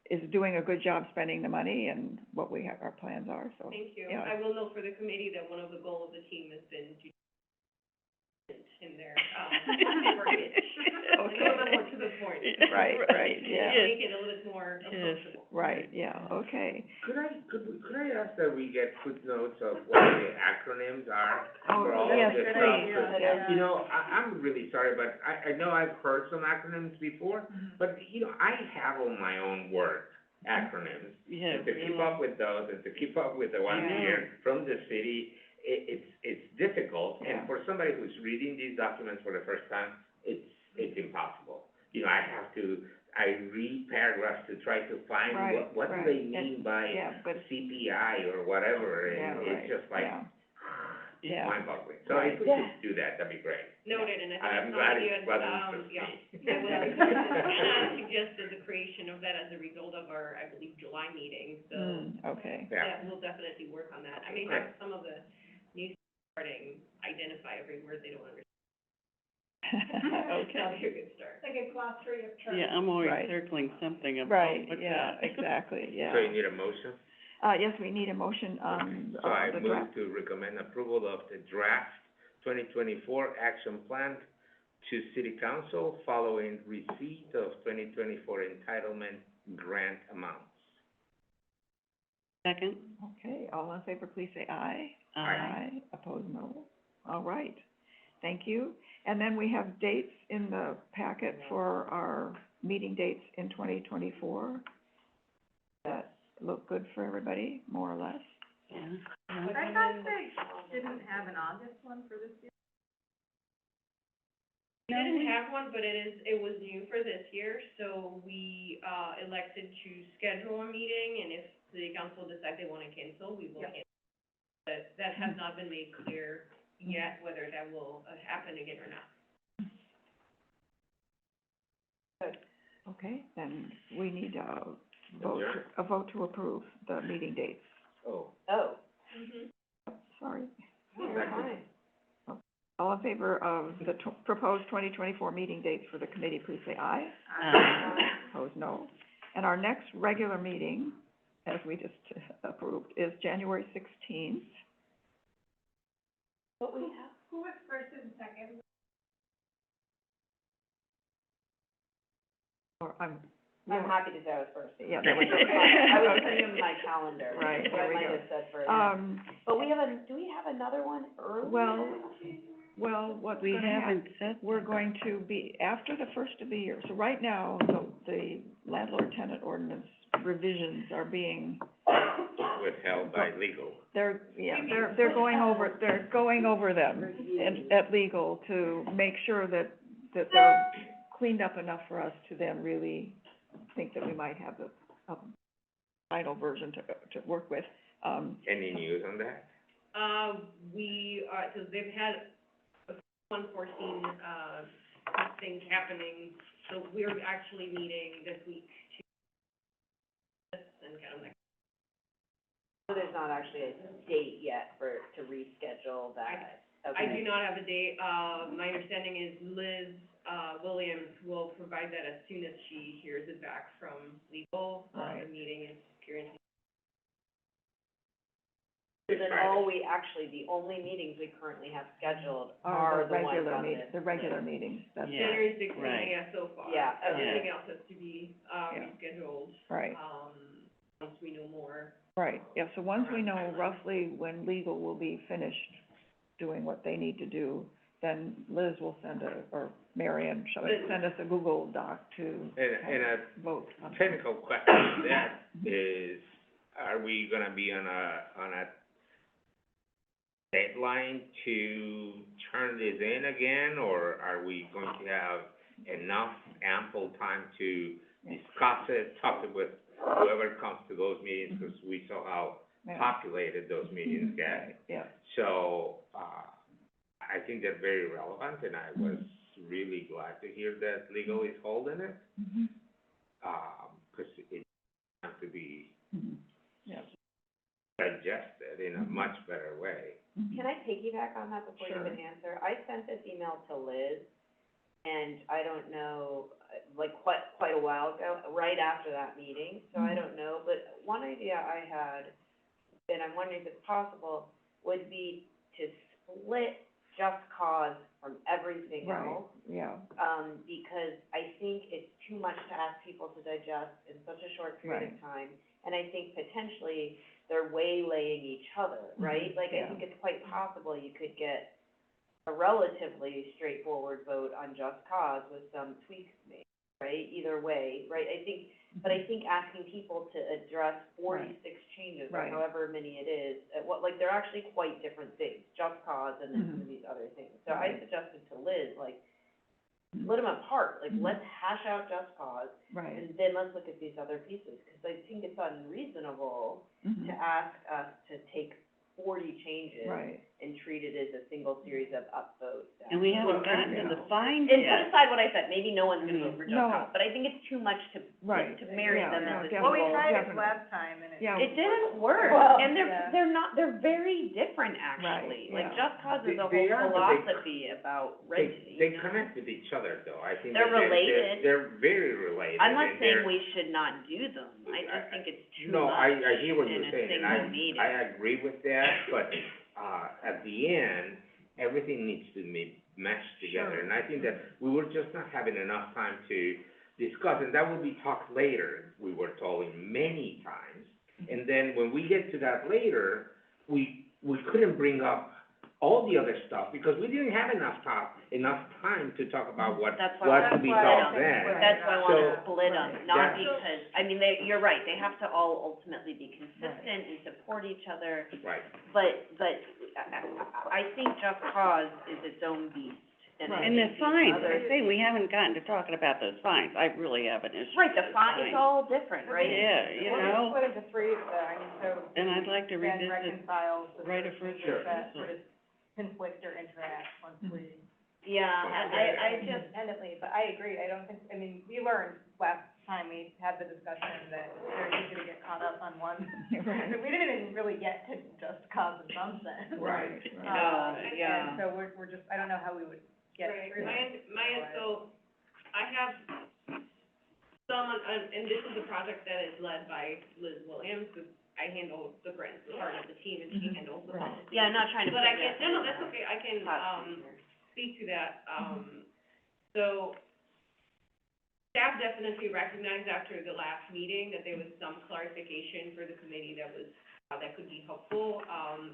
Speaker 1: is doing a good job spending the money and what we have, our plans are, so.
Speaker 4: Thank you.
Speaker 1: Yeah.
Speaker 4: I will note for the committee that one of the goals of the team has been to in their, verbiage. A little bit more to the point.
Speaker 1: Right, right, yeah.
Speaker 4: Make it a little bit more
Speaker 3: Yes.
Speaker 4: approachable.
Speaker 1: right, yeah, okay.
Speaker 6: Could I ask that we get footnotes of what the acronyms are for all
Speaker 1: Oh, yes,
Speaker 6: this stuff?
Speaker 1: please,
Speaker 6: 'Cause,
Speaker 1: yeah.
Speaker 6: you know, I'm really sorry, but I know I've heard some acronyms before, but, you know, I have on my own work acronyms.
Speaker 3: Yeah,
Speaker 6: And to keep
Speaker 3: really.
Speaker 6: up with those, and to keep up with the ones
Speaker 3: I know.
Speaker 6: here from the city, it's difficult.
Speaker 1: Yeah.
Speaker 6: And for somebody who's reading these documents for the first time, it's impossible. You know, I read paragraphs to try to find
Speaker 1: Right,
Speaker 6: what do
Speaker 1: right.
Speaker 6: they mean
Speaker 1: And-
Speaker 6: by
Speaker 1: yeah, but-
Speaker 6: CPI or whatever,
Speaker 1: Yeah,
Speaker 6: and
Speaker 1: right,
Speaker 6: it's just like,
Speaker 1: yeah. Yeah.
Speaker 6: mind-boggling. So
Speaker 1: Right.
Speaker 6: if we could do that, that'd be great.
Speaker 4: Noted, and I think
Speaker 6: I'm
Speaker 4: it's
Speaker 6: glad
Speaker 4: not
Speaker 6: it
Speaker 4: even,
Speaker 6: wasn't
Speaker 4: yeah.
Speaker 6: just
Speaker 4: I
Speaker 6: me.
Speaker 4: and I suggested the creation of that as a result of our, I believe, July meeting, so.
Speaker 1: Okay.
Speaker 6: Yeah.
Speaker 4: Yeah, we'll definitely work on that. I may have some of the new starting identify every word they don't understand. That'll
Speaker 1: Okay,
Speaker 4: be a good start.
Speaker 2: Like a glossary of terms.
Speaker 3: Yeah, I'm always
Speaker 1: Right.
Speaker 3: circling something about
Speaker 1: right,
Speaker 3: what's
Speaker 1: yeah,
Speaker 3: that.
Speaker 1: exactly, yeah.
Speaker 6: So you need a motion?
Speaker 1: Yes, we need a motion on,
Speaker 6: So I
Speaker 1: the
Speaker 6: move
Speaker 1: draft.
Speaker 6: to recommend approval of the draft 2024 action plan to city council following receipt of 2024 entitlement grant amounts.
Speaker 3: Second?
Speaker 1: Okay, all in favor, please say aye.
Speaker 6: Aye.
Speaker 1: Opposed, no. All right, thank you. And then we have dates in the packet for our meeting dates in 2024. That look good for everybody, more or less?
Speaker 3: Yeah.
Speaker 7: But I thought they didn't have an August one for this year.
Speaker 4: We didn't have one, but it was new for this year, so we, elected to schedule a meeting, and if the council decides they wanna cancel, we will cancel. But that has not been made clear yet, whether that will, happen again or not.
Speaker 1: Okay, then we need a vote to approve the meeting dates.
Speaker 6: Oh.
Speaker 8: Oh,
Speaker 1: Sorry.
Speaker 8: you're fine.
Speaker 1: All in favor of the proposed 2024 meeting dates for the committee, please say aye. Opposed, no. And our next regular meeting, as we just approved, is January 16th.
Speaker 8: What we have?
Speaker 2: Who was first and second?
Speaker 1: Or I'm
Speaker 8: happy to say I was first.
Speaker 1: Yeah, there we go.
Speaker 8: I was looking at my calendar.
Speaker 1: Right,
Speaker 8: So
Speaker 1: there
Speaker 8: I
Speaker 1: we
Speaker 8: might
Speaker 1: go.
Speaker 8: have said first.
Speaker 1: But
Speaker 8: we do we have another one early?
Speaker 1: well, what's
Speaker 3: We
Speaker 1: gonna happen,
Speaker 3: haven't said.
Speaker 1: we're going to be, after the first of the year, so right now, the landlord-tenant ordinance revisions are being,
Speaker 6: Withheld by legal.
Speaker 1: they're going over them at legal to make sure that they're cleaned up enough for us to then really think that we might have a final version to work with.
Speaker 6: Any news on that?
Speaker 4: We are, so they've had unforeseen, things happening, so we're actually meeting this week to and kind of like,
Speaker 8: So there's not actually a date yet to reschedule that?
Speaker 4: I do not have a date. My understanding is Liz, Williams will provide that as soon as she hears it back from legal.
Speaker 1: Right.
Speaker 4: The meeting is currently.
Speaker 8: So then the only meetings we currently have scheduled are the ones on this.
Speaker 1: The regular meetings, that's,
Speaker 3: Yeah.
Speaker 4: January 16th,
Speaker 3: right.
Speaker 4: yeah, so far.
Speaker 8: Yeah, okay.
Speaker 4: Everything else has to be,
Speaker 1: Yeah.
Speaker 4: rescheduled,
Speaker 1: right,
Speaker 4: once we know more.
Speaker 1: right, yeah, so once we know roughly when legal will be finished doing what they need to do, then Liz will or Marion, shall we send us a Google Doc to
Speaker 6: And a
Speaker 1: vote on.
Speaker 6: technical question on that is, are we gonna be on a deadline to turn this in again, or are we going to have enough ample time to discuss it, talk with whoever comes to those meetings, because we saw how
Speaker 1: Yeah.
Speaker 6: populated those meetings get.
Speaker 1: Yeah,
Speaker 6: So, I think they're very relevant, and I was really glad to hear that legal is holding it, because it has to be
Speaker 1: yeah.
Speaker 6: digested in a much better way.
Speaker 8: Can I piggyback on that before you
Speaker 1: Sure.
Speaker 8: even answer? I sent this email to Liz, and I don't know, like, quite a while ago, right after that meeting, so I don't know, but one idea I had, and I'm wondering if it's possible, would be to split Just Cause from everything
Speaker 1: Right,
Speaker 8: else.
Speaker 1: yeah,
Speaker 8: Because I think it's too much to ask people to digest in such a short period of time. And I think potentially they're waylaying each other, right? Like, I
Speaker 1: yeah.
Speaker 8: think it's quite possible you could get a relatively straightforward vote on just cause with some tweaks made, right? Either way, right? But I think asking people to address 46 changes, or
Speaker 1: Right.
Speaker 8: however many it is, they're actually quite different things, just cause and then some of these other things. So I
Speaker 1: Right.
Speaker 8: suggested to Liz, like, split them apart, like, let's hash out just cause,
Speaker 1: Right.
Speaker 8: and then let's look at these other pieces, because I think it's unreasonable to ask us to take 40 changes
Speaker 1: Right.
Speaker 8: and treat it as a single series of upvotes.
Speaker 3: And we haven't
Speaker 6: Well,
Speaker 3: gotten to the fines
Speaker 8: And
Speaker 3: yet.
Speaker 8: put aside what I said, maybe no one's gonna vote for just
Speaker 1: No.
Speaker 8: cause, but I think it's too much to
Speaker 1: Right.
Speaker 8: marry
Speaker 1: Yeah,
Speaker 8: them
Speaker 1: yeah,
Speaker 8: as a
Speaker 1: definitely.
Speaker 7: Well, we tried it
Speaker 1: Definitely.
Speaker 7: last time, and it.
Speaker 1: Yeah.
Speaker 8: It didn't work,
Speaker 7: Well,
Speaker 8: and
Speaker 7: yeah.
Speaker 8: they're very different, actually.
Speaker 1: Right,
Speaker 8: Like,
Speaker 1: yeah.
Speaker 8: just cause is a
Speaker 6: They
Speaker 8: whole
Speaker 6: are, but they-
Speaker 8: philosophy about
Speaker 6: They,
Speaker 8: red,
Speaker 6: they
Speaker 8: you know?
Speaker 6: connect with each other, though, I think.
Speaker 8: They're
Speaker 6: that
Speaker 8: related.
Speaker 6: They're very related.
Speaker 8: I'm not
Speaker 6: and
Speaker 8: saying
Speaker 6: they're-
Speaker 8: we should not do them, I just think it's too
Speaker 6: No,
Speaker 8: much
Speaker 6: I hear what
Speaker 8: in
Speaker 6: you're
Speaker 8: a
Speaker 6: saying, and
Speaker 8: single meeting.
Speaker 6: I agree with that, but, at the end, everything needs to be meshed together.
Speaker 1: Sure.
Speaker 6: And I think that we were just not having enough time to discuss, and that will be talked later, we were told many times. And then when we get to that later, we couldn't bring up all the other stuff, because we didn't have enough time to talk about what
Speaker 8: That's why
Speaker 6: to
Speaker 8: we
Speaker 6: be
Speaker 8: split
Speaker 6: talked
Speaker 8: them.
Speaker 6: then.
Speaker 8: That's why I wanna
Speaker 6: So-
Speaker 8: split them,
Speaker 1: Right.
Speaker 8: not
Speaker 6: Yeah.
Speaker 8: because, I mean, you're right, they have to all ultimately be consistent and support each other,
Speaker 6: Right.
Speaker 8: but I think just cause is its own beast. And I
Speaker 3: And the
Speaker 8: think these
Speaker 3: fines,
Speaker 8: other-
Speaker 3: I say, we haven't gotten to talking about those fines. I really have an issue
Speaker 8: Right, the
Speaker 3: with
Speaker 8: fine, it's all different, right?
Speaker 3: Yeah, you
Speaker 7: We're
Speaker 3: know,
Speaker 7: split into three, I mean, so.
Speaker 3: and I'd like to
Speaker 7: Then
Speaker 3: revisit
Speaker 7: reconcile the
Speaker 3: right of
Speaker 7: three
Speaker 3: first
Speaker 7: changes that
Speaker 3: refusal.
Speaker 7: sort of conflict or interact once we.
Speaker 8: Yeah, I just,
Speaker 7: Independently, but I agree, I don't think, I mean, we learned last time we had the discussion that it's very easy to get caught up on one.
Speaker 1: Right.
Speaker 7: We didn't even really get to just cause in some sense.
Speaker 6: Right.
Speaker 7: And so we're just, I don't know how we would get
Speaker 4: Right,
Speaker 7: through that.
Speaker 4: so, I have some, and this is a project that is led by Liz Williams, who I handle the grants part of the team, and she handles the
Speaker 1: Right.
Speaker 4: policy.
Speaker 8: yeah, I'm not trying to
Speaker 4: But
Speaker 8: put
Speaker 4: I can,
Speaker 8: that-
Speaker 4: no, that's okay, I can, speak to that. So, staff definitely recognized after the last meeting that there was some clarification for the committee that was, that could be helpful,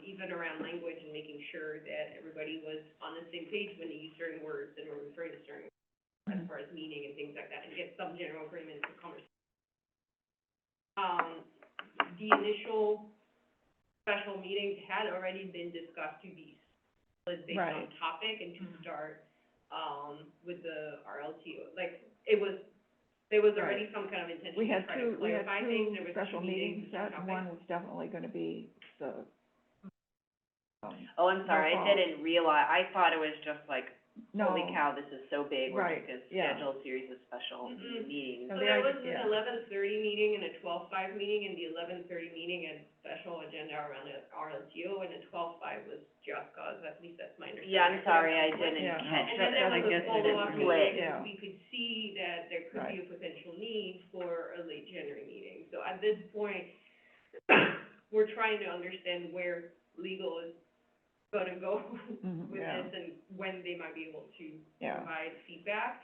Speaker 4: even around language and making sure that everybody was on the same page when they use certain words and were referring to certain words as far as meaning and things like that, and get some general agreement to conversation. The initial special meetings had already been discussed to be split based on
Speaker 1: Right.
Speaker 4: topic and to start, with the RLTO, like, there was already some kind of intention
Speaker 1: We
Speaker 4: to
Speaker 1: had
Speaker 4: try to
Speaker 1: two
Speaker 4: clarify things, there was
Speaker 1: special
Speaker 4: two
Speaker 1: meetings,
Speaker 4: meetings,
Speaker 1: that one was definitely gonna be the,
Speaker 8: Oh, I'm sorry,
Speaker 1: No
Speaker 8: I
Speaker 1: fault.
Speaker 8: didn't realize, I thought it was just like,
Speaker 1: no.
Speaker 8: holy cow, this is so big, we're
Speaker 1: Right,
Speaker 8: just gonna
Speaker 1: yeah.
Speaker 8: schedule a series of special
Speaker 4: Mm-mm.
Speaker 8: meetings.
Speaker 1: No,
Speaker 4: So
Speaker 1: the
Speaker 4: there
Speaker 1: idea-
Speaker 4: was an
Speaker 1: yeah.
Speaker 4: 11:30 meeting and a 12:05 meeting, and the 11:30 meeting had special agenda around the RLTO, and the 12:05 was just cause, at least that's my understanding.
Speaker 8: Yeah, I'm sorry, I didn't
Speaker 1: Yeah.
Speaker 8: catch
Speaker 4: And
Speaker 8: that.
Speaker 4: then there
Speaker 3: I
Speaker 4: was a
Speaker 3: guess I didn't
Speaker 4: follow-up
Speaker 3: know.
Speaker 4: meeting,
Speaker 1: Yeah.
Speaker 4: and we could see that there could be
Speaker 1: Right.
Speaker 4: a potential need for a late January meeting. So at this point, we're trying to understand where legal is gonna go with
Speaker 1: Yeah.
Speaker 4: this and when they might be able to
Speaker 1: Yeah.
Speaker 4: provide feedback,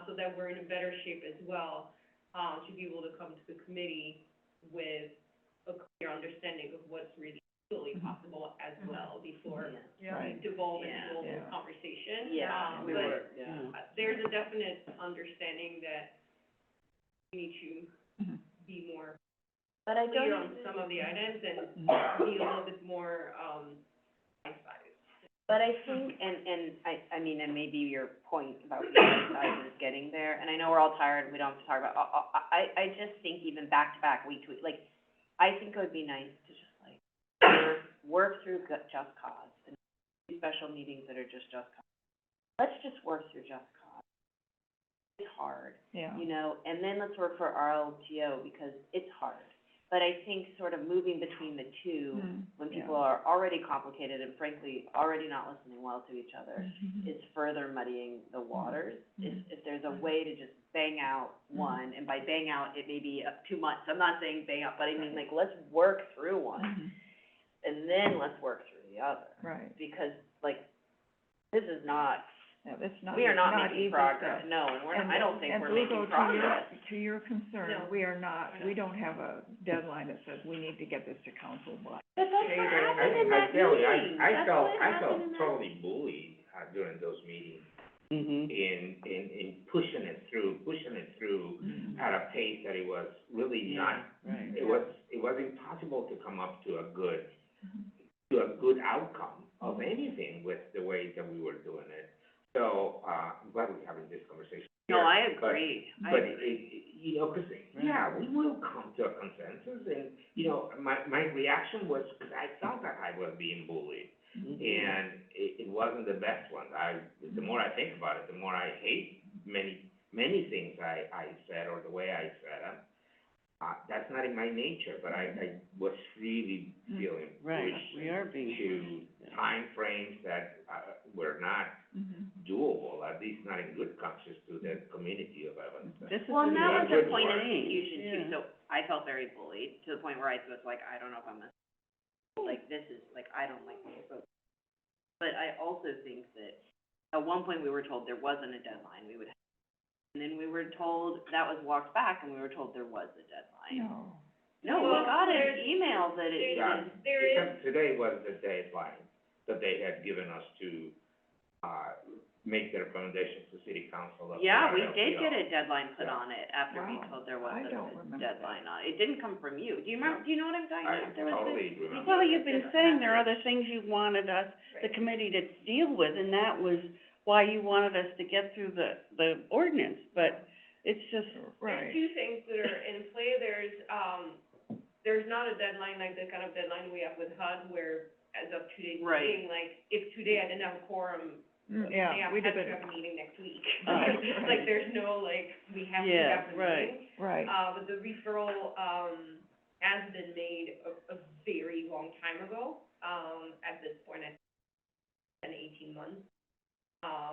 Speaker 4: so that we're in a better shape as well, to be able to come to the committee with a clear understanding of what's really legally possible as well before
Speaker 8: Yeah.
Speaker 4: we
Speaker 1: Right.
Speaker 4: devolve
Speaker 8: Yeah.
Speaker 4: into a whole
Speaker 1: Yeah.
Speaker 4: conversation.
Speaker 8: Yeah, we
Speaker 4: but
Speaker 8: were, yeah.
Speaker 4: there's a definite understanding that we need to
Speaker 1: Mhm.
Speaker 4: be more
Speaker 8: But I
Speaker 4: clear
Speaker 8: don't,
Speaker 4: on some of the items and
Speaker 1: Mhm.
Speaker 4: be a little bit more, bite-sized.
Speaker 8: but I think, and I mean, and maybe your point about the size is getting there, and I know we're all tired, and we don't have to talk about, I just think even back to back, week to week, like, I think it would be nice to just like, work through just cause, and do special meetings that are just cause. Let's just work through just cause. It's hard.
Speaker 1: Yeah.
Speaker 8: You know, and then let's work for RLTO, because it's hard. But I think sort of moving between the two, when people are already complicated and frankly, already not listening well to each other,
Speaker 1: Mhm.
Speaker 8: is further muddying the waters. If there's a way to just bang out one, and by bang out, it may be 2 months, I'm not saying bang out, but I mean, like, let's work through one,
Speaker 1: Mhm.
Speaker 8: and then let's work through the other.
Speaker 1: Right.
Speaker 8: Because, like, This is not,
Speaker 1: Yeah, it's not,
Speaker 8: we are not
Speaker 1: not
Speaker 8: making
Speaker 1: easy
Speaker 8: progress,
Speaker 1: stuff.
Speaker 8: no, and we're,
Speaker 1: And-
Speaker 8: I don't think
Speaker 1: and
Speaker 8: we're
Speaker 1: Lugo,
Speaker 8: making progress.
Speaker 1: To your concern,
Speaker 4: No.
Speaker 1: we are not, we don't have a deadline that says we need to get this to council by.
Speaker 8: But that's what
Speaker 1: Later.
Speaker 8: happened in
Speaker 6: I
Speaker 8: that
Speaker 6: tell you,
Speaker 8: meeting,
Speaker 6: I
Speaker 8: that's
Speaker 6: felt,
Speaker 8: what
Speaker 6: I
Speaker 8: happened
Speaker 6: felt
Speaker 8: in that.
Speaker 6: totally bullied, during those meetings,
Speaker 3: Mhm.
Speaker 6: in pushing it through at a pace that it was really not,
Speaker 3: Right.
Speaker 6: it was impossible to come up to a good outcome of anything with the way that we were doing it. So, I'm glad we're having this conversation
Speaker 8: No,
Speaker 6: here,
Speaker 8: I
Speaker 6: but-
Speaker 8: agree,
Speaker 6: But, you know, 'cause, yeah, we will come to a consensus, and, you know, my reaction was, 'cause I felt that I was being bullied, and it wasn't the best one. The more I think about it, the more I hate many things I said, or the way I said them. That's not in my nature, but I was really feeling
Speaker 3: Right,
Speaker 6: pushed
Speaker 3: we are being
Speaker 6: to timeframes that, were not doable, at least not in good conscience to the community of Evanston.
Speaker 3: This is
Speaker 8: Well, and that
Speaker 6: Yeah,
Speaker 8: was a
Speaker 6: good
Speaker 8: point of
Speaker 6: work.
Speaker 8: confusion too,
Speaker 3: Yeah.
Speaker 8: so I felt very bullied, to the point where I was like, I don't know if I'm like, this is, like, I don't like this, but I also think that at one point we were told there wasn't a deadline, we would, and then we were told, that was walked back, and we were told there was a deadline. No, we
Speaker 4: Well,
Speaker 8: got an
Speaker 4: there's-
Speaker 8: email that it
Speaker 6: Yeah,
Speaker 8: was,
Speaker 4: there is-
Speaker 6: because today was the deadline that they had given us to, make the recommendations to city council of.
Speaker 8: yeah, we
Speaker 6: our
Speaker 8: did get
Speaker 6: LPO.
Speaker 8: a deadline put
Speaker 6: Yeah.
Speaker 8: on it after we
Speaker 1: Wow,
Speaker 8: told there
Speaker 1: I
Speaker 8: wasn't
Speaker 1: don't
Speaker 8: a
Speaker 1: remember
Speaker 8: deadline on it. It didn't come from you. Do you remember, do you know what I'm talking
Speaker 6: I
Speaker 8: about? There was this-
Speaker 6: totally remember.
Speaker 3: Well, you've been saying there are other things you wanted us, the
Speaker 4: Right.
Speaker 3: committee, to deal with, and that was why you wanted us to get through the ordinance, but it's just,
Speaker 4: There's two things that are in play. There's not a deadline, like the kind of deadline we have with HUD, where as of today's
Speaker 8: Right.
Speaker 4: meeting, like, if today I didn't have a quorum,
Speaker 1: Yeah, we
Speaker 4: have
Speaker 1: did
Speaker 4: to
Speaker 1: it,
Speaker 4: have a meeting next week.
Speaker 3: Oh,
Speaker 1: right.
Speaker 4: Like, there's no, like, we have to
Speaker 3: Yeah,
Speaker 4: have the
Speaker 3: right.
Speaker 4: meeting.
Speaker 1: right.
Speaker 4: But the referral, has been made a very long time ago, at this point, it's been 18 months.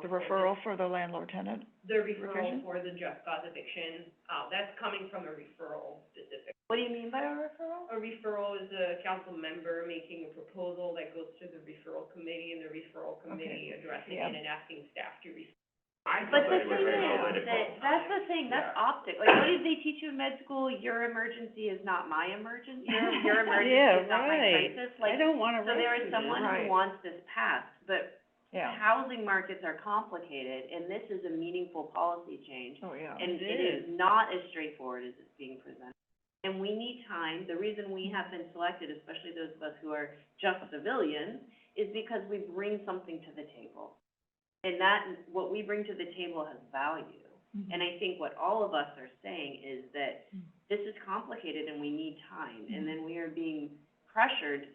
Speaker 1: The referral for the landlord tenant,
Speaker 4: The referral
Speaker 1: revision?
Speaker 4: for the just cause eviction, that's coming from a referral specific.
Speaker 8: What do you mean by a referral?
Speaker 4: A referral is a council member making a proposal that goes to the referral committee, and the referral committee addressing
Speaker 1: Yeah.
Speaker 4: it and asking staff to
Speaker 6: I
Speaker 8: But
Speaker 6: thought
Speaker 8: the
Speaker 6: that it was
Speaker 8: thing
Speaker 6: very
Speaker 8: is,
Speaker 6: political.
Speaker 8: that's the thing, that's
Speaker 6: Yeah.
Speaker 8: optic, like, what did they teach you in med school? Your emergency is not my emergency, your emergency
Speaker 3: Yeah,
Speaker 8: is not my
Speaker 3: right.
Speaker 8: crisis,
Speaker 3: I
Speaker 8: like,
Speaker 3: don't wanna
Speaker 8: so there
Speaker 3: rush
Speaker 8: is
Speaker 3: you.
Speaker 8: someone
Speaker 1: Right.
Speaker 8: who wants this passed, but
Speaker 1: yeah,
Speaker 8: housing markets are complicated, and this is a meaningful policy change.
Speaker 1: oh, yeah.
Speaker 8: And
Speaker 3: It
Speaker 8: it is not as straightforward as it's being presented. And we need time, the reason we have been selected, especially those of us who are just civilians, is because we bring something to the table. And that, what we bring to the table has value.
Speaker 1: Mm-hmm.
Speaker 8: And I think what all of us are saying is that this is complicated and we need time. And then we are being pressured,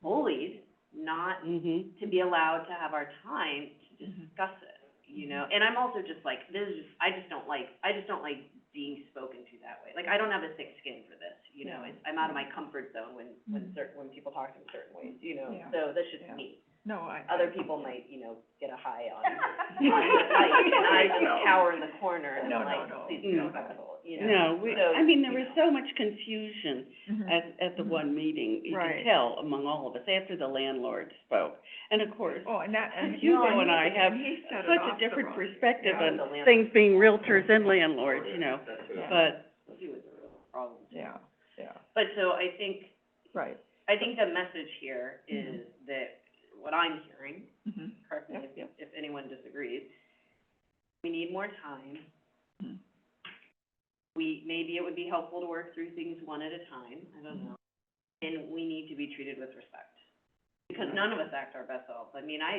Speaker 8: bullied, not
Speaker 3: Mhm.
Speaker 8: to be allowed to have our time to discuss it, you know? And I'm also just like, this is just, I just don't like being spoken to that way. Like, I don't have a thick skin for this, you know?
Speaker 1: Yeah.
Speaker 8: It's, I'm out of my comfort zone when people talk to me certain ways, you know?
Speaker 1: Yeah.
Speaker 8: So that's just
Speaker 1: Yeah.
Speaker 8: me.
Speaker 1: No,
Speaker 8: Other people might, you know, get a high on the fight, and I just cower in the corner and
Speaker 1: No,
Speaker 8: I'm
Speaker 1: no,
Speaker 8: like,
Speaker 1: no.
Speaker 8: please be
Speaker 1: No, no.
Speaker 8: respectful, you know?
Speaker 3: No,
Speaker 8: So,
Speaker 3: I mean, there
Speaker 8: you
Speaker 3: was
Speaker 8: know.
Speaker 3: so much confusion at the one meeting, you
Speaker 1: Right.
Speaker 3: could tell among all of us, after the landlord spoke. And of course,
Speaker 1: Oh, and that, and.
Speaker 3: Hugo and I have
Speaker 1: he set it
Speaker 3: such
Speaker 1: off
Speaker 3: a
Speaker 1: the
Speaker 3: different
Speaker 1: wrong-
Speaker 3: perspective
Speaker 8: Yeah,
Speaker 3: on
Speaker 8: the landlord.
Speaker 3: things being realtors and landlords, you know,
Speaker 1: Yeah.
Speaker 3: but,
Speaker 8: He was a real problem.
Speaker 1: Yeah, yeah,
Speaker 8: But so I think
Speaker 1: right.
Speaker 8: the message here is that what I'm hearing,
Speaker 1: Mm-hmm.
Speaker 8: correct me
Speaker 3: Yep.
Speaker 8: if anyone disagrees, we need more time.
Speaker 1: Mhm.
Speaker 8: Maybe it would be helpful to work through things one at a time, I don't know. And we need to be treated with respect. Because none of us act our best selves. I mean, I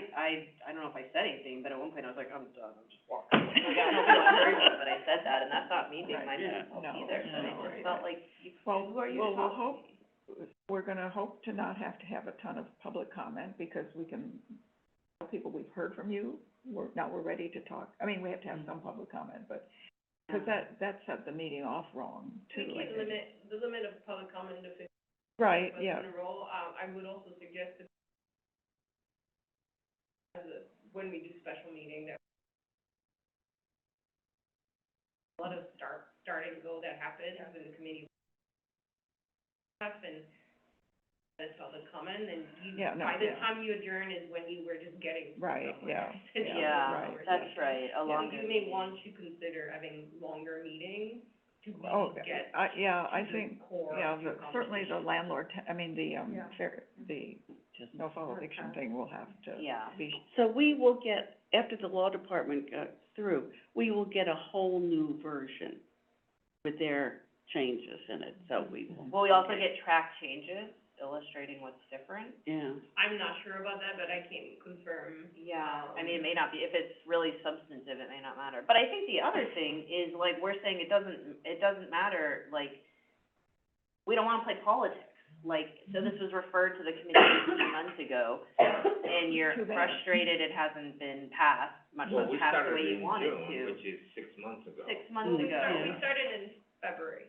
Speaker 8: don't know if I said anything, but at one point I was like, I'm done, I'm just walking. Like, I don't know if anyone heard me, but I said that, and that's not me being my
Speaker 3: Yeah.
Speaker 8: best self
Speaker 1: No,
Speaker 8: either, but
Speaker 1: no,
Speaker 8: it just
Speaker 1: right.
Speaker 8: felt like,
Speaker 1: Well,
Speaker 8: who are you
Speaker 1: well,
Speaker 8: to
Speaker 1: we'll
Speaker 8: talk
Speaker 1: hope,
Speaker 8: to me?
Speaker 1: we're gonna hope to not have to have a ton of public comment, because we can tell people we've heard from you, now we're ready to talk. I mean, we have to have some public comment, but, because that set the meeting off wrong, too,
Speaker 4: We
Speaker 1: I
Speaker 4: can
Speaker 1: think.
Speaker 4: limit, the limit of public comment to 50
Speaker 1: Right,
Speaker 4: minutes
Speaker 1: yeah,
Speaker 4: in a row. I would also suggest that when we do special meeting, that a lot of start and go that happens in the committee. And that's public comment, and
Speaker 1: Yeah, no,
Speaker 4: by the
Speaker 1: yeah.
Speaker 4: time you adjourn is when you were just getting
Speaker 1: Right,
Speaker 4: somewhere.
Speaker 1: yeah,
Speaker 8: Yeah,
Speaker 1: right,
Speaker 8: that's right, a
Speaker 4: So
Speaker 8: longer
Speaker 4: you may
Speaker 8: meeting.
Speaker 4: want to consider having longer meetings to
Speaker 1: Oh,
Speaker 4: really get
Speaker 1: I
Speaker 4: to the
Speaker 1: think,
Speaker 4: core
Speaker 1: yeah,
Speaker 4: of your
Speaker 1: certainly the
Speaker 4: conversation.
Speaker 1: landlord, the,
Speaker 12: Yeah.
Speaker 1: the
Speaker 3: Just-
Speaker 1: no fault eviction thing will have to
Speaker 8: Yeah.
Speaker 1: be,
Speaker 3: So we will get, after the law department got through, we will get a whole new version with their changes in it, so we will.
Speaker 8: Will we also get track changes illustrating what's different?
Speaker 3: Yeah.
Speaker 4: I'm not sure about that, but I can't confirm.
Speaker 8: Yeah, I mean, it may not be, if it's really substantive, it may not matter. But I think the other thing is, like, we're saying it doesn't matter, like, we don't wanna play politics. Like, so this was referred to the committee 2 months ago, and you're
Speaker 1: Too bad.
Speaker 8: frustrated it hasn't been passed, much
Speaker 6: Well,
Speaker 8: less
Speaker 6: we
Speaker 8: passed the
Speaker 6: started
Speaker 8: way you
Speaker 6: in
Speaker 8: want it
Speaker 6: June,
Speaker 8: to.
Speaker 6: which is 6 months ago.
Speaker 8: 6 months
Speaker 4: Well,
Speaker 8: ago.
Speaker 4: we started in February.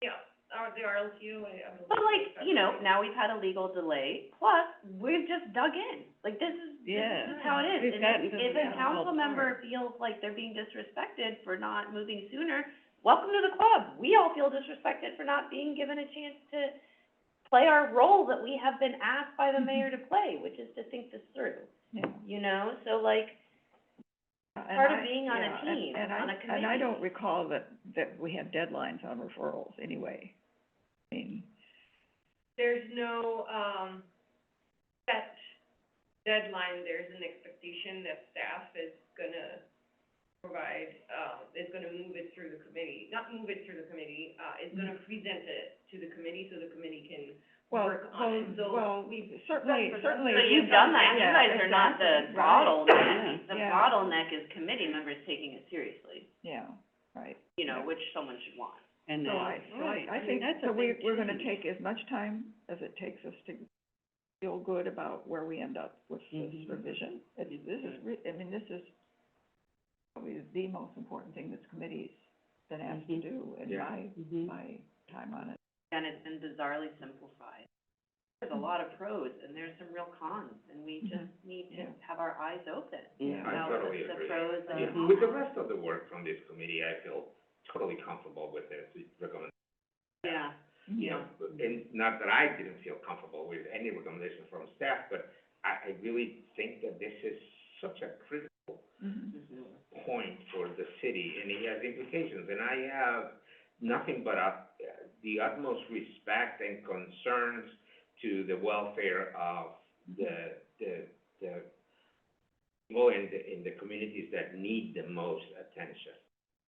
Speaker 4: Yeah, the RLTO, I believe.
Speaker 8: But like,
Speaker 4: was
Speaker 8: you know,
Speaker 4: February.
Speaker 8: now we've had a legal delay, plus we've just dug in. Like, this is
Speaker 3: Yeah.
Speaker 8: how it is.
Speaker 3: We've
Speaker 8: And
Speaker 3: gotten to
Speaker 8: if
Speaker 3: the
Speaker 8: a council
Speaker 3: whole
Speaker 8: member
Speaker 3: part.
Speaker 8: feels like they're being disrespected for not moving sooner, welcome to the club. We all feel disrespected for not being given a chance to play our role that we have been asked by the mayor to play, which is to think this through,
Speaker 1: yeah.
Speaker 8: you know? So like,
Speaker 1: And
Speaker 8: part of
Speaker 1: I-
Speaker 8: being on a
Speaker 1: yeah,
Speaker 8: team,
Speaker 1: and
Speaker 8: on a
Speaker 1: And I don't
Speaker 8: committee.
Speaker 1: recall that we had deadlines on referrals anyway. I mean,
Speaker 4: There's no, set deadline, there's an expectation that staff is gonna provide, is gonna move it through the committee, not move it through the committee, is gonna present it to the committee so the committee can
Speaker 1: well,
Speaker 4: work on it, so
Speaker 1: well,
Speaker 4: we've.
Speaker 1: certainly.
Speaker 8: So you've done that, you
Speaker 1: yeah,
Speaker 8: guys are not the
Speaker 1: exactly, right.
Speaker 8: bottleneck. The
Speaker 1: Yeah.
Speaker 8: bottleneck is committee members taking it seriously,
Speaker 1: Yeah, right.
Speaker 8: you know,
Speaker 1: Yeah.
Speaker 8: which someone should want.
Speaker 3: And
Speaker 1: So
Speaker 3: that's right.
Speaker 1: I
Speaker 3: mean,
Speaker 1: think,
Speaker 3: that's a
Speaker 1: so
Speaker 3: big
Speaker 1: we're gonna
Speaker 3: change.
Speaker 1: take as much time as it takes us to feel good about where we end up with this
Speaker 3: Mhm.
Speaker 1: revision. This is this is probably the most important thing this committee's been asked to do in
Speaker 6: Yeah.
Speaker 3: Mhm.
Speaker 1: my time on it.
Speaker 8: And it's been bizarrely simplified. There's a lot of pros and there's some real cons, and we just need to
Speaker 1: Yeah.
Speaker 8: have our eyes open.
Speaker 3: Yeah.
Speaker 6: I
Speaker 8: Now,
Speaker 6: totally
Speaker 8: the
Speaker 6: agree.
Speaker 8: pros
Speaker 6: Yeah,
Speaker 8: of,
Speaker 6: with the rest of the work from this committee, I feel totally comfortable with this recommendation.
Speaker 8: yeah,
Speaker 6: You know, and not that I didn't feel comfortable with any recommendation from staff, but I really think that this is such a critical
Speaker 1: Mhm.
Speaker 6: point for the city, and it has implications, and I have nothing but the utmost respect and concerns to the welfare of the people in the communities that need the most attention,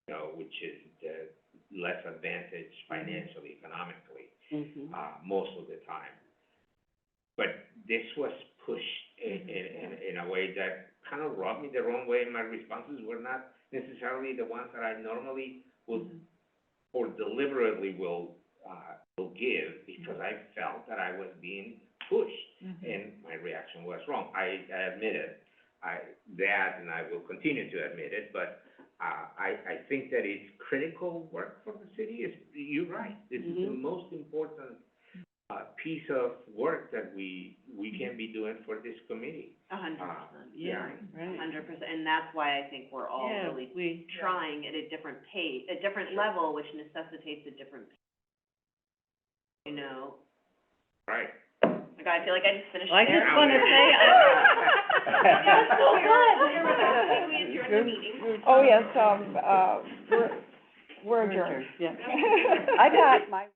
Speaker 6: you know, which is the less advantaged financially, economically,
Speaker 3: Mhm.
Speaker 6: most of the time. But this was pushed in a way that kind of rubbed me the wrong way, and my responses were not necessarily the ones that I normally would, or deliberately will give, because I felt that I was being pushed, and my reaction was wrong. I admit it, that, and I will continue to admit it, but I think that it's critical work for the city. You're right, this is the most important piece of work that we can be doing for this committee.
Speaker 8: 100%.
Speaker 3: Yeah, right.
Speaker 8: 100%, and that's why I think we're all
Speaker 3: Yeah,
Speaker 8: really trying at a different pace, a different level, which necessitates a different pace. You know,
Speaker 6: Right.
Speaker 8: like, I feel like I just finished
Speaker 3: I
Speaker 8: there.
Speaker 3: just wanna say,
Speaker 8: That's so
Speaker 4: Can we
Speaker 8: good.
Speaker 4: adjourn the meeting?
Speaker 1: Oh, yes, we're
Speaker 3: We're
Speaker 1: adjourned.
Speaker 3: adjourned, yeah.
Speaker 1: I got
Speaker 3: my